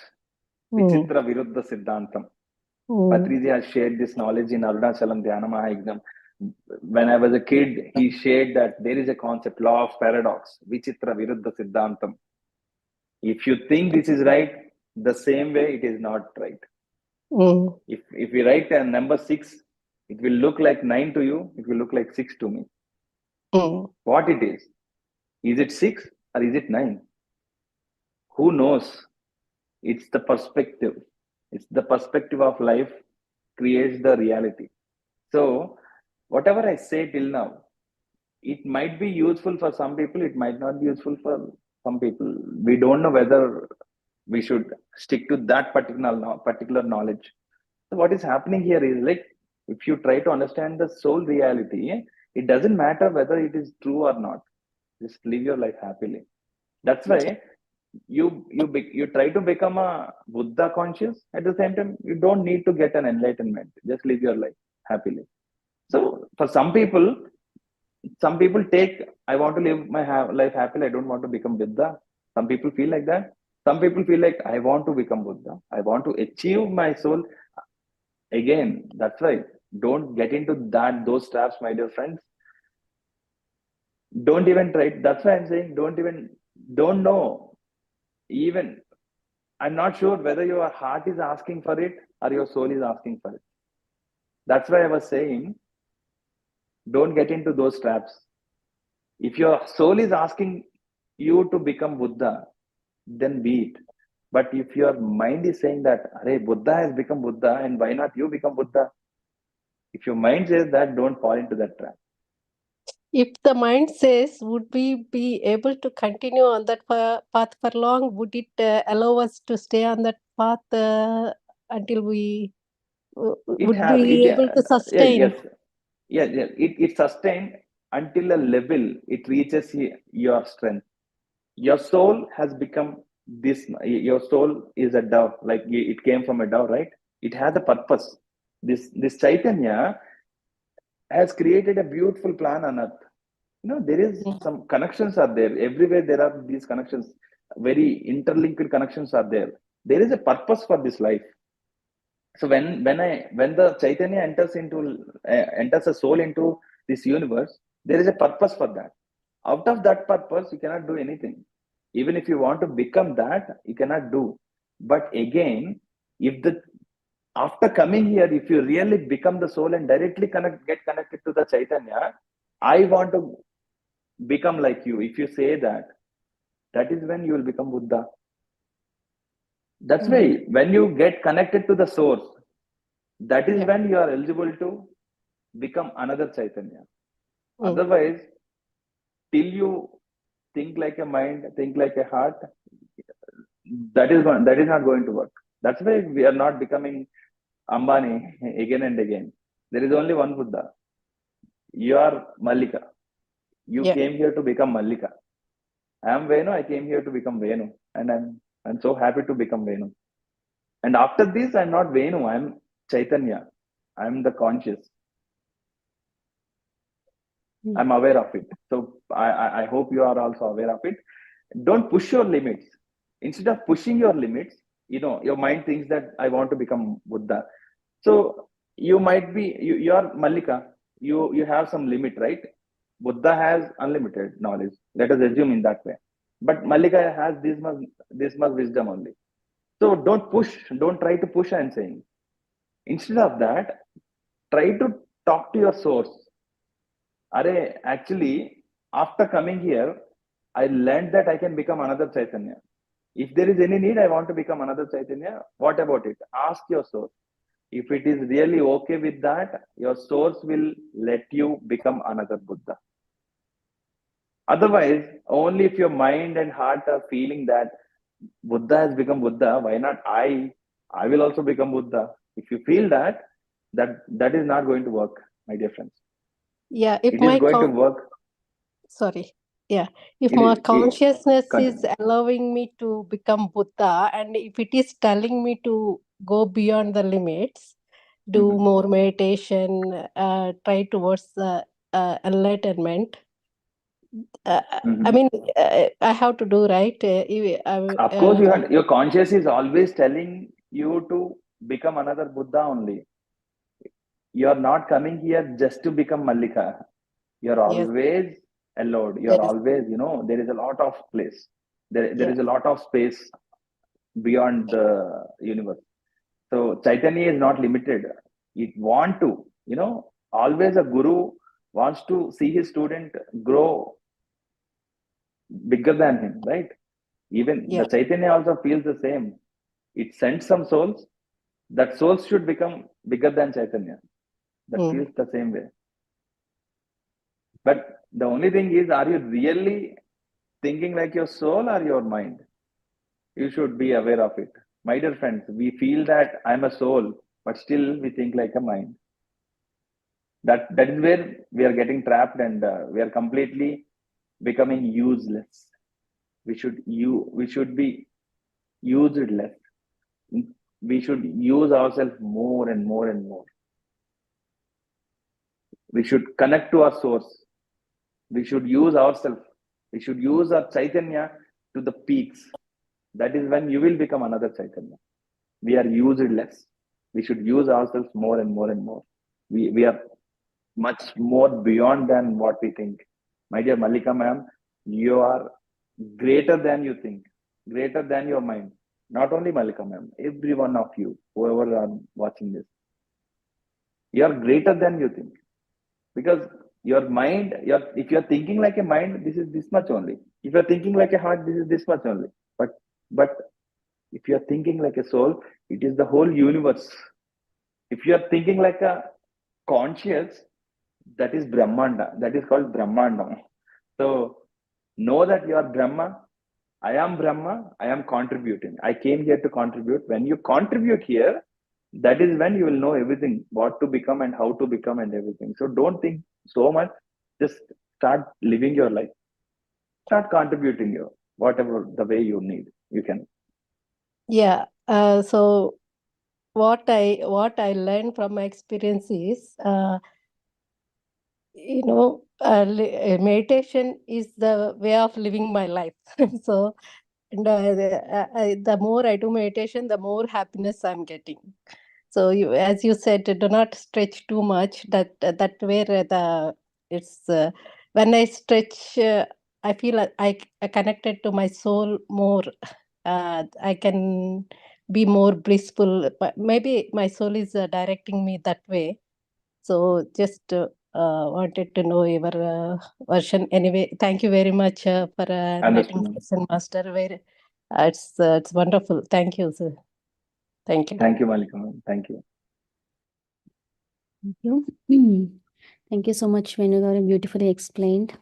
Vichitra Viruddha Siddhantam. Patriji has shared this knowledge in Arunachalam Dhyana Mahayagam. When I was a kid, he shared that there is a concept, law of paradox, Vichitra Viruddha Siddhantam. If you think this is right, the same way it is not right. If we write a number 6, it will look like 9 to you, it will look like 6 to me. What it is it 6 or is it 9? Who knows? It's the perspective. It's the perspective of life creates the reality. So whatever I say till now, it might be useful for some people, it might not be useful for some people. We don't know whether we should stick to that particular knowledge. So what is happening here is, like, if you try to understand the soul reality, it doesn't matter whether it is true or not. Just live your life happily. That's why you try to become a Buddha conscious. At the same time, you don't need to get an enlightenment. Just live your life happily. So for some people take, I want to live my life happily, I don't want to become Buddha. Some people feel like that. Some people feel like, I want to become Buddha, I want to achieve my soul. Again, that's right. Don't get into those traps, my dear friends. Don't even try. That's why I'm saying don't know. Even I'm not sure whether your heart is asking for it or your soul is asking for it. That's why I was saying, don't get into those traps. If your soul is asking you to become Buddha, then be it. But if your mind is saying that, hey, Buddha has become Buddha, and why not you become Buddha? If your mind says that, don't fall into that trap. If the mind says, would we be able to continue on that path for long? Would it allow us to stay on that path until we would be able to sustain? Yes. it sustained until a level it reaches your strength. Your soul has become this. Your soul is a dove, like it came from a dove, right? It has a purpose. This Chaitanya has created a beautiful plan on earth. There is some connections are there everywhere. There are these connections, very interlinked connections are there. There is a purpose for this life. So when the Chaitanya enters a soul into this universe, there is a purpose for that. Out of that purpose, you cannot do anything. Even if you want to become that, you cannot do. But again, after coming here, if you really become the soul and directly get connected to the Chaitanya, I want to become like you. If you say that is when you will become Buddha. That's why when you get connected to the source, that is when you are eligible to become another Chaitanya. Otherwise, till you think like a mind, think like a heart, that is not going to work. That's why we are not becoming Ambani again and again. There is only one Buddha. You are Mallika. You came here to become Mallika. I am Venu. I came here to become Venu, and I'm so happy to become Venu. And after this, I'm not Venu. I'm Chaitanya. I'm the conscious. I'm aware of it. So I hope you are also aware of it. Don't push your limits. Instead of pushing your limits, your mind thinks that I want to become Buddha. So you might be, you are Mallika. You have some limit, right? Buddha has unlimited knowledge. Let us assume in that way. But Mallika has this much wisdom only. So don't push. Don't try to push, I'm saying. Instead of that, try to talk to your source. Actually, after coming here, I learned that I can become another Chaitanya. If there is any need, I want to become another Chaitanya. What about it? Ask your source. If it is really okay with that, your source will let you become another Buddha. Otherwise, only if your mind and heart are feeling that Buddha has become Buddha, why not I will also become Buddha? If you feel that is not going to work, my dear friends. Yeah, if it my is going to work. Sorry. Yeah, if my consciousness is allowing me to become Buddha, and if it is telling me to go beyond the limits, do more meditation, try towards enlightenment. I mean, I have to do right. Of course, your conscious is always telling you to become another Buddha only. You are not coming here just to become Mallika. You are always allowed. You are always, there is a lot of place. There is a lot of space beyond the universe. So Chaitanya is not limited. It want to, always a guru wants to see his student grow bigger than him, right? Even the Chaitanya also feels the same. It sends some souls. That souls should become bigger than Chaitanya. That feels the same way. But the only thing is, are you really thinking like your soul or your mind? You should be aware of it. My dear friends, we feel that I'm a soul, but still we think like a mind. That is where we are getting trapped, and we are completely becoming useless. We should be used less. We should use ourselves more and more and more. We should connect to our source. We should use ourselves. We should use our Chaitanya to the peaks. That is when you will become another Chaitanya. We are used less. We should use ourselves more and more and more. We are much more beyond than what we think. My dear Mallika ma'am, you are greater than you think, greater than your mind. Not only Mallika ma'am, every one of you, whoever are watching this, you are greater than you think. Because your mind, if you're thinking like a mind, this is this much only. If you're thinking like a heart, this is this much only. But if you're thinking like a soul, it is the whole universe. If you're thinking like a conscious, that is Brahmanda. That is called Brahmanda. So know that you are Brahma. I am Brahma. I am contributing. I came here to contribute. When you contribute here, that is when you will know everything, what to become and how to become and everything. So don't think so much. Just start living your life. Start contributing your whatever the way you need. You can. Yeah. So what I learned from my experience is, meditation is the way of living my life. So, and the more I do meditation, the more happiness I'm getting. So, as you said, do not stretch too much. That where it's when I stretch, I feel I connected to my soul more. I can be more blissful. But maybe my soul is directing me that way. So just wanted to know your version. Anyway, thank you very much for inviting Question Master. It's wonderful. Thank you, sir. Thank you. Thank you, Malika. Thank you. Thank you. Thank you so much, Venu garu. Beautifully explained.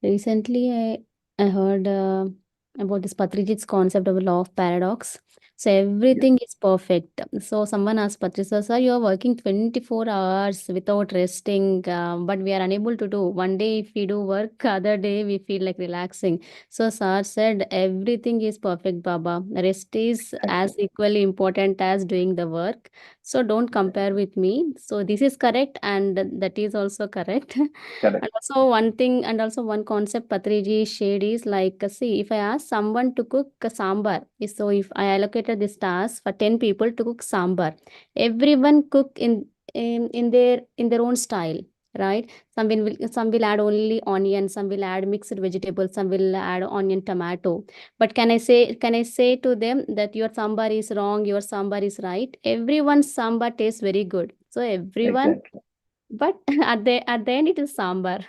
Recently, I heard about this Patrijit's concept of law of paradox. So everything is perfect. So someone asked Patrisa, sir, you are working 24 hours without resting, but we are unable to do. One day if we do work, other day we feel like relaxing. So sir said, everything is perfect, Baba. Rest is as equally important as doing the work. So don't compare with me. So this is correct, and that is also correct. Correct. And also one thing, and also one concept Patriji shared is like, see, if I ask someone to cook a sambar, so if I allocated this task for 10 people to cook sambar, everyone cook in their own style, right? Some will add only onion, some will add mixed vegetables, some will add onion, tomato. But can I say to them that your sambar is wrong, your sambar is right? Everyone's sambar tastes very good. So everyone, Exactly. but at the end it is sambar.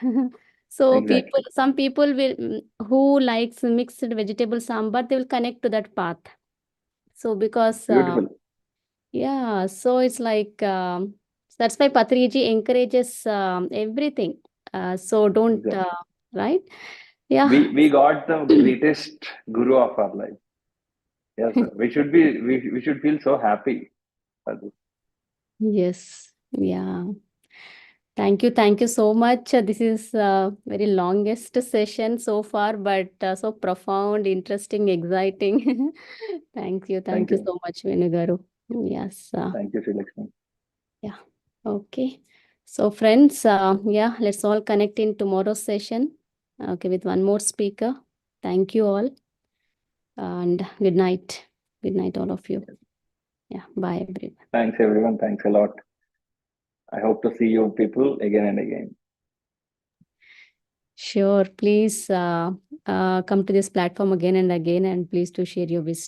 So Exactly. some people will who likes mixed vegetable sambar, they will connect to that path. So because Beautiful. yeah, so it's like that's why Patriji encourages everything. So don't Exactly. right? Yeah. We got the greatest guru of our life. Yes, sir. We should feel so happy for this. Yes. Yeah. Thank you so much. This is very longest session so far, but so profound, interesting, exciting. Thank you Thank you. so much, Venu garu. Yes. Thank you, Srilakshmi. Yeah. Okay. So friends, yeah, let's all connect in tomorrow's session. Okay, with one more speaker. Thank you all, and good night. Good night, all of you. Yeah. Bye, everyone. Thanks, everyone. Thanks a lot. I hope to see you people again and again. Sure. Please come to this platform again and again, and please to share your wisdom.